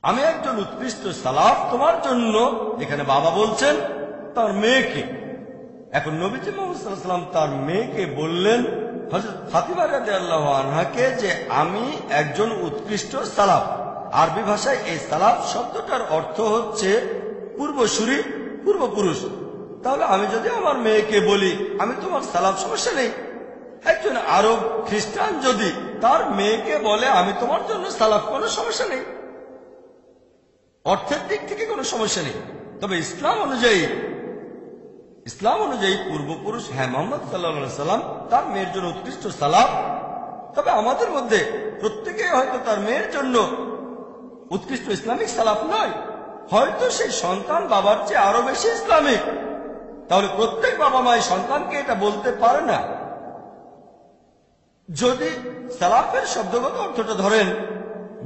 আমি একজন উৎকৃষ্ট সালাফ তোমার জন্য। এখানে বাবা বলছেন তার মেয়েকে। এখন নবীজি মুহাম্মদ সাল্লাল্লাহু আলাইহি ওয়াসাল্লাম তার মেয়েকে বললেন হযরত ফাতিমা রাদিয়াল্লাহু আনহাকে যে আমি একজন উৎকৃষ্ট সালাফ। আরবি ভাষায় এই সালাফ শব্দটার অর্থ হচ্ছে পূর্বসূরি, পূর্বপুরুষ। তাহলে আমি যদি আমার মেয়েকে বলি আমি তোমার সালাফ, সমস্যা নেই। একজন আরব খ্রিস্টান যদি তার মেয়েকে বলে আমি তোমার জন্য সালাফ, কোনো সমস্যা নেই। অর্থের দিক থেকে কোনো সমস্যা নেই। তবে ইসলাম অনুযায়ী পূর্বপুরুষ, হ্যাঁ, মুহাম্মদ সাল্লাল্লাহু আলাইহি সাল্লাম তার মেয়ের জন্য উৎকৃষ্ট সালাফ। তবে আমাদের মধ্যে প্রত্যেকেই হয়তো তার মেয়ের জন্য উৎকৃষ্ট ইসলামিক সালাফ নয়। হয়তো সেই সন্তান বাবার চেয়ে আরো বেশি ইসলামিক। তাহলে প্রত্যেক বাবা মাই সন্তানকে এটা বলতে পারে না। যদি সালাফের শব্দগত অর্থটা ধরেন,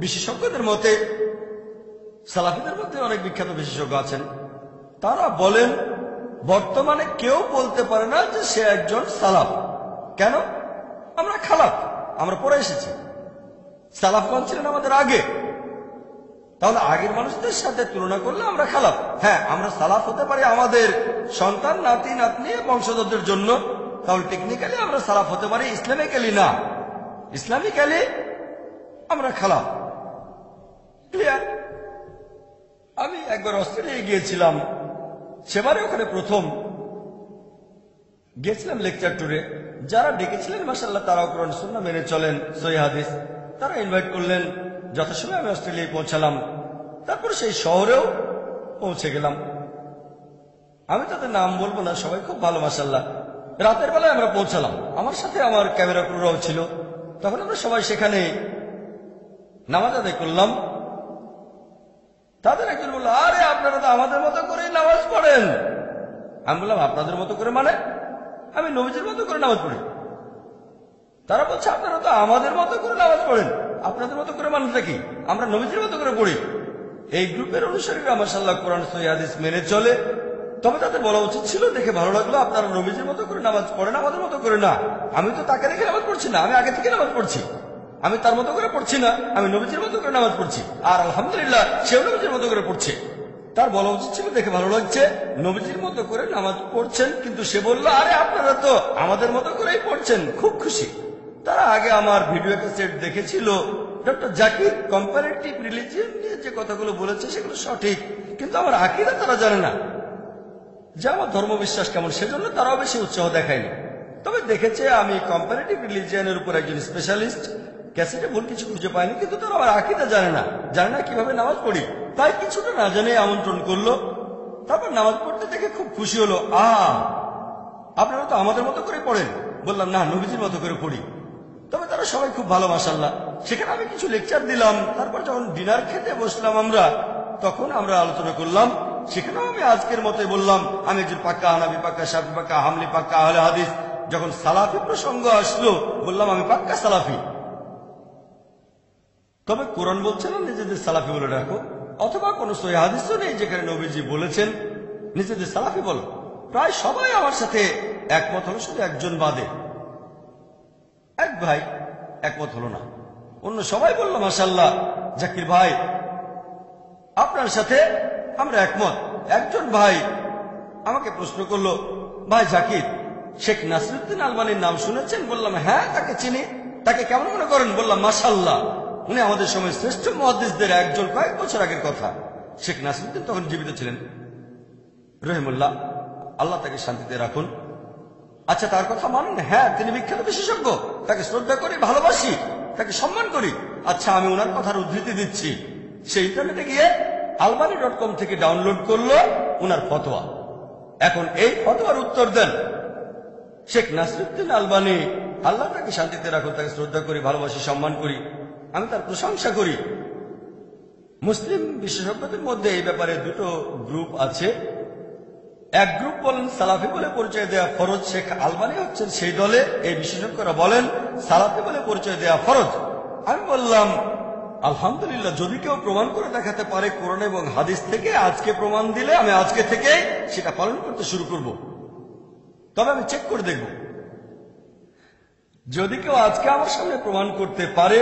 বিশেষজ্ঞদের মতে, সালাফিদের মধ্যে অনেক বিখ্যাত বিশেষজ্ঞ আছেন, তারা বলেন বর্তমানে কেউ বলতে পারে না যে সে একজন সালাফ। কেন? আমরা খালাফ, আমরা পরে এসেছি। সালাফগণ ছিলেন আমাদের আগে। তাহলে আগের মানুষদের সাথে তুলনা করলে আমরা খালাফ। হ্যাঁ, আমরা সালাফ হতে পারি আমাদের সন্তান, নাতি নাতনি, বংশধরদের জন্য। তাহলে টেকনিক্যালি আমরা সালাফ হতে পারি, ইসলামিক্যালি না। ইসলামিক্যালি আমরা খালাফ। ক্লিয়ার? আমি একবার অস্ট্রেলিয়ায় গিয়েছিলাম, সেবারে ওখানে প্রথম গিয়েছিলাম লেকচার ট্যুরে। যারা ডেকেছিলেন মাশাআল্লাহ তারাও কোরআন সুন্নাহ মেনে চলেন, সহিহ হাদিস। তারা ইনভাইট করলেন, যথাসময়ে আমি অস্ট্রেলিয়ায় পৌঁছালাম। তারপর সেই শহরেও পৌঁছে গেলাম। আমি তাদের নাম বলবো না, সবাই খুব ভালো মাশাআল্লাহ। রাতের বেলায় আমরা পৌঁছালাম, আমার সাথে আমার ক্যামেরা ক্রুরাও ছিল। তখন আমরা সবাই সেখানে নামাজ আদায় করলাম। তাদের একজন বলল, আরে আপনারা তো আমাদের মতো করে নামাজ পড়েন। আমি বললাম, আপনাদের মতো করে মানে? আমি নবীজির মতো করে নামাজ পড়ি। তারা বলছে, আপনারা তো আমাদের মতো করে নামাজ পড়েন, আপনাদের মতো করে মানেটা কি? আমরা নবীজির মতো করে পড়ি। এই গ্রুপের অনুসারীরা মাশাআল্লাহ কোরআন সহিহ হাদিস মেনে চলে। তবে তাদের বলা উচিত ছিল, দেখে ভালো লাগলো আপনারা নবীজির মতো করে নামাজ পড়েন, আমাদের মতো করে না। আমি তো তাকে রেখে নামাজ পড়ছি না, আমি আগে থেকে নামাজ পড়ছি। আমি তার মতো করে পড়ছি না, আমি নবীজির মতো করে নামাজ পড়ছি, আর আলহামদুলিল্লাহ সেও নবীজির মতো করে পড়ছে। তার বলা উচিত ছিল, দেখে ভালো লাগছে নবীজির মতো করে নামাজ পড়ছেন, কিন্তু সে বলল, আরে আপনারা তো আমাদের মতো করেই পড়ছেন, খুব খুশি। তারা আগে আমার ভিডিও ক্যাসেট দেখেছিল। ডক্টর জাকির কম্পারেটিভ রিলিজিয়ন নিয়ে যে কথাগুলো বলেছে সেগুলো সঠিক, কিন্তু আমার আকীদা তারা জানে না যে আমার ধর্মবিশ্বাস কেমন, সেজন্য তারাও বেশি উৎসাহ দেখায়নি। তবে দেখেছে আমি কম্পারেটিভ রিলিজিয়নের উপর একজন স্পেশালিস্ট, ক্যাসেটে ভুল কিছু খুঁজে পায়নি, কিন্তু তারা আমার আকীদা জানে না কিভাবে নামাজ পড়ি, তাই কিছুটা না জানে আমন্ত্রণ করলো। তারপর নামাজ পড়তে দেখে খুব খুশি হলো, আপনারা তো আমাদের মতো করে পড়েন। বললাম, না, নবীজির মতো করে পড়ি। তবে তারা সবাই খুব ভালো, মাশাআল্লাহ। সেখানে আমি কিছু লেকচার দিলাম। তারপর যখন ডিনার খেতে বসলাম আমরা, তখন আমরা আলোচনা করলাম। সেখানেও আমি আজকের মতোই বললাম, আমি একজন পাক্কা হানাফি, পাক্কা শাফি, পাক্কা হামলি, পাক্কা আহলে হাদিস। যখন সালাফি প্রসঙ্গ আসলো, বললাম আমি পাক্কা সালাফি। তবে কোরআন বলছে না নিজেদের সালাফি বলে রাখো, অথবা কোন সহিহ হাদিসও নেই যেখানে নবীজি বলেছেন নিজেদের সালাফি বলো। প্রায় সবাই আমার সাথে একমত হলো, শুধু একজন বাদে। এক ভাই একমত হলো না, অন্য সবাই বলল, মাশাআল্লাহ জাকির ভাই আপনার সাথে আমরা একমত। একজন ভাই আমাকে প্রশ্ন করলো, ভাই জাকির, শেখ নাসিরুদ্দিন আলবানীর নাম শুনেছেন? বললাম, হ্যাঁ, তাকে চিনি। তাকে কেমন মনে করেন? বললাম, মাশাআল্লাহ, উনি আমাদের সময় শ্রেষ্ঠ মুহাদ্দিসদের একজন, কয়েক বছর আগের কথা। শেখ নাসিরুদ্দিন তখন জীবিত ছিলেন, রহিমুল্লাহ, আল্লাহ তাকে শান্তিতে রাখুন। আচ্ছা, তার কথা মানেন? হ্যাঁ, তিনি বিখ্যাত বিশেষজ্ঞ, তাকে শ্রদ্ধা করি, ভালোবাসি, তাকে সম্মান করি। আচ্ছা, আমি ওনার কথার উদ্ধৃতি দিচ্ছি। সে ইন্টারনেটে গিয়ে albani.com থেকে ডাউনলোড করলো ওনার ফতোয়া। এখন এই ফতোয়ার উত্তর দেন শেখ নাসিরুদ্দিন আলবানী, আল্লাহ তাকে শান্তিতে রাখুন, তাকে শ্রদ্ধা করি, ভালোবাসি, সম্মান করি, আমি তার প্রশংসা করি। মুসলিম বিশেষজ্ঞদের মধ্যে এই ব্যাপারে দুটো গ্রুপ আছে। এক গ্রুপ বলেন সালাফি বলে পরিচয় দেওয়া ফরজ, শেখ আলবানী হচ্ছেন সেই দলে। এই বিশেষজ্ঞরা বলেন সালাফি বলে পরিচয় দেওয়া ফরজ। আমি বললাম, আলহামদুলিল্লাহ, যদি কেউ প্রমাণ করে দেখাতে পারে কোরআন এবং হাদিস থেকে, আজকে প্রমাণ দিলে আমি আজকে থেকে সেটা পালন করতে শুরু করব। তবে আমি চেক করে দেখব, যদি কেউ আজকে আমার সামনে প্রমাণ করতে পারে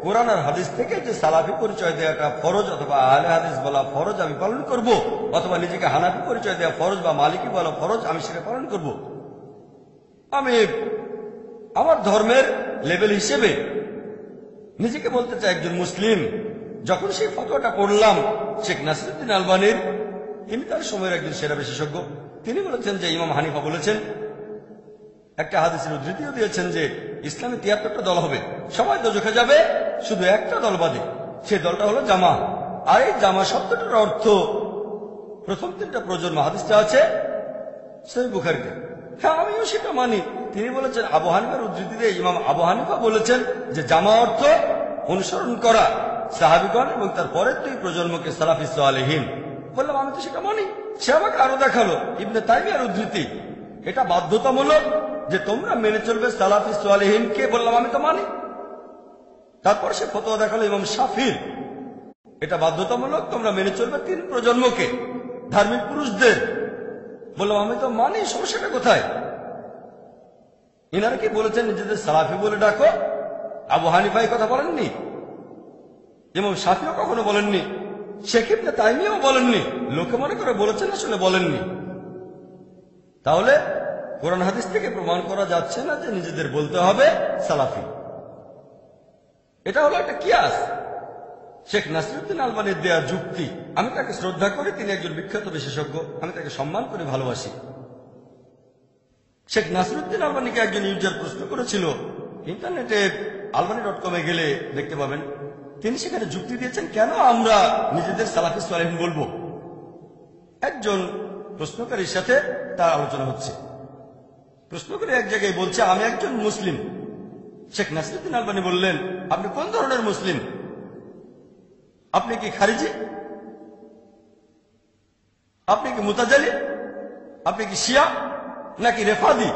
কোরআন আর হাদিস থেকে যে সালাফি পরিচয় দেওয়াটা ফরজ অথবা আহলে হাদিস বলা ফরজ, আমি পালন করব। অথবা নিজেকে হানাফি পরিচয় দেওয়া ফরজ বা মালিকি বলা ফরজ, আমি সেটা পালন করব। আমি আমার ধর্মের লেভেল হিসেবে নিজেকে বলতে চাই একজন মুসলিম। যখন সেই ফতোয়াটা পড়লাম শেখ নাসিরুদ্দিন আলবানীর, তিনি তার সময়ের একজন সেরা বিশেষজ্ঞ, তিনি বলেছেন যে ইমাম হানিফা বলেছেন, একটা হাদিসের উদ্ধৃতিও দিয়েছেন যে ইসলামে ৭৩টা দল হবে, সবাই দোজখে যাবে, শুধু একটা দল বাদে, সেই দলটা হলো জামা। আর এই জামা শব্দটার অর্থ প্রথম ৩টা প্রজন্ম, হাদিসটা আছে সহিহ বুখারীতে। হ্যাঁ, আমিও সেটা মানি। তিনি বলেছেন, আবু হানিফার উদ্ধৃতিতে ইমাম আবু হানিফা বলেছেন যে জামা অর্থ অনুসরণ করা সাহাবীগণ এবং তার পরের ২ প্রজন্মকে সালাফি সালেহীন। বললাম, আমি তো সেটা মানি। সে আমাকে আরো দেখালো ইবনে তাইমিয়ার উদ্ধৃতি, এটা বাধ্যতামূলক যে তোমরা মেনে চলবে সালাফি সালেহীনকে। বললাম, আমি তো মানি। তারপর সে ফতোয়া দেখালো ইমাম শাফির, এটা বাধ্যতামূলক, তোমরা মেনে চলবে ৩ প্রজন্মকে, ধার্মিক পুরুষদের। বললাম, আমি তো মানি, সমস্যাটা কোথায়? ইনারা কি বলেছেন নিজেদের সালাফি বলে ডাকো? আবু হানিফা এই কথা বলেননি, ইমাম শাফিও কখনো বলেননি, শেখ ইবনে তাইমিয়াও বলেননি। লোকে মনে করে বলেছেন, আসলে বলেননি। তাহলে কোরআন হাদিস থেকে প্রমাণ করা যাচ্ছে না যে নিজেদের বলতে হবে সালাফি। এটা হলো একটা কিয়াস, শেখ নাসিরুদ্দিন আলবানীর দেয়া যুক্তি। আমি তাকে শ্রদ্ধা করি, তিনি একজন বিখ্যাত বিশেষজ্ঞ, আমি তাকে সম্মান করি, ভালোবাসি। শেখ নাসিরুদ্দিন আলবানীকে একজন ইউজার প্রশ্ন করেছিল, ইন্টারনেটে albani.com গেলে দেখতে পাবেন, তিনি সেখানে যুক্তি দিয়েছেন কেন আমরা নিজেদের সালাফি সালেহীন বলবো। একজন প্রশ্নকারীর সাথে তার আলোচনা হচ্ছে, প্রশ্নকারী এক জায়গায় বলছে, আমি একজন মুসলিম। শেখ নাসিরুদ্দিন আলবানী বললেন, আপনি কোন ধরনের মুসলিম? আপনি কি খারিজি? আপনি কি মুতাজালি? আপনি কি শিয়া নাকি রেফাদি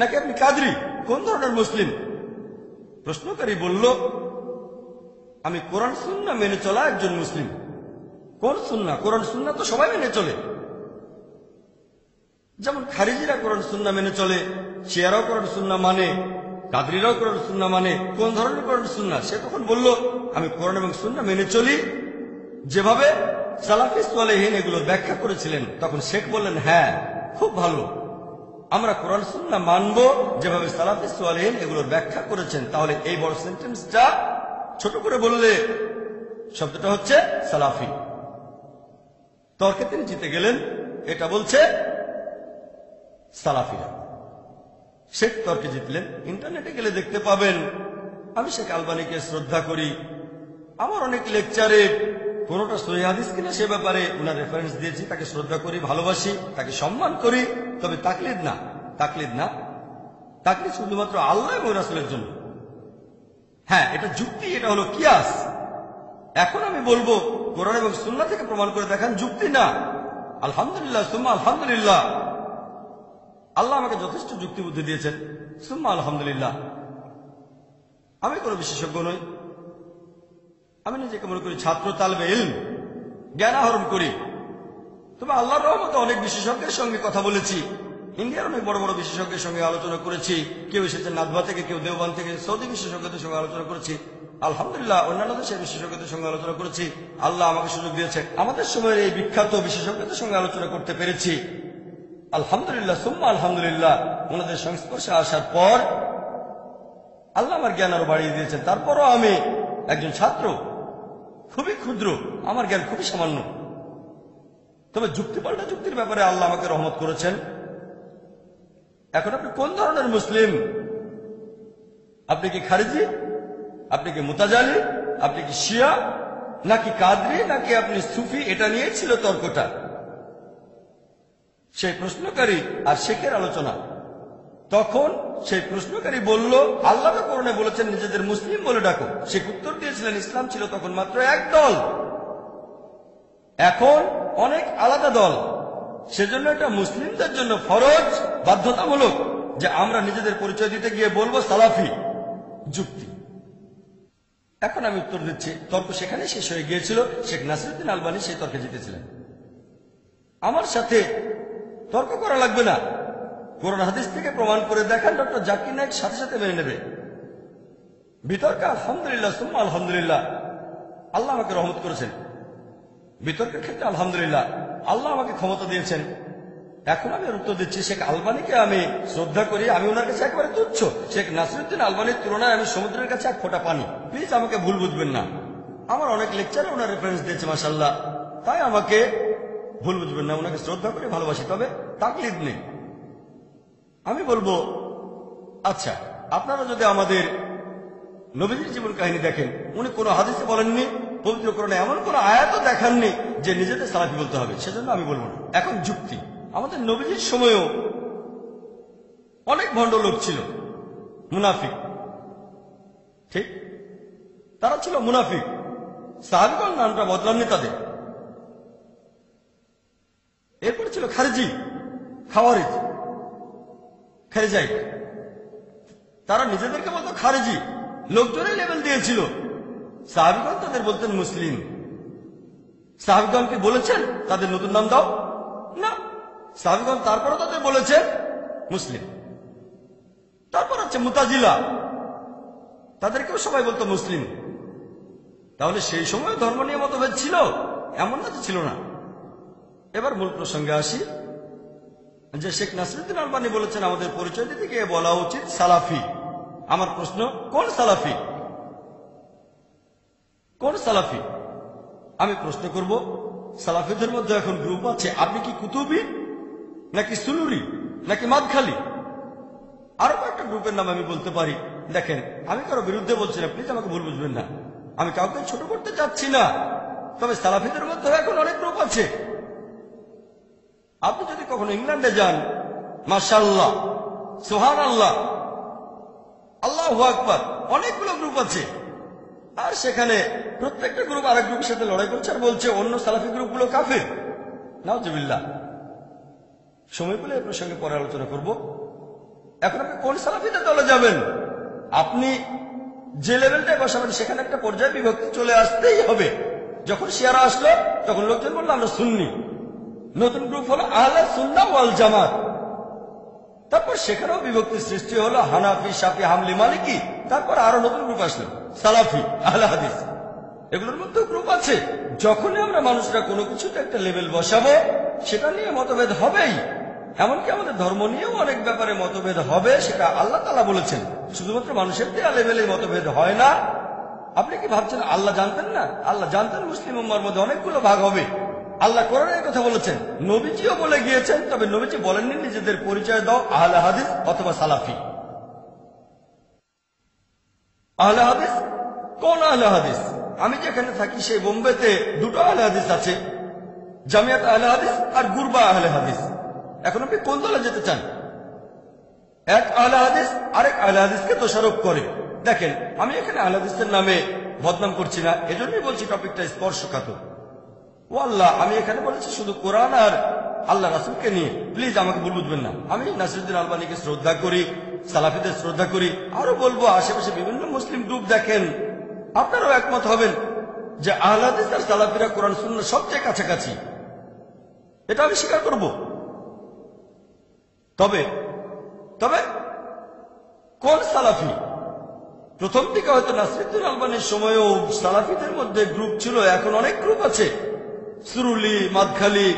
নাকি আপনি কাদরি? কোন ধরনের মুসলিম? প্রশ্নকারী বলল, আমি কোরআন সুন্নাহ মেনে চলা একজন মুসলিম। কোন সুন্নাহ? কোরআন সুন্নাহ তো সবাই মেনে চলে, যেমন খারিজিরা কোরআন সুন্নাহ মেনে চলে, শিয়ারাও কোরআন সুন্নাহ মানে, কাদরিরাও কোরআন সুন্না মানে, কোন ধরনের কোরআন সুন্না? সে তখন বলল, আমি কোরআন এবং সুন্না মেনে চলি যেভাবে সালাফি সালেহীন এগুলো ব্যাখ্যা করেছিলেন। তখন শেখ বললেন, হ্যাঁ খুব ভালো, আমরা কোরআন সুন্নাহ মানব যেভাবে সালাফি সালেহীন এগুলোর ব্যাখ্যা করেছেন। তাহলে এই বড় সেন্টেন্সটা ছোট করে বললে শব্দটা হচ্ছে সালাফি। তর্কে তিনি জিতে গেলেন। এটা বলছে সালাফিরা। শেখ তর্কে জিতলেন। ইন্টারনেটে গেলে দেখতে পাবেন আমি শেখ আলবানীকে শ্রদ্ধা করি। আমার অনেক লেকচারে কোনটা সহিহ হাদিস কিনা সে ব্যাপারে উনার রেফারেন্স দিয়েছি। তাকে শ্রদ্ধা করি, ভালোবাসি, তাকে সম্মান করি, তবে তাকলিদ না। তাকলিদ শুধুমাত্র আল্লাহ এবং রাসূলের জন্য। হ্যাঁ, এটা যুক্তি, এটা হলো কিয়াস। এখন আমি বলবো কোরআন এবং সুন্নাহ থেকে প্রমাণ করে দেখান, যুক্তি না। আলহামদুলিল্লাহ সুম্মা আলহামদুলিল্লাহ, আল্লাহ আমাকে যথেষ্ট যুক্তি বুদ্ধি দিয়েছেন, সুম্মা আলহামদুলিল্লাহ। আমি কোনো বিশেষজ্ঞ নই, আমি নিজেকে মনে করি ছাত্র, তালবে ইলম, জ্ঞান আহরণ করি। তবে আল্লাহর রহমতে অনেক বিশেষজ্ঞের সঙ্গে কথা বলেছি। ইন্ডিয়ার অনেক বড় বড় বিশেষজ্ঞের সঙ্গে আলোচনা করেছি। কেউ এসেছেন নাদবা থেকে, কেউ দেওবান থেকে, সৌদি বিশেষজ্ঞদের সঙ্গে আলোচনা করেছি। আলহামদুলিল্লাহ, অন্যান্য দেশের বিশেষজ্ঞদের সঙ্গে আলোচনা করেছি। আল্লাহ আমাকে সুযোগ দিয়েছে আমাদের সময়ের এই বিখ্যাত বিশেষজ্ঞদের সঙ্গে আলোচনা করতে পেরেছি। আলহামদুলিল্লাহ সুম্মা আলহামদুলিল্লাহ। ওনাদের সংস্পর্শে আসার পর আল্লাহ আমার জ্ঞান আরো বাড়িয়ে দিয়েছেন। তারপরও আমি একজন ছাত্র, খুবই ক্ষুদ্র, আমার জ্ঞান খুবই সামান্য। তবে যুক্তি পাল্টা যুক্তির ব্যাপারে আল্লাহ আমাকে রহমত করেছেন। এখন আপনি কোন ধরনের মুসলিম? আপনি কি খারিজি, আপনি কি মুতাজালি, আপনি কি শিয়া, নাকি কাদরি, নাকি আপনি সুফি? এটা নিয়ে ছিল তর্কটা। সেই প্রশ্নকারী আর শেখের আলোচনা। তখন সেই প্রশ্নকারী বলল, আল্লাহ তো কোরআনে বলেছেন নিজেদের মুসলিম বলে ডাকো। শেখ উত্তর দিয়েছিলেন, ইসলাম ছিল তখন মাত্র এক দল, এখন অনেক আলাদা দল। সেজন্য এটা মুসলিমদের জন্য ফরজ, বাধ্যতামূলক যে আমরা নিজেদের পরিচয় দিতে গিয়ে বলবো সালাফি। যুক্তি। এখন আমি উত্তর দিচ্ছি। তর্ক সেখানে শেষ হয়ে গিয়েছিল। শেখ নাসিরউদ্দিন আলবানী সেই তর্কে জিতেছিলেন। আমার সাথে তর্ক করা লাগবে না। কোরআন হাদিস থেকে প্রমাণ করে দেখান, ডক্টর জাকির নায়েক সাথে সাথে মেনে নেবে। বিতর্কে আলহামদুলিল্লাহ সুম্মা আলহামদুলিল্লাহ, আল্লাহ আমাকে রহমত করেছেন। বিতর্কের ক্ষেত্রে আলহামদুলিল্লাহ, আল্লাহ আমাকে ক্ষমতা দিয়েছেন। এখন আমি উত্তর দিচ্ছি, শেখ আলবানীকে আমি শ্রদ্ধা করি, আমি ওনার কাছে একেবারে তুচ্ছ। শেখ নাসিরউদ্দিন আলবানীর তুলনায় আমি সমুদ্রের কাছে এক ফোঁটা পানি। প্লিজ আমাকে ভুল বুঝবেন না। আমার অনেক লেকচারে ওনার রেফারেন্স দিয়েছে মাশাআল্লাহ, তাই আমাকে ভুল বুঝবেন না। ওনাকে শ্রদ্ধা করে ভালোবাসি, তবে তাকলিদ নেই। আমি বলবো, আচ্ছা আপনারা যদি আমাদের নবীজির জীবন কাহিনী দেখেন, উনি কোনো হাদিসে বলেননি, পবিত্র কোরআনে এমন কোন আয়াতও দেখাননি যে নিজেদের সালাফি বলতে হবে। সেজন্য আমি বলবো না। এখন যুক্তি। আমাদের নবীজির সময়ও অনেক ভণ্ড লোক ছিল, মুনাফিক। ঠিক, তারা ছিল মুনাফিক। সাহাবীগণ নামটা বদলাননি তাদের। এরপরে ছিল খারিজি, খাওয়ারিজ, খারিজাই। তারা নিজেদেরকে বলতো খারিজি, লোকজনের লেভেল দিয়েছিল। সাহাবীগণ তাদের বলতেন মুসলিম। সাহাবীগণকে বলেছেন তাদের নতুন নাম দাও না, সাহাবীগণ তারপরও তাদের বলেছেন মুসলিম। তারপর হচ্ছে মুতাজিলা, তাদেরকেও সবাই বলতো মুসলিম। তাহলে সেই সময় ধর্ম নিয়ে মতভেদ ছিল, এমন না যে ছিল না। এবার মূল প্রসঙ্গে আসি, যে শেখ নাসিরউদ্দিন আলবানী বলেছেন আমাদের পরিচয় দিতে গিয়ে বলা উচিত সালাফি। আমার প্রশ্ন, কোন সালাফি? কোন সালাফি? আমি প্রশ্ন করব, সালাফিদের মধ্যে এখন গ্রুপ আছে। আপনি কি কুতুবি, নাকি সুলুরি, নাকি মাদখালি? আরো কয়েকটা গ্রুপের নাম আমি বলতে পারি। দেখেন, আমি কারো বিরুদ্ধে বলছি না, প্লিজ আমাকে ভুল বুঝবেন না। আমি কাউকে ছোট করতে চাচ্ছি না। তবে সালাফিদের মধ্যে এখন অনেক গ্রুপ আছে। আপনি যদি কখনো ইংল্যান্ডে যান, মাশাআল্লাহ, সুবহানাল্লাহ, আল্লাহু আকবার, অনেকগুলো গ্রুপ আছে। আর সেখানে প্রত্যেকটা গ্রুপ আরেক গ্রুপের সাথে লড়াই করছে আর বলছে অন্য সালাফি গ্রুপগুলো কাফের। নাউজুবিল্লাহ। সময় পেলে এ প্রসঙ্গে পরে আলোচনা করব। এখন আপনি কোন সালাফিদের দলে যাবেন? আপনি যে লেভেলটায় বসাবেন সেখানে একটা পর্যায়ে বিভক্তি চলে আসতেই হবে। যখন শিয়ারা আসলো তখন লোকজন বললো আমরা সুন্নি। নতুন গ্রুপ হলো আহলে সুন্নাহ ওয়াল জামাত। তারপর সেখানেও বিভক্তি সৃষ্টি হলো হানাফি, শাফি, হামলি, মালিকি। তারপর আরো নতুন গ্রুপ আসলো সালাফি, আহলে হাদিস। এগুলোর মধ্যে গ্রুপ আছে। যখনই আমরা মানুষরা কোনো কিছুতে একটা লেভেল বসাবো, সেটা নিয়ে মতভেদ হবেই। এমনকি আমাদের ধর্ম নিয়েও অনেক ব্যাপারে মতভেদ হবে, সেটা আল্লাহ তাআলা বলেছেন। শুধুমাত্র মানুষের দেয়া লেভেলে মতভেদ হয় না। আপনি কি ভাবছেন আল্লাহ জানতেন না? আল্লাহ জানতেন মুসলিম উম্মার মধ্যে অনেকগুলো ভাগ হবে। আল্লাহ কোরআনের কথা বলেছেন, নবীজিও বলে গিয়েছেন। তবে নবীজি বলেননি নিজেদের পরিচয় দাও আহলে হাদিস অথবা সালাফি। আহলে হাদিস কোন আহলে হাদিস? আমি যেখানে থাকি সেই বোম্বেতে দুটো আহলে হাদিস আছে, জামিয়াত আহলে হাদিস আর গুরবা আহলে হাদিস। এখন আপনি কোন দলে যেতে চান? এক আহলে হাদিস আরেক আহলে হাদিসকে দোষারোপ করে। দেখেন, আমি এখানে আহলে হাদিসের নামে বদনাম করছি না, এজন্যই বলছি টপিকটা স্পর্শকাতর। ও আল্লাহ, আমি এখানে বলেছি শুধু কোরআন আর আল্লাহ রাসূলকে নিয়ে। প্লিজ আমাকে ভুল বুঝবেন না। আমি নাসিরুদ্দিন আলবানীকে শ্রদ্ধা করি, সালাফিদের শ্রদ্ধা করি। আরো বলবো, আশেপাশে বিভিন্ন মুসলিম গ্রুপ দেখেন, আপনারাও একমত হবেন যে আহলে হাদিস আর সালাফিরা কোরআন সুন্নাহ সবচেয়ে কাছাকাছি। এটা আমি স্বীকার করব। তবে তবে কোন সালাফি? প্রথম দিকে হয়তো নাসিরুদ্দিন আলবানীর সময়ও সালাফিদের মধ্যে গ্রুপ ছিল, এখন অনেক গ্রুপ আছে। সুরুলি, মাদখালি,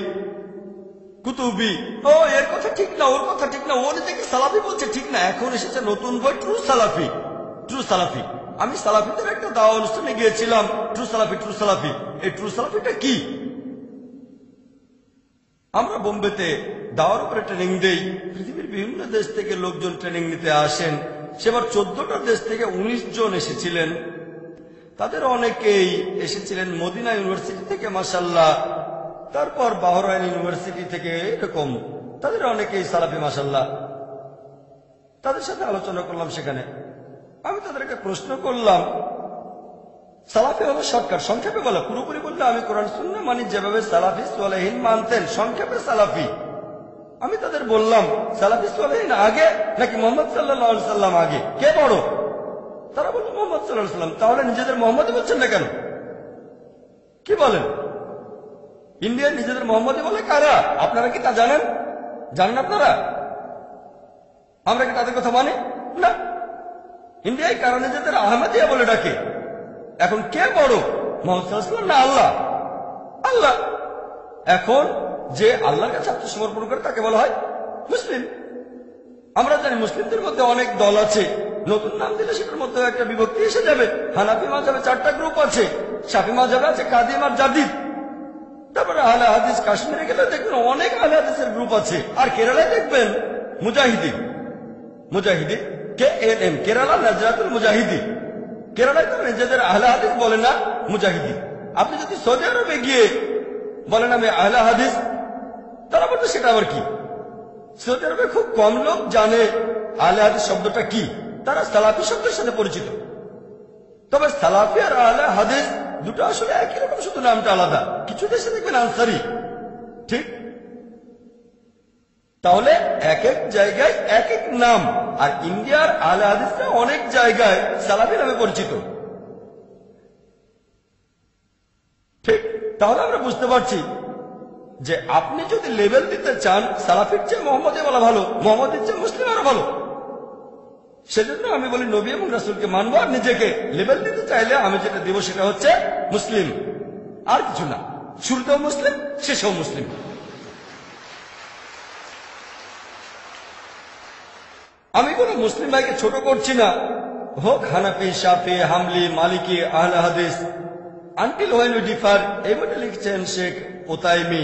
কুতুবি। ও এর কথা ঠিক না, ওর কথা ঠিক না, ও নিজেকে সালাফি বলছে ঠিক না। এখন এসেছে নতুন বই, ট্রু সালাফি। ট্রু সালাফি। আমি সালাফিদের একটা দাওয়া অনুষ্ঠানে গিয়েছিলাম। ট্রু সালাফি, ট্রু সালাফি। এই ট্রু সালাফিটা কি? আমরা বোম্বেতে দাওয়ার উপরে ট্রেনিং দেই। পৃথিবীর বিভিন্ন দেশ থেকে লোকজন ট্রেনিং নিতে আসেন। সেবার 14টা দেশ থেকে 19 জন এসেছিলেন। তাদের অনেকেই এসেছিলেন মদিনা ইউনিভার্সিটি থেকে, মাশাআল্লাহ। তারপর বাহরাইন ইউনিভার্সিটি থেকে, এরকম তাদের অনেকেই সালাফি, মাশাআল্লাহ। তাদের সাথে আলোচনা করলাম সেখানে। আমি তাদেরকে প্রশ্ন করলাম, সালাফি হলো শর্টকাট, সংক্ষেপে বলা। পুরোপুরি বললে আমি কোরআন সুন্নাহ মানি যেভাবে সালাফি সালেহীন মানতেন, সংক্ষেপে সালাফি। আমি তাদের বললাম, সালাফি সালেহীন আগে নাকি মুহাম্মদ সাল্লাল্লাহু আলাইহি সাল্লাম আগে? কে বড়? তারা বলল মুহাম্মদ সাল্লাল্লাহু আলাইহি সাল্লাম। তাহলে নিজেদের মোহাম্মদই বলছেন না কেন? কি বলেন? ইন্ডিয়ার নিজেদের মোহাম্মদই বলে কারা? আপনারা কি তা জানেন? জানেন আপনারা? আমরা কি তাদের কথা মানি না? ইন্ডিয়ায় কারা নিজেদের আহমদিয়া বলে ডাকে? এখন কে বড়, মুহাম্মদ সাল্লাল্লাহু আলাইহি ওয়াসাল্লাম না আল্লাহ? আল্লাহ। এখন যে আল্লাহর কাছে আত্মসমর্পণ করে তাকে বলা হয় মুসলিম। আমরা জানি মুসলিমদের মধ্যে অনেক দল আছে। নতুন নাম দিলে সেটার মধ্যে একটা বিভক্তি এসে যাবে। হানাফি মাযহাবে 4টা গ্রুপ আছে, শাফি মাযহাবে আছে কাদিম আর জাদিদ। তারপরে আহলে হাদিস, কাশ্মীরে গেলে দেখবেন অনেক আহলে হাদিসের গ্রুপ আছে। আর কেরালায় দেখবেন মুজাহিদিন, মুজাহিদিন KNM, কেরালা নাজরাতুল মুজাহিদিন। কেরালায় তো নিজেদের আহলে হাদিস বলে না, মুজাহিদিন। আপনি যদি সৌদি আরবে গিয়ে বলেন আমি আহলে হাদিস, তারা বলবে সেটা আবার কি? সৌদি আরবে খুব কম লোক জানে আহলে হাদিস শব্দটা কি। তারা সালাফি শব্দের সাথে পরিচিত। তবে সালাফি আর আহলে হাদিস দুটো আসলে একই রকম, শুধু নামটা আলাদা। কিছু দেশে দেখবেন আনসারি, ঠিক? তাহলে এক এক জায়গায় এক এক নাম। আর ইন্ডিয়ার আহলে হাদিসরা অনেক জায়গায় সালাফি নামে পরিচিত, ঠিক? তাহলে আমরা বুঝতে পারছি যে আপনি যদি লেভেল দিতে চান, সালাফির চেয়ে মোহাম্মদে বলা ভালো, মোহাম্মদের চেয়ে মুসলিম আরো ভালো। সেজন্য আমি বলি নবী এবং রাসূলকে মানবো। আর নিজেকে লেভেল দিতে চাইলে আমি যেটা দেব সেটা হচ্ছে মুসলিম, আর কিছু না। শুরুতেও মুসলিম, শেষেও মুসলিম। আমি কোনো মুসলিম ভাইকে ছোট করছি না, হোক হানাফি, শাফি, হামলি, মালিকি, আহলে হাদিস। আনটিল হোয়েন উই ডিফার, এই বইটা লিখছেন শেখ ওতাইমি।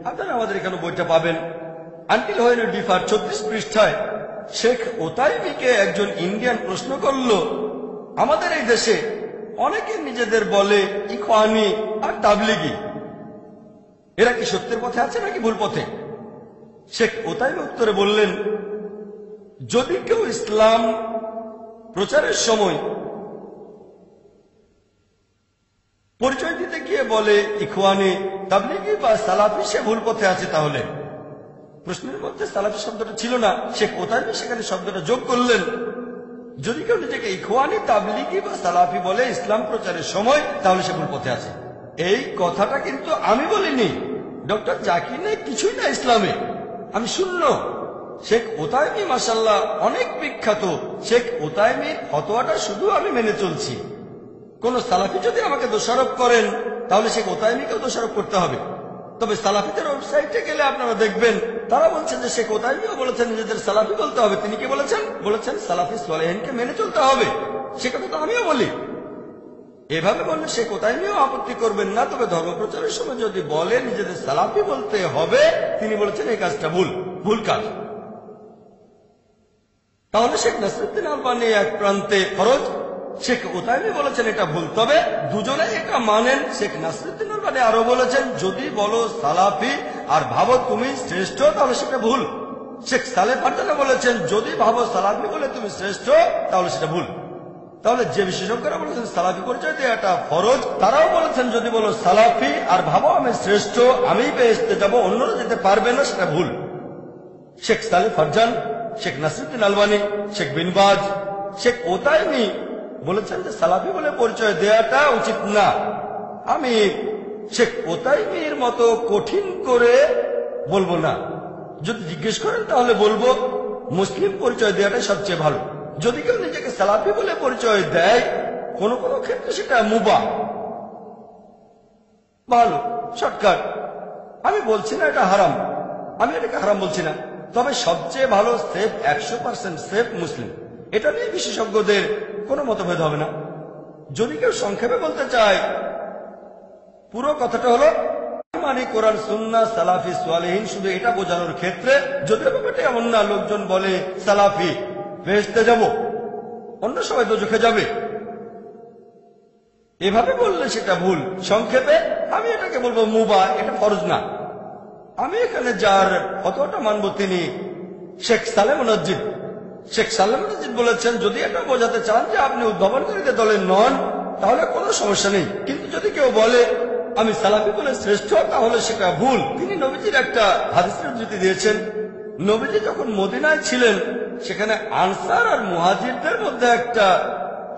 আপনারা আমাদের এখানে বইটা পাবেন। আনটিল হোয়েন উই ডিফার 36 পৃষ্ঠায় শেখ ওতাইমিকে একজন ইন্ডিয়ান প্রশ্ন করল, আমাদের এই দেশে অনেকে নিজেদের বলে ইখওয়ানি আর তাবলিগি, এরা কি সত্যের পথে আছে নাকি ভুল পথে? শেখ ওতাইমি উত্তরে বললেন, যদি কেউ ইসলাম প্রচারের সময় পরিচয় দিতে গিয়ে বলে ইখওয়ানি, তাবলিগি বা সালাফি, সে ভুল পথে আছে। তাহলে প্রশ্নের মধ্যে সালাফি শব্দটা ছিল না, শেখ ওতাইমি সেখানে শব্দটা যোগ করলেন। যদি কেউ নিজেকে ইখওয়ানি, তাবলিগি বা সালাফি বলে ইসলাম প্রচারের সময়, তাহলে সে ভুল পথে আছে। এই কথাটা কিন্তু আমি বলিনি, ডক্টর জাকির নায়েক কিছুই না ইসলামে। আমি শূন্য। শেখ ওতাইমি মাশাআল্লাহ অনেক বিখ্যাত। শেখ ওতাইমির ফতোয়াটা শুধু আমি মেনে চলছি। কোন সালাফি যদি আমাকে দোষারোপ করেন তাহলে শেখ ওতাইমিকেও দোষারোপ করতে হবে। তবে সালাফিদের ওয়েবসাইটে গেলে আপনারা দেখবেন তারা বলছেন যে শেখ ওতাইমিও বলেছেন নিজেদের সালাফি বলতে হবে। তিনি কি বলেছেন? বলেছেন সালাফি সালেহিনকে মেনে চলতে হবে। সে কথা তো আমিও বলি। এভাবে বললে শেখ ওতাইমিও আপত্তি করবেন না। তবে ধর্মপ্রচারের সময় যদি বলে নিজেদের সালাফি বলতে হবে, তিনি বলেছেন এই কাজটা ভুল কাজ। তাহলে শেখ নাসিরুদ্দিন আলবানী এক প্রান্তে ফরজ, শেখ ওতাইমি বলেছেন এটা ভুল। তবে দুজনে এটা মানেন। শেখ নাসিরুদ্দিন আলবানী আরো বলেছেন যদি বলো সালাফি আর ভাবো তুমি শ্রেষ্ঠ তাহলে সেটা ভুল। শেখ সালেহ ফারজানা বলেছেন যদি ভাবো সালাফি বলে তুমি শ্রেষ্ঠ তাহলে সেটা ভুল। তাহলে যে বিশেষজ্ঞরা বলেছেন সালাফি পরিচয় দিয়ে এটা ফরজ, তারাও বলেছেন যদি বলো সালাফি আর ভাবো আমি শ্রেষ্ঠ, আমি বেহেশতে যাব, অন্যরা যেতে পারবে না, সেটা ভুল। শেখ সালেহ ফারজান, শেখ নাসিরুদ্দিন আলবানী, শেখ বিন বাজ, শেখ ওতাইমি বলেছেন যে সালাফি বলে পরিচয় দেওয়াটা উচিত না। আমি শেখ ওতাইমির মতো কঠিন করে বলবো না। যদি জিজ্ঞেস করেন তাহলে বলবো মুসলিম পরিচয় দেওয়াটাই সবচেয়ে ভালো। যদি কেউ নিজেকে সালাফি বলে পরিচয় দেয় কোন কোন ক্ষেত্রে সেটা মুবাহ, ভালো, শর্টকাট। আমি বলছি না এটা হারাম, আমি এটাকে হারাম বলছি না। তবে সবচেয়ে ভালো সেফ, 100% সেফ মুসলিম। এটা নিয়ে বিশেষজ্ঞদের কোনো মতভেদ হবে না। যদি কেউ সংক্ষেপে বলতে চায়, পুরো কথাটা হলো মানে কোরআন সুন্নাহ সালাফি সালেহিন, শুধু এটা বোঝানোর ক্ষেত্রে। যদি ব্যাপারটা এমন না লোকজন বলে সালাফি বেহেশতে যাব, অন্য সবাই দোজখে যাবে, এভাবে বললে সেটা ভুল। সংক্ষেপে আমি এটাকে বলবো মুবাহ, এটা ফরজ না। আমি এখানে যার কতটা মানব তিনি শেখ সালেহ মুনাজ্জিদ। শেখ সালেহ মুনাজ্জিদ বলেছেন যদি এটা বোঝাতে চান যে আপনি উদ্ভাবনকারীদের দলের নন তাহলে কোনো সমস্যা নেই, কিন্তু যদি কেউ বলে আমি সালাফি বলে শ্রেষ্ঠ তাহলে সেটা ভুল। তিনি নবীজির একটা হাদিসের উদ্ধৃতি দিয়েছেন। নবীজি যখন মদিনায় ছিলেন সেখানে আনসার আর মুহাজিরদের মধ্যে একটা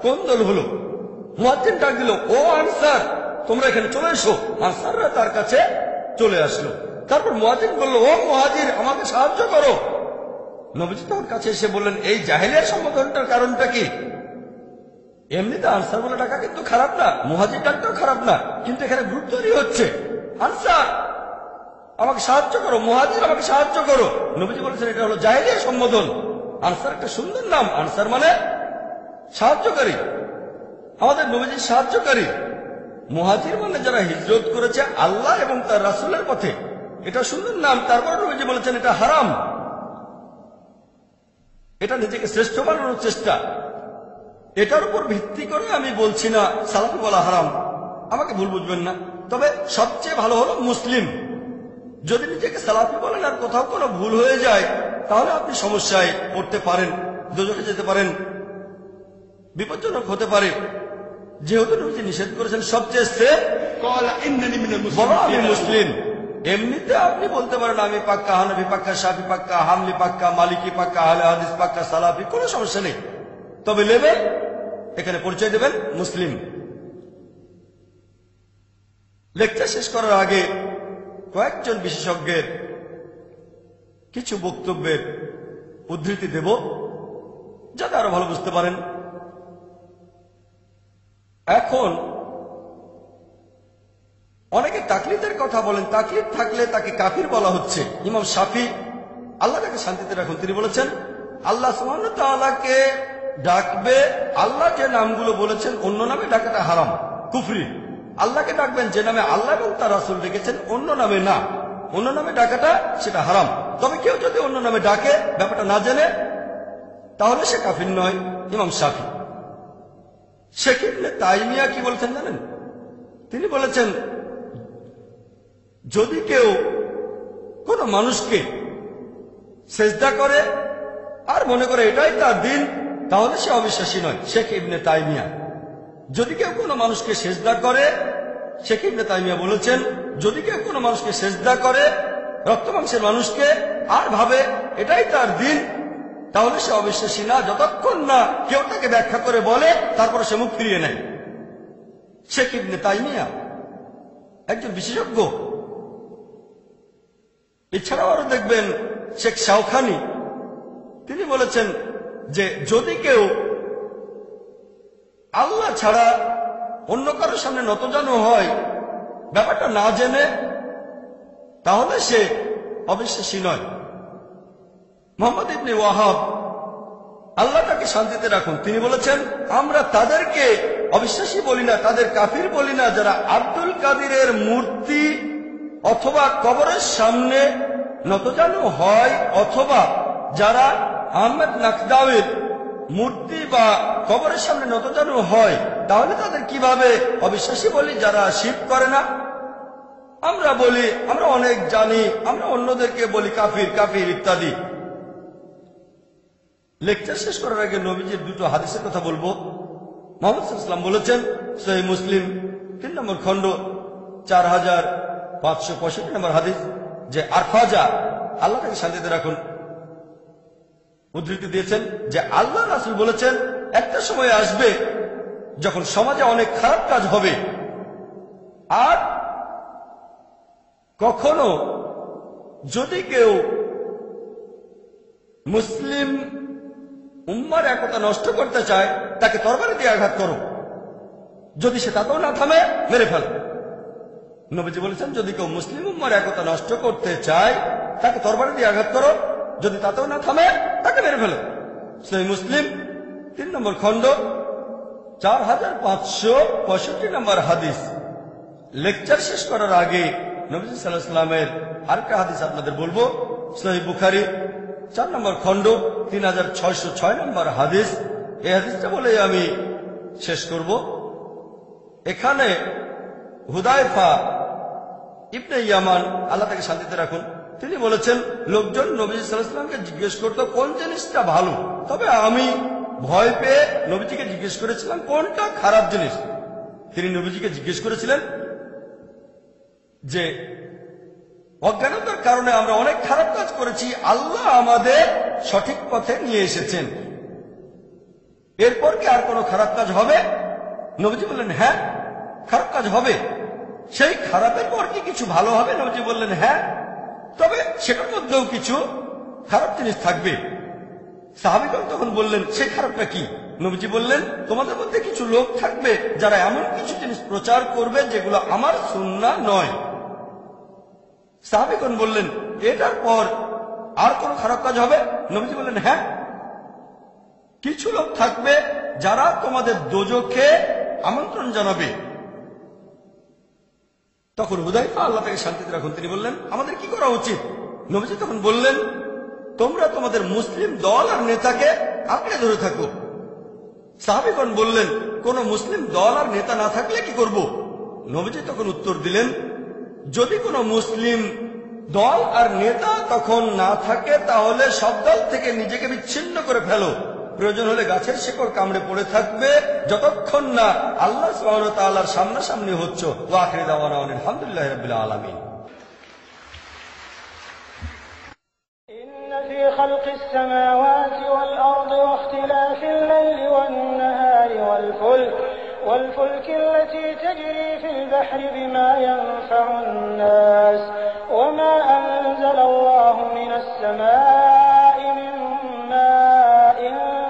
কোন্দল হলো। মুয়াজ্জিন ডাক দিল, ও আনসার তোমরা এখানে চলে এসো। আনসাররা তার কাছে চলে আসলো। তারপর মুয়াজ্জিন বলল, ও মুহাজির আমাকে সাহায্য করো। নবীজি তার কাছে এসে বললেন, এই জাহেলিয়ার সম্বোধনটার কারণটা কি? এমনিতে আনসার বলে ডাকা কিন্তু খারাপ না, মুহাজির ডাকটাও খারাপ না, কিন্তু এখানে গ্রুপ তৈরি হচ্ছে। আনসার আমাকে সাহায্য করো, মুহাজির আমাকে সাহায্য করো। নবীজি বলেছেন এটা হলো জাহেলিয়া সম্বোধন। আনসার একটা সুন্দর নাম, আনসার মানে সাহায্যকারী, আমাদের নবীজির সাহায্যকারী। মুহাজির মানে যারা হিজরত করেছে আল্লাহ এবং তার রাসূলের পথে, এটা সুন্দর নাম। তারপর নবীজি বলেছেন এটা হারাম, এটা নিজেকে শ্রেষ্ঠ বানানোর চেষ্টা। এটার উপর ভিত্তি করে আমি বলছি না সালাফি বলা হারাম, আমাকে ভুল বুঝবেন না। তবে সবচেয়ে ভালো হলো মুসলিম। যদি নিজেকে সালাফি বলেন আর কোথাও কোনো ভুল হয়ে যায় তাহলে আপনি সমস্যায় পড়তে পারেন, দোজখে যেতে পারেন, বিপজ্জনক হতে পারে। যেহেতু নবীজি নিষেধ করেছেন সবচেয়ে সেফ বলো আমি মুসলিম। এমনিতে আপনি বলতে পারেন আমি পাক্কা হানাফি, পাক্কা শাফি, পাক্কা হামলি, পাক্কা মালিকি, পাক্কা আহলে হাদিস, পাক্কা সালাফি, কোনো সমস্যা নেই। তবে লেবেল এখানে পরিচয় দেবেন মুসলিম। লেকচার শেষ করার আগে কয়েকজন বিশেষজ্ঞের কিছু বক্তব্যের উদ্ধৃতি দেব যাতে আরো ভালো বুঝতে পারেন। এখন অনেকে তাকলিদের কথা বলেন, তাকলিদ থাকলে তাকে কাফির বলা হচ্ছে। ইমাম শাফি, আল্লাহ তাকে শান্তিতে রাখুন, তিনি বলেছেন আল্লাহ সুবহানাহু ওয়া তাআলাকে ডাকবে, আল্লাহ যে নামগুলো বলেছেন অন্য নামে ডাকাটা হারাম, কুফরি। আল্লাহকে ডাকবেন যে নামে আল্লাহ এবং তার রাসূল ডেকেছেন, অন্য নামে না, অন্য নামে ডাকাটা সেটা হারাম। তবে কেউ যদি অন্য নামে ডাকে ব্যাপারটা না জেনে তাহলে সে কাফির নয়, ইমাম শাফি। শেখ ইবনে তাইমিয়া কি বলেছেন জানেন? তিনি বলেছেন যদি কেউ কোন মানুষকে সেজদা করে আর মনে করে এটাই তার দিন তাহলে সে অবিশ্বাসী নয়, শেখ ইবনে তাইমিয়া। যদি কেউ কোনো মানুষকে সেজদা করে, শেখ ইবনে তাইমিয়া বলেছেন যদি কেউ কোনো মানুষকে সেজদা করে, রক্ত মাংসের মানুষকে, আর ভাবে এটাই তার দিন তাহলে সে অবিশ্বাসী না, যতক্ষণ না কেউ তাকে ব্যাখ্যা করে বলে তারপরে সে মুখ ফিরিয়ে নেয়। শেখ ইবনে তাইমিয়া একজন বিশেষজ্ঞ। এছাড়াও আরো দেখবেন শেখ শাওখানি, তিনি বলেছেন যে যদি কেউ আল্লাহ ছাড়া অন্য কারোর সামনে নতজানু হয় ব্যাপারটা না জেনে, তাহলে সে অবিশ্বাসী নয়। মুহাম্মদ ইবনে ওয়াহাব, আল্লাহ তাকে শান্তিতে রাখুন, তিনি বলেছেন আমরা তাদেরকে অবিশ্বাসী বলি না, তাদের কাফির বলি না যারা আব্দুল কাদিরের মূর্তি অথবা কবরের সামনে নতজানু হয়, অথবা যারা আহমেদ নাকদাওয়ের মূর্তি বা কবরের সামনে নতজানু হয়, তাহলে তাদের কিভাবে অবিশ্বাসী বলি যারা শিরক করে না? আমরা বলি আমরা অনেক জানি, আমরা অন্যদেরকে বলি কাফির কাফির ইত্যাদি। লেকচার শেষ করার আগে নবীজির দুটো হাদিসের কথা বলবো। মুহাম্মদ সাল্লাল্লাহু আলাইহি ওয়াসাল্লাম বলেছেন, সহিহ মুসলিম 3 নম্বর খণ্ড 4565 নম্বর হাদিস, যে আরফাজা, আল্লাহ তাকে শান্তিতে রাখুন, উদ্ধৃতি দিয়েছেন যে আল্লাহ রাসূল বলেছেন একটা সময় আসবে যখন সমাজে অনেক খারাপ কাজ হবে, আর কখনো যদি কেউ মুসলিম উম্মার একতা নষ্ট করতে চায় তাকে তরবারি দিয়ে আঘাত করো, যদি সে তাতেও না থামে মেরে ফেলো। নবীজি বলেছেন যদি কেউ মুসলিম উম্মার একতা নষ্ট করতে চায় তাকে তরবারি দিয়ে আঘাত করো, যদি তাতেও না থামে তাকে মেরে ফেলো। সহিহ মুসলিম 3 নম্বর খণ্ড 4565 নম্বর হাদিস। লেকচার শেষ করার আগে নবী সাল্লাল্লাহু আলাইহি ওয়াসাল্লামের আরেকটা হাদিস আপনাদের বলবো। সহিহ বুখারী 4 নম্বর খণ্ড 3606 নম্বর হাদিস। এই হাদিসটা বলে আমি শেষ করব। এখানে হুদায়ফা ইবনে ইয়ামান, আল্লাহ তাকে শান্তিতে রাখুন, তিনি বলেছেন লোকজন নবী সাল্লাল্লাহু আলাইহি ওয়াসাল্লামকে জিজ্ঞেস করতো কোন জিনিসটা ভালো, তবে আমি ভয় পেয়ে নবীজিকে জিজ্ঞেস করেছিলাম কোনটা খারাপ জিনিস। তিনি নবীজিকে জিজ্ঞেস করেছিলেন যে অজ্ঞানতার কারণে আমরা অনেক খারাপ কাজ করেছি, আল্লাহ আমাদের সঠিক পথে নিয়ে এসেছেন, এরপর কি আর কোনো খারাপ কাজ হবে? নবীজি বললেন হ্যাঁ, খারাপ কাজ হবে। সেই খারাপের পর কি কিছু ভালো হবে? নবীজি বললেন হ্যাঁ, তবে সেটার মধ্যেও কিছু খারাপ জিনিস থাকবে। সাহাবীগণ তখন বললেন সেই খারাপটা কি? নবীজি বললেন তোমাদের মধ্যে কিছু লোক থাকবে যারা এমন কিছু জিনিস প্রচার করবে যেগুলো আমার সুন্নাহ নয়। সাহাবীগণ বললেন এটার পর আর কোন খারাপ কাজ হবে? নবীজি বললেন হ্যাঁ, কিছু লোক থাকবে যারা তোমাদের দোজখে আমন্ত্রণ জানাবে। তখন হুদায়ফা, আল্লাহ তাকে শান্তিতে রাখুন, তিনি বললেন আমাদের কি করা উচিত? নবীজি তখন বললেন তোমরা তোমাদের মুসলিম দল আর নেতাকে আঁকড়ে ধরে থাকো। সাহাবীগণ বললেন কোন মুসলিম দল আর নেতা না থাকলে কি করব? নবীজি তখন উত্তর দিলেন যদি কোনো মুসলিম দল আর নেতা তখন না থাকে তাহলে সব দল থেকে নিজেকে বিচ্ছিন্ন করে ফেলো, প্রয়োজন হলে গাছের শিকড় কামড়ে পড়ে থাকবে যতক্ষণ না আল্লাহ সুবহানাহু ওয়া তাআলার সামনাসামনি হচ্ছ। ওয়া আখিরু দাওয়ানা আলহামদুলিল্লাহি রাব্বিল আলামিন। ইন্না ফী খালকিস সামাওয়াতি ওয়াল আরদি ওয়া ইখতিলাফিল লাইলি ওয়ান নাহারি والفلك التي تجري في البحر بما ينفع الناس وما أنزل الله من السماء من ماء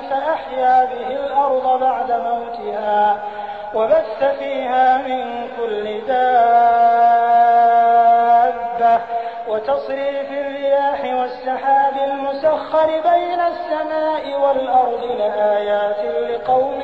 فأحيا به الأرض بعد موتها وبث فيها من كل دابة وتصريف الرياح والسحاب المسخر بين السماء والأرض لآيات لقوم